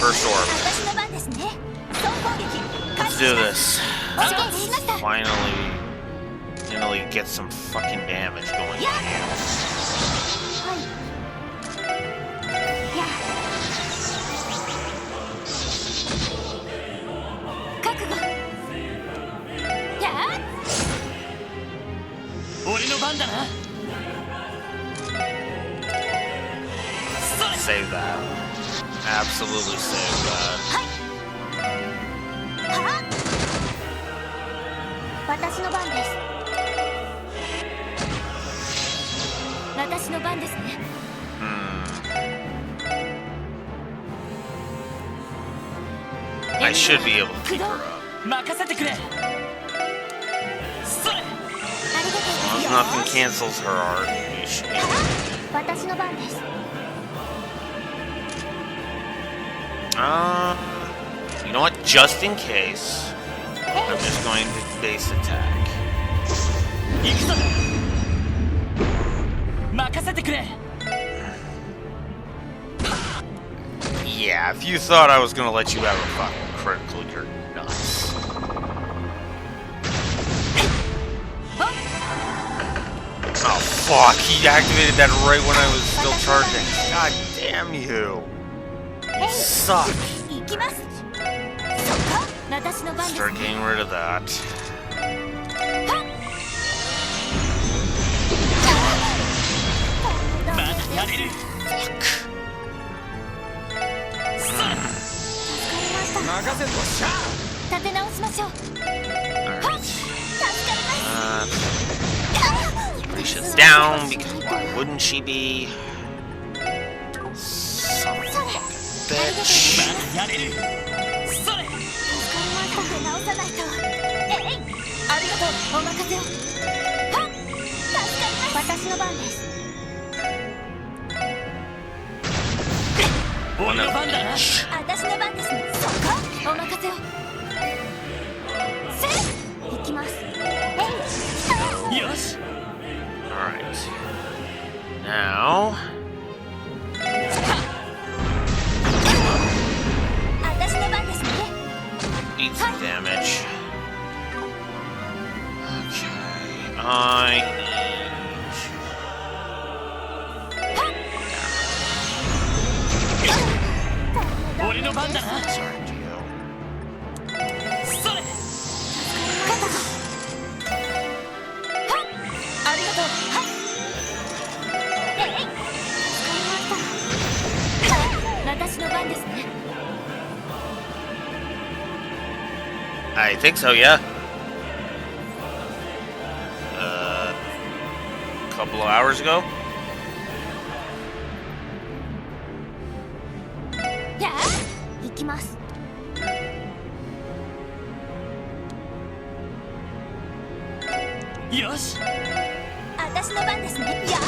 First orb. 私の番ですね。総攻撃。 Let's do this. お仕事しました。 Finally get some fucking damage going. や。 覚悟。やあ。俺の番だな。 Save that. Absolutely save that. はい。は。私の番です。私の番ですね。 I should be able to keep her up. 任せてくれ。それ。ありがとう As ござい long ま as nothing cancels her art, we should be able す。私の番です。 You know what? Just in case, I'm just going to base attack. 行くぞ。任せてくれ。 Yeah, if you thought I was gonna let you have a fucking critical, you're nuts. Oh fuck, he activated that right when I was still charging. God damn you. You suck. 行きます。そこ。私の番です。 Start getting rid of that. まだやれる。 立て直しましょう。 Alright. 助かります。 Push it down because why Wouldn't she be? Son of a fucking bitch. やれる。それ。直さないと。えい、ありがとう。お任せを。はっ、助かります。私の番です。俺の番だな。私の番ですね。そこ、お任せを。せい、行きます。えい、よし。Alright. Now. 私の番ですね。Eat some damage. Okay. I need. 俺の番だな。 Sorry, Gio. それ。肩が。はっ、ありがとう。はい。えい、助かりました。私の番ですね。 I think so, yeah. A couple of hours ago. やあ、行きます。よし。私の番ですね。や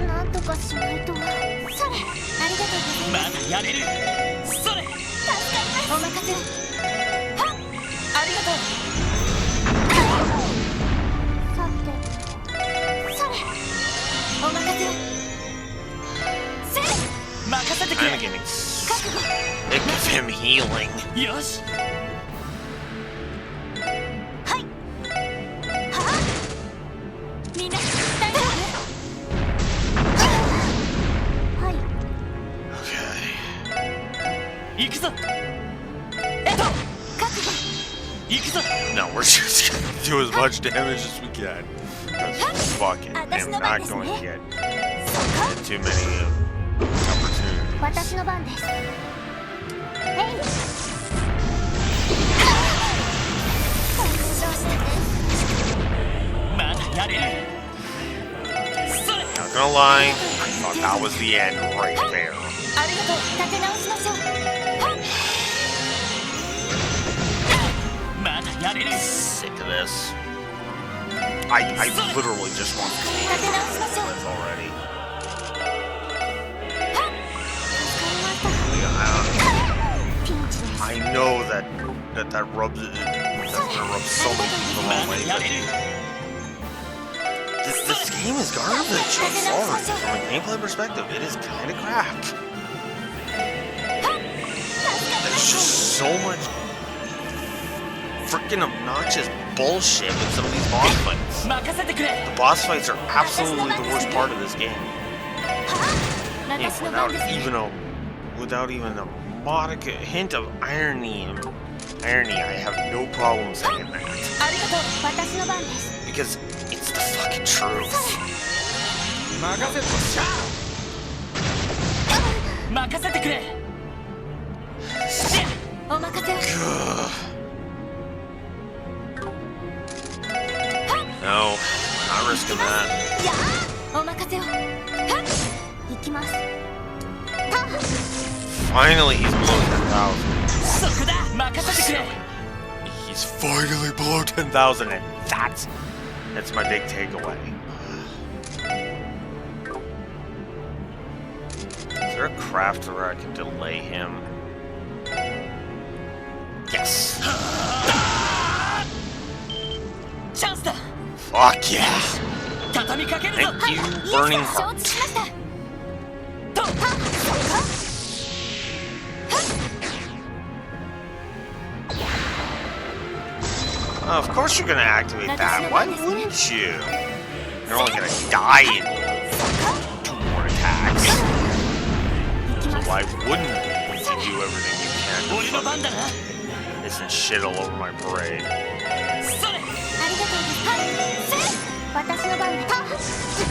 あ。なんとかしないと。それ、ありがとうございまます。だやれる。それ。助かります。お任せを。はっ、ありがとう。さて、それ、お任せを。せい、任せてく I'm れ。 getting 覚悟。 sick of him healing. よし。はい。はあ、みんな大丈夫？はい。 Okay. 行くぞ。覚悟。行くぞ。 No, we're just gonna do as much damage as we can. Because fuck it. I'm not going to get too many opportunities. 私の番です。えい。どうしたね。まだやれる。それ。 Not gonna lie, I thought that was the end right there. ありがとう。立て直しましょう。はっ。まだやれる。 Sick of this. I literally just want to 立て直しましょう。 this already. はっ。助かりました。ピンチです。 I know that rubs that's gonna rub so many people the wrong way, but this game is garbage. I'm sorry. From a gameplay perspective, it is kind of crap. There's just so much freaking obnoxious bullshit with some of these boss fights. 任せてくれ。 The boss fights are absolutely the worst part of this game. Yeah, 私の番です。 without even a modicum hint of irony, I have no problem saying that ありがとう。私の番です。 because it's the fucking truth. 任せとしゃ任せてくれ。お任せを。 No, not risking that. やあ、お任せを。はっ、行きます。 Finally, he's below 10,000. そこだ。任せてくれ。 He's finally below 10,000, and that's my big takeaway. Is there a craft where I can delay him? Yes. チャンスだ。 Fuck yeah. 畳みかけるぞ。 Thank you, いい Burning さ、承 Heart. 知しました。と。はっ、そこ。 Of course you're gonna activate that. Why wouldn't you? You're only gonna die in 2 more attacks. So why wouldn't you do everything you can to 俺の番だな。 fucking piss and shit all over my parade? それ。ありがとうです。はい、せい。私の番です。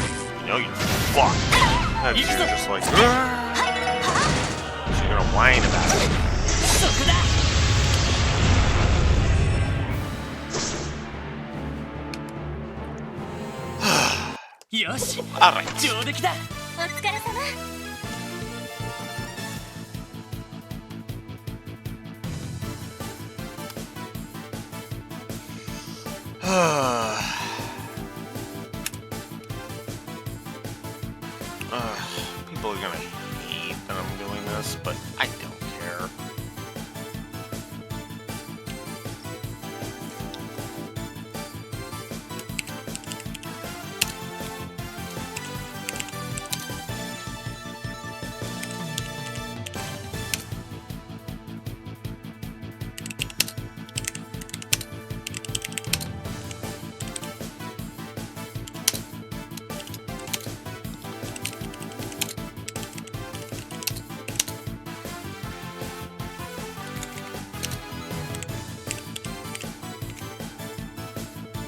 You know you fuck. That dude's just like, so you're gonna whine about it. そこだ。 Alright. よし Alright. 上出来だお疲れ様。People are gonna hate that I'm doing this, but I don't care.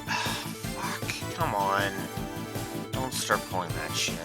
Fuck, come on. Don't start pulling that shit.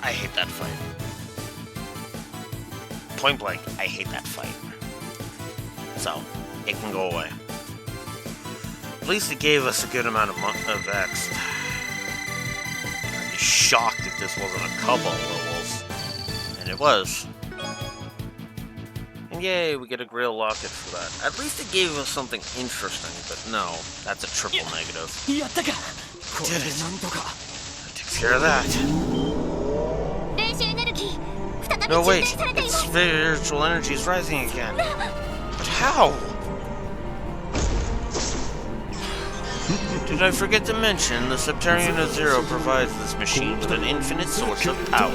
I hate that fight. Point blank, I hate that fight. So, it can go away. At least it gave us a good amount of X. I'd be shocked if this wasn't a couple levels. And it was. And yay, we get a Grail Locket for that. At least it gave us something interesting, but no, that's a triple negative. やったか Did it. That takes care of that. 霊視エネルギー再び No, 充 wait. 填されていま Its す。 spiritual energy is rising again. But how? Did I forget to mention, the Septarian Azure provides this machine with an infinite source of power.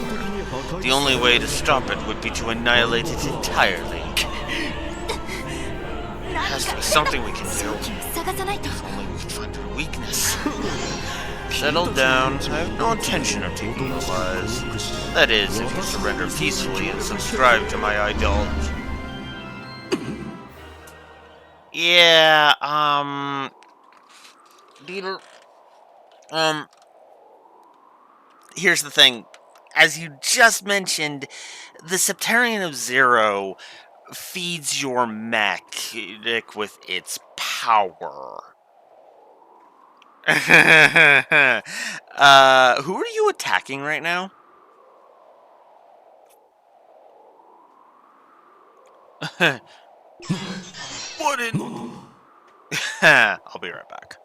The only way to stop it would be to annihilate it entirely. Has to be something we can do. 探さないと。 If only we could find her weakness. Settle down. I have no intention of taking your lives. That is, if you surrender peacefully and subscribe to my ideology. Yeah, Leader, here's the thing. As you just mentioned, the Septarian of Zero feeds your mech with its power. Who are you attacking right now? What in... I'll be right back.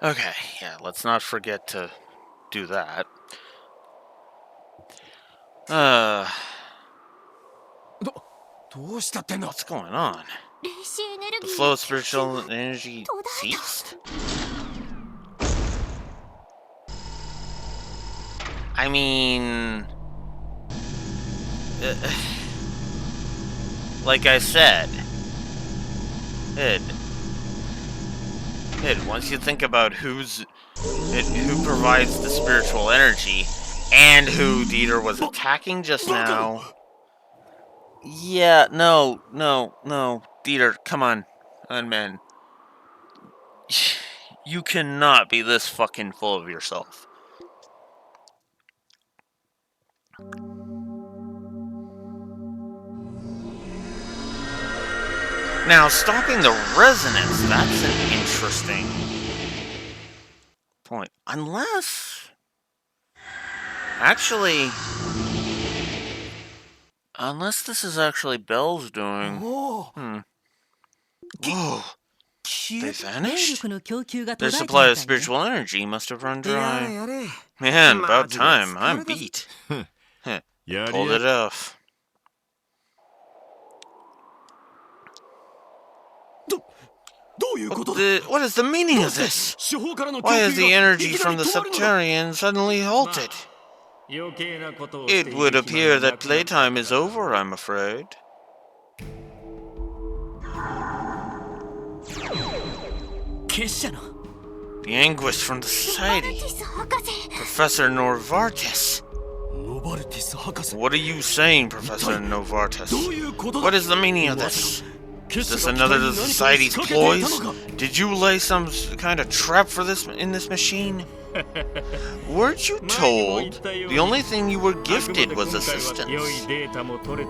Okay, yeah, let's not forget to do that. What's going on? The flow of spiritual energy ceased? I mean... like I said... once you think about who provides the spiritual energy, and who Dieter was attacking just now... Yeah, no, Dieter, come on, man. You cannot be this fucking full of yourself. Now, stopping the resonance, that's an interesting point. Unless... Actually... Unless this is actually Bell's doing. Whoa. They vanished? Their supply of spiritual energy must have run dry. Man, about time. I'm beat. Pulled it off. What is the meaning of this? Why is the energy from the Septarian suddenly halted? It would appear that playtime is over, I'm afraid. The anguish from the society. Professor Novartis. What are you saying, Professor Novartis? What is the meaning of this? Is this another of the society's ploys? Did you lay some kind of trap for this in this machine? Weren't you told the only thing you were gifted was assistance?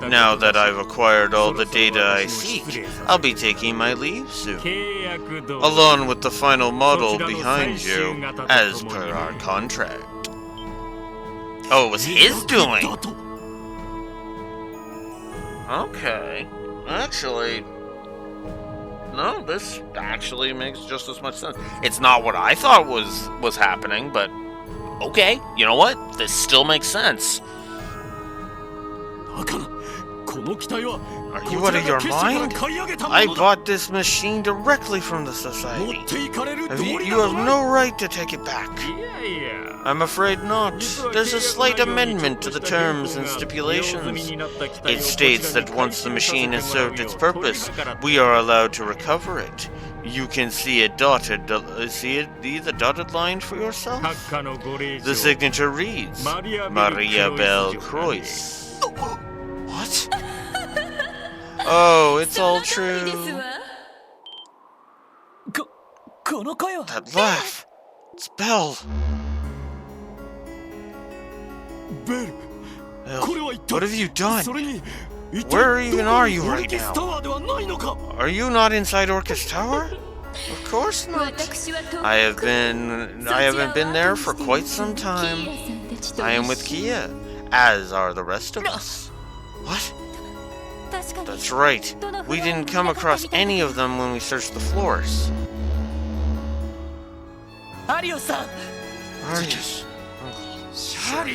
Now that I've acquired all the data I seek, I'll be taking my leave soon, along with the final model behind you, as per our contract. Oh, it was his doing! Okay. Actually... No, this actually makes just as much sense. It's not what I thought was happening, but okay, you know what? This still makes sense. Are you out of your mind? I bought this machine directly from the society. You have no right to take it back. I'm afraid not. There's a slight amendment to the terms and stipulations. It states that once the machine has served its purpose, we are allowed to recover it. You can see it dotted. See the dotted line for yourself? The signature reads, Maria Bell Croix. Oh, it's all true. この声は That laugh. It's Belle. ベル Belle, これは一体 what have you done? それに一 Where 体 even ど are こ you にオ right ルキスタ now? ワーではないのか Are you not inside Orcus Tower? Of course not. I haven't been there for quite some time. I am with Kia, as are the rest of us. What? That's right. We didn't come across any of them when we searched the floors. アリオさん Arius. Shari.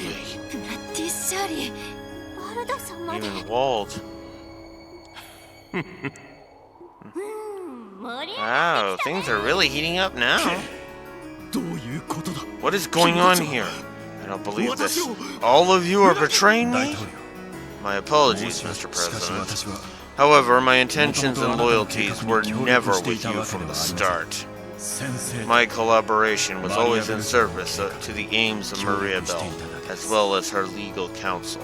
ブラッディ・シャーリー。ワルダさんまで Even Wald. 盛り上が Wow, things are really heating up now. どういうことだ What is going on here? I don't believe this. All of you are betraying 大 me? 統領 My apologies, も Mr. しかし President. 私は However, my intentions and loyalties were never with you from the start. 先生 My collaboration was always in service to the aims of Maria Bell, as well as her legal counsel.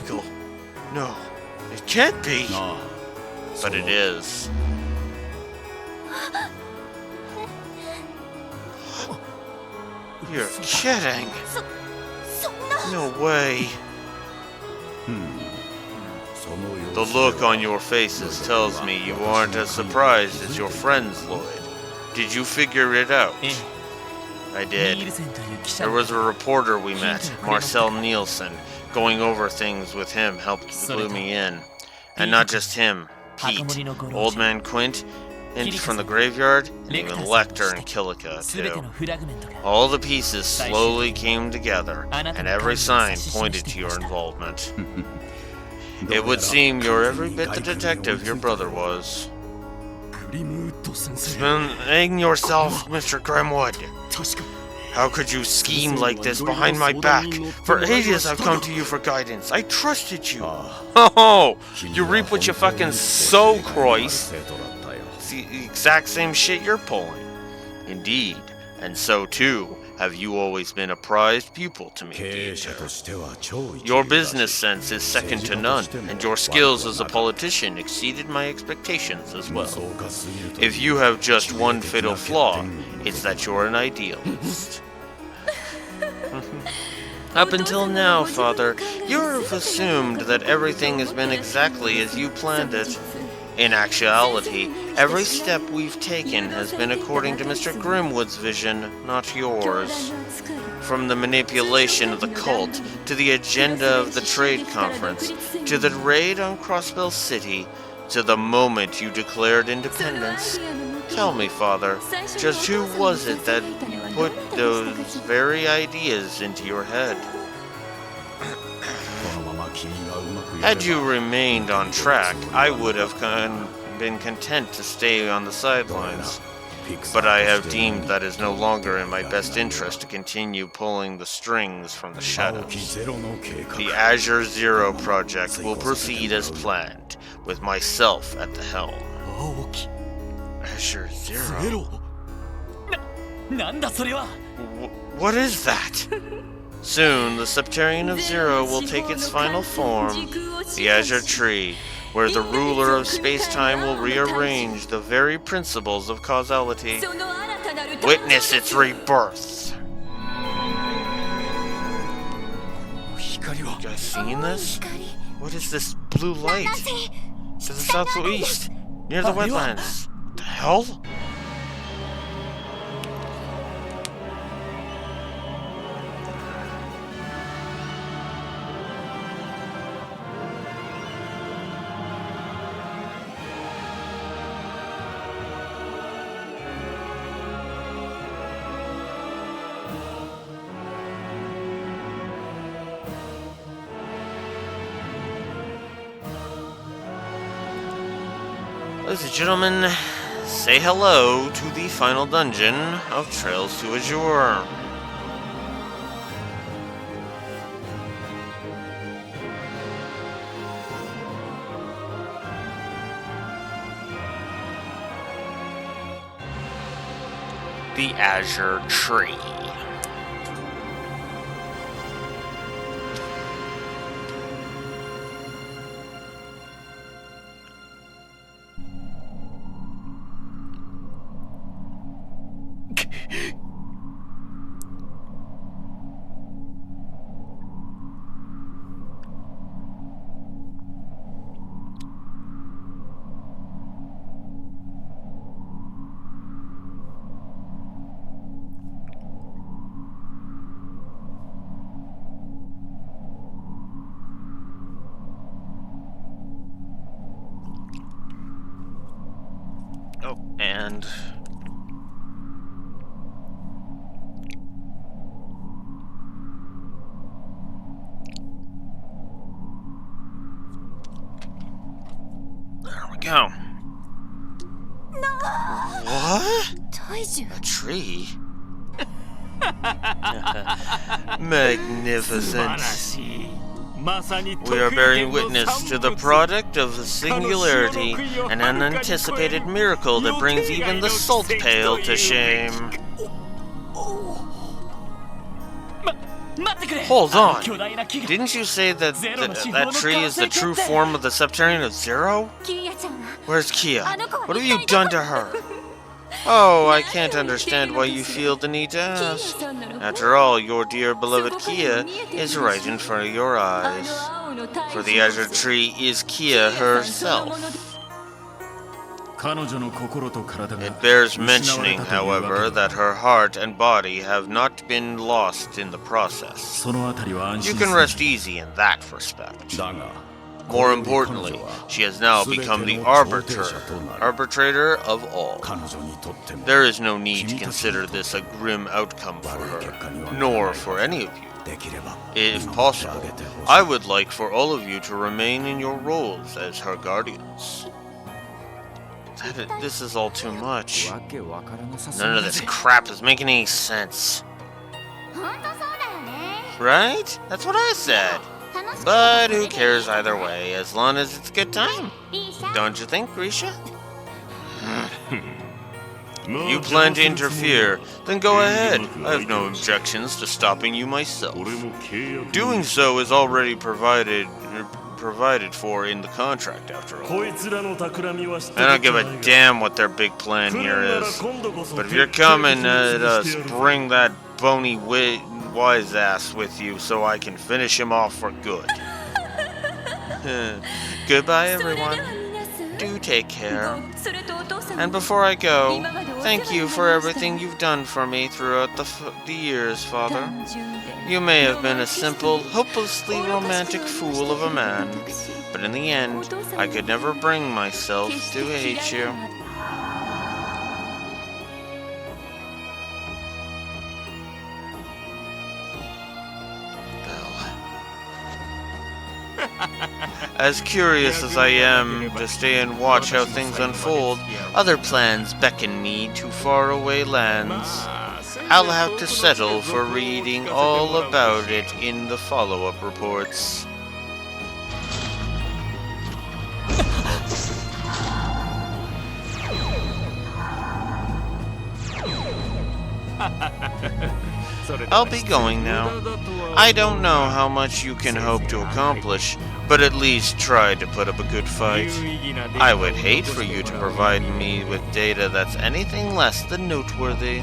Legal? No, it can't be. ああ But it is. You're kidding. そんな No way. その様 The 子では look on your faces tells me you aren't as surprised as your friends, Lloyd. Did you figure it out? え I えニ did. ールセンという記者 There が was a reporter we met, Marcel Nielsen. Going over things with him helped clue me in. And not just him. Pete, Old Man Quint, Hint from the Graveyard, and even Lecter and Killica, 全て too. のフラグメントが All the pieces slowly came together, and every sign pointed to your involvement. It would seem you're every bit the detective your brother was. グリムウッド先生 Explain yourself, Mr. Grimwood. 確か How could you scheme like this behind my back? For ages I've come to you for guidance. I trusted you. Oh, you reap what you fucking sow, Croix. 生徒だったよ It's the exact same shit you're pulling. Indeed, and so too have you always been a prized pupil to me, 経営者 teacher. としては超一流 Your だし business sense is second to none, and your skills as a politician exceeded my expectations as well. そうかすぎると If you have just one fatal flaw, it's that you're an idealist. Up until now, Father, you have assumed that everything has been exactly as you planned it. In actuality, every step we've taken has been according to Mr. Grimwood's vision, not yours. From the manipulation of the cult, to the agenda of the trade conference, to the raid on Crossbell City, to the moment you declared independence. Tell me, Father, just who was it that put those very ideas into your head? このまま君がうまく Had you remained on track, I would have been content to stay on the sidelines. But I have deemed that is no longer in my best interest to continue pulling the strings from the 青き shadows. ゼロの計画 The Azure Zero project will proceed as planned, with myself at the helm. 青き Azure ゼ Zero? ロなんだそれは What is that? Soon, the Septarian of Zero will take its final form, the Azure Tree, where the ruler of space-time will rearrange the very principles of causality. Witness its rebirth. 光は You guys seen this? What is this blue light? To the southeast, near the wetlands. The hell? Ladies and gentlemen, say hello to the final dungeon of Trails to Azure. The Azure Tree. and there we go. What? A tree? Magnificent. We are bearing witness to the product of the singularity, an unanticipated miracle that brings even the salt pail to shame. Hold on. Didn't you say that that tree is the true form of the Septarian of Zero? Where's Kia? What have you done to her? Oh, I can't understand why you feel the need to ask. After all, your dear beloved Kia is right in front of your eyes. For the Azure Tree is Kia herself. It bears mentioning, however, that her heart and body have not been lost in the process. You can rest easy in that respect. More importantly, she has now become the arbitrator of all. There is no need to consider this a grim outcome for her, nor for any of you. If possible, I would like for all of you to remain in your roles as her guardians. This is all too much. None of this crap is making any sense. Right? That's what I said. But who cares either way, as long as it's a good time. Don't you think, Grisha? If you plan to interfere, then go ahead. I have no objections to stopping you myself. Doing so is already provided for in the contract, after all. I don't give a damn what their big plan here is. But if you're coming at us, bring that bony wise ass with you so I can finish him off for good. Goodbye, everyone. Do take care. And before I go, thank you for everything you've done for me throughout the years, Father. You may have been a simple, hopelessly romantic fool of a man, but in the end, I could never bring myself to hate you. As curious as I am to stay and watch how things unfold, other plans beckon me to faraway lands. I'll have to settle for reading all about it in the follow-up reports. I'll be going now. I don't know how much you can hope to accomplish, but at least try to put up a good fight. I would hate for you to provide me with data that's anything less than noteworthy.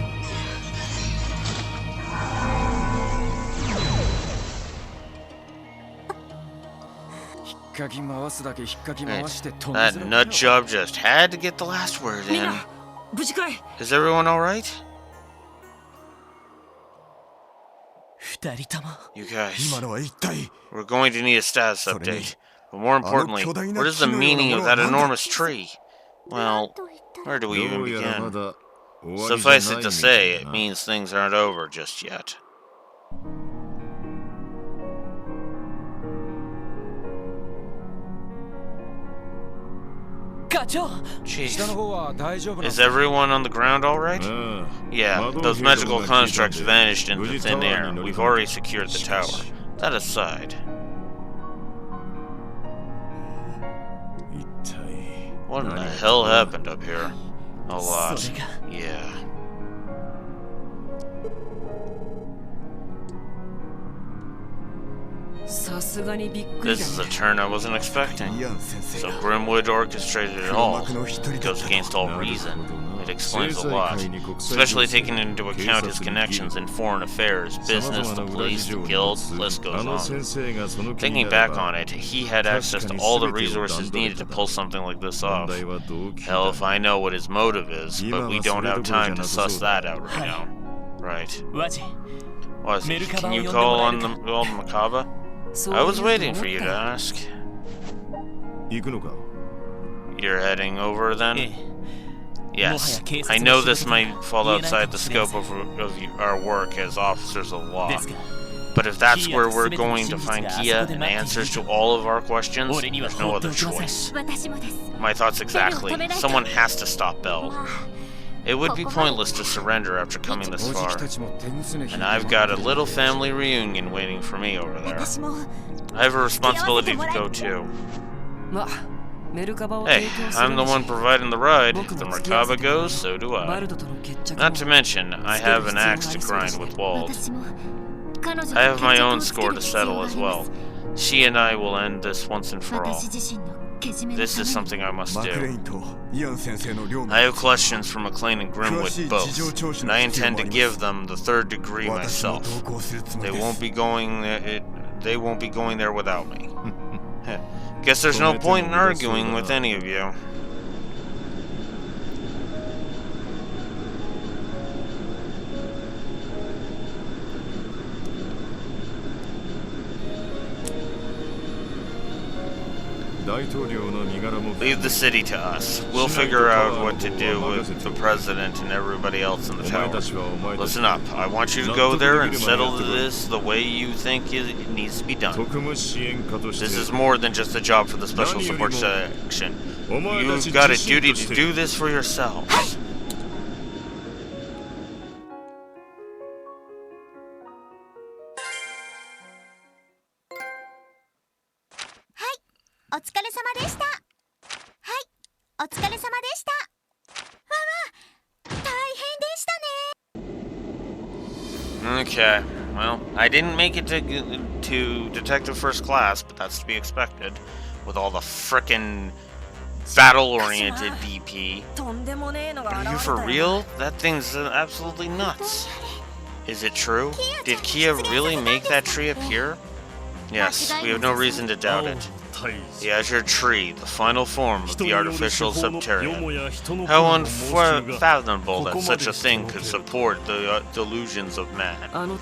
That nut job just had to get the last word in. Is everyone alright? You guys, we're going to need a status update. But more importantly, what is the meaning of that enormous tree? Well, where do we even begin? Suffice it to say, it means things aren't over just yet. Chief, is everyone on the ground alright? Yeah, those magical constructs vanished into thin air. We've already secured the tower. That aside, what in the hell happened up here? A lot. Yeah. This is a turn I wasn't expecting. So Grimwood orchestrated it all. It goes against all reason. It explains a lot, especially taking into account his connections in foreign affairs, business, the police, the guild, the list goes on. Thinking back on it, he had access to all the resources needed to pull something like this off. Hell, if I know what his motive is, but we don't have time to suss that out right now. Right. What, can you call on the Makaba? I was waiting for you to ask. You're heading over then? Yes, I know this might fall outside the scope of our work as officers of law. But if that's where we're going to find Kia and answers to all of our questions, there's no other choice. My thoughts exactly. Someone has to stop Belle. It would be pointless to surrender after coming this far. And I've got a little family reunion waiting for me over there. I have a responsibility to go too. Hey, I'm the one providing the ride. If the Merkaba goes, so do I. Not to mention, I have an axe to grind with Wald. I have my own score to settle as well. She and I will end this once and for all. This is something I must do. I have questions for McLean and Grimwood both, and I intend to give them the 3rd degree myself. They won't be going there without me. Guess there's no point in arguing with any of you. Leave the city to us. We'll figure out what to do with the president and everybody else in the tower. Listen up. I want you to go there and settle this the way you think it needs to be done. This is more than just a job for the Special Support Section. You've got a duty to do this for yourselves. お疲れ様でした。はい、お疲れ様でした。わわ、大変でしたね。 Okay, well, I didn't make it to Detective First Class, but that's to be expected. With all the frickin' battle-oriented DP. Are you for real? That thing's absolutely nuts. Is it true? Did Kia really make that tree appear? Yes, we have no reason to doubt it. The Azure Tree, the final form of the artificial Subterranean. How unfathomable that such a thing could support the delusions of man. Am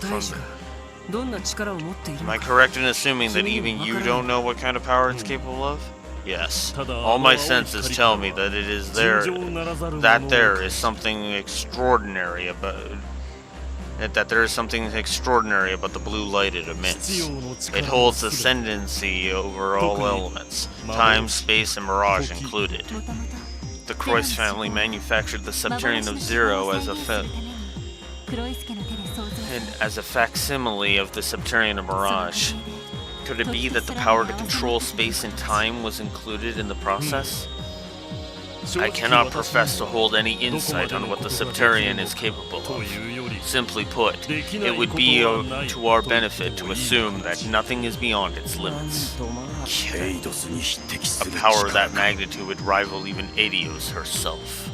I correct in assuming that even you don't know what kind of power it's capable of? Yes. All my senses tell me that it is there, that there is something extraordinary about the blue light it emits. It holds ascendancy over all elements, time, space, and mirage included. The Croix family manufactured the Subterranean of Zero as a facsimile of the Subterranean of Mirage. Could it be that the power to control space and time was included in the process? I cannot profess to hold any insight on what the Subterranean is capable of. Simply put, it would be to our benefit to assume that nothing is beyond its limits. A power of that magnitude would rival even Adios herself.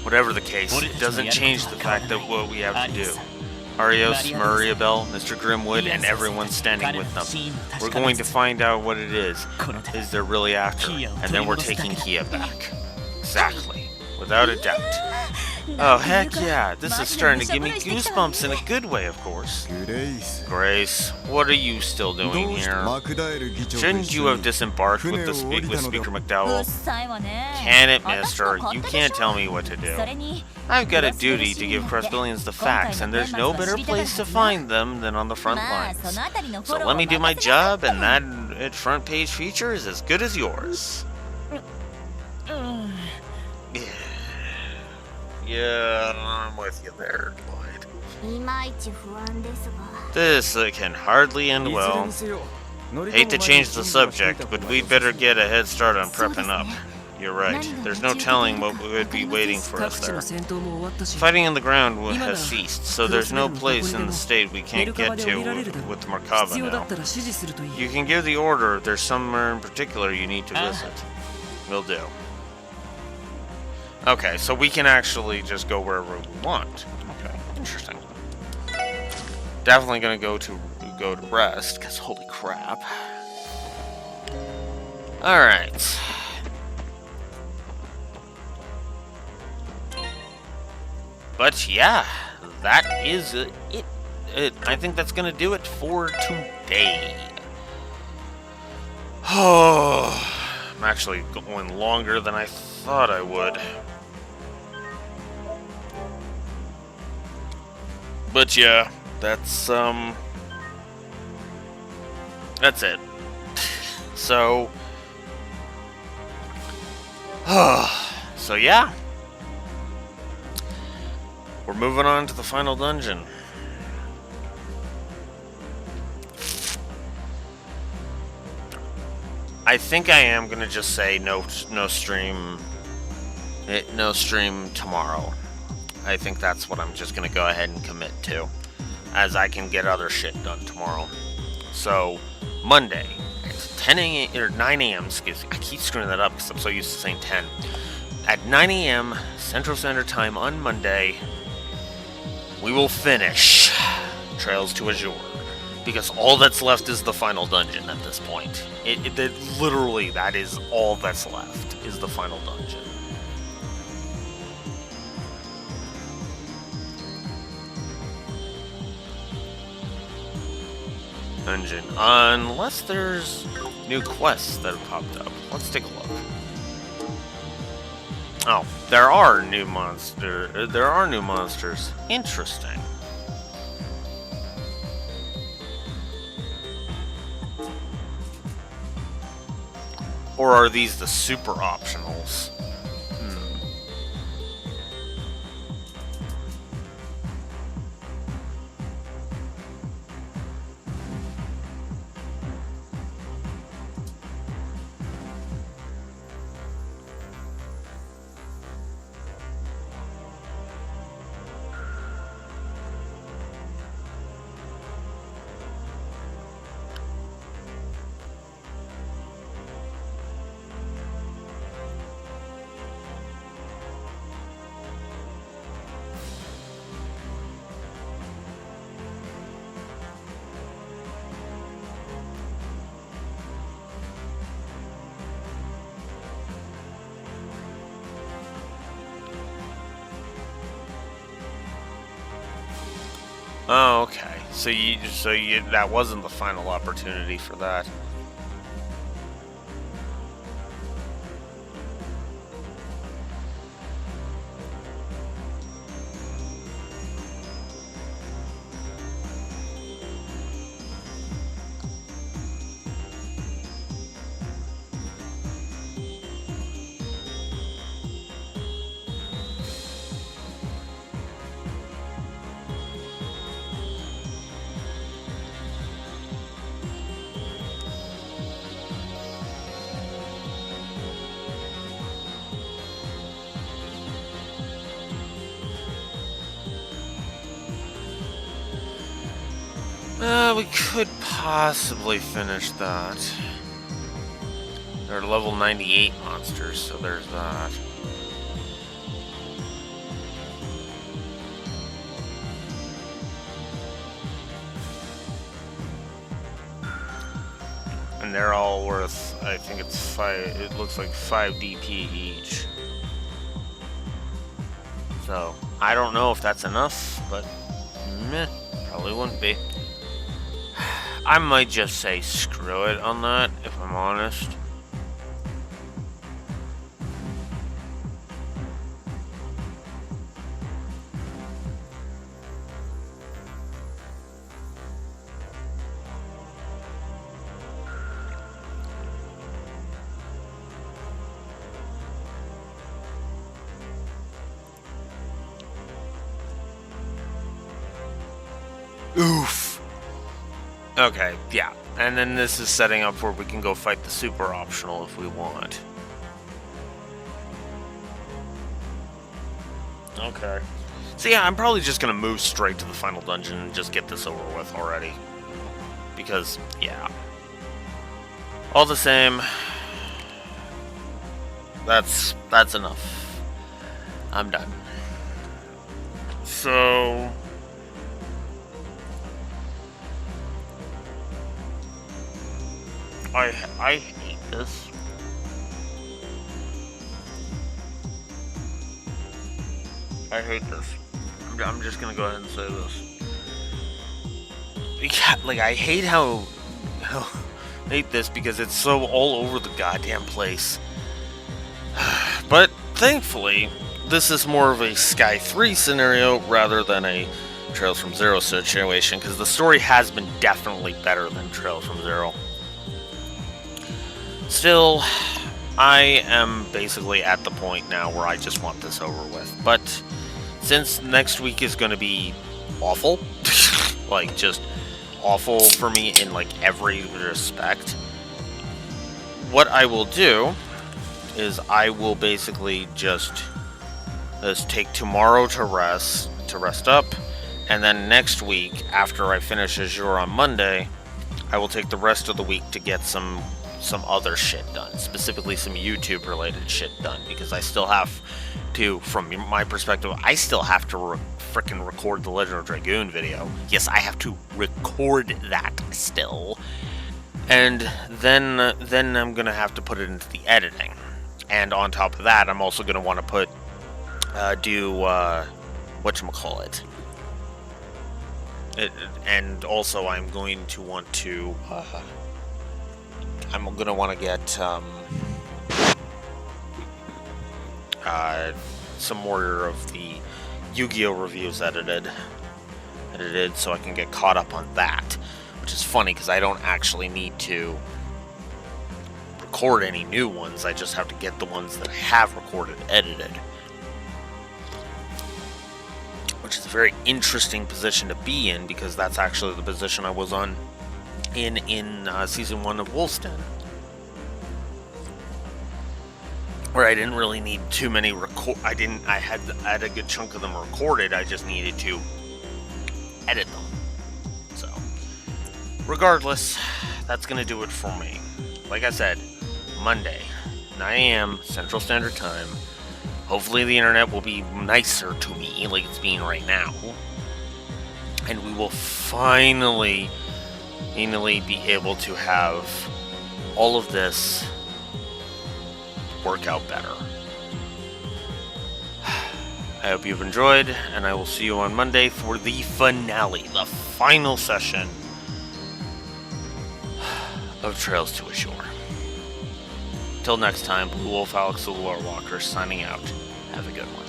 Whatever the case, it doesn't change the fact that what we have to do. Arios, Mariabel, Mr. Grimwood, and everyone standing with them. We're going to find out what it is they're really after, and then we're taking Kia back. Exactly. Without a doubt. Oh, heck yeah. This is starting to give me goosebumps in a good way, of course. Grace, what are you still doing here? Shouldn't you have disembarked with Speaker McDowell? Can it, mister? You can't tell me what to do. I've got a duty to give Crespillians the facts, and there's no better place to find them than on the front lines. So let me do my job, and that front page feature is as good as yours. Yeah, I'm with you there, Lloyd. This can hardly end well. Hate to change the subject, but we'd better get a head start on prepping up. You're right. There's no telling what would be waiting for us there. Fighting on the ground has ceased, so there's no place in the state we can't get to with the Merkaba now. You can give the order if there's somewhere in particular you need to visit. Will do. Okay, so we can actually just go wherever we want. Okay, interesting. Definitely gonna go to Brest, because holy crap. Alright. But yeah, that is it. I think that's gonna do it for today. Oh, actually going longer than I thought I would. But yeah, that's it. So, so yeah, we're moving on to the final dungeon. I think I am gonna just say no stream tomorrow. I think that's what I'm just gonna go ahead and commit to, as I can get other shit done tomorrow. So Monday, it's 10 a.m. or 9 a.m. Excuse me, I keep screwing that up because I'm so used to saying 10. At 9 a.m. Central Standard Time on Monday, we will finish Trails to Azure. Because all that's left is the final dungeon at this point. It literally, that is all that's left, is the final dungeon. Unless there's new quests that have popped up. Let's take a look. Oh, there are new monsters. Interesting. Or are these the super optionals? Oh, okay. So you that wasn't the final opportunity for that. We could possibly finish that. They're level 98 monsters, so there's that. And they're all worth, I think it's 5, it looks like 5 DP each. So, I don't know if that's enough, but meh, probably wouldn't be. I might just say screw it on that, if I'm honest. Oof. Okay, yeah. And then this is setting up where we can go fight the super optional if we want. Okay. So yeah, I'm probably just gonna move straight to the final dungeon and just get this over with already. Because, yeah. All the same, that's enough. I'm done. So... I hate this. I hate this. I'm just gonna go ahead and say this. Yeah, like, I hate how hate this because it's so all over the goddamn place. But thankfully, this is more of a Sky 3 scenario rather than a Trails from Zero situation, because the story has been definitely better than Trails from Zero. Still, I am basically at the point now where I just want this over with. But since next week is going to be awful, like just awful for me in like every respect, what I will do is I will basically just take tomorrow to rest up, and then next week, after I finish Azure on Monday, I will take the rest of the week to get some other shit done, specifically some YouTube related shit done, because I still have to, from my perspective, I still have to frickin' record the Legend of Dragoon video. Yes, I have to record that still, and then I'm gonna have to put it into the editing, and on top of that, I'm also gonna want to put whatchamacallit. And also I'm going to want to get some more of the Yu-Gi-Oh reviews edited so I can get caught up on that, which is funny because I don't actually need to record any new ones. I just have to get the ones that I have recorded edited, which is a very interesting position to be in, because that's actually the position I was on in season 1 of Wolf's Den, where I didn't really need too many I had a good chunk of them recorded. I just needed to edit them. So, regardless, that's gonna do it for me. Like I said, Monday, 9 a.m. Central Standard Time. Hopefully the internet will be nicer to me, like it's being right now. And we will finally be able to have all of this work out better. I hope you've enjoyed, and I will see you on Monday for the finale, the final session of Trails to Azure. Till next time, Blue Wolf Alex the Lore Walker signing out. Have a good one.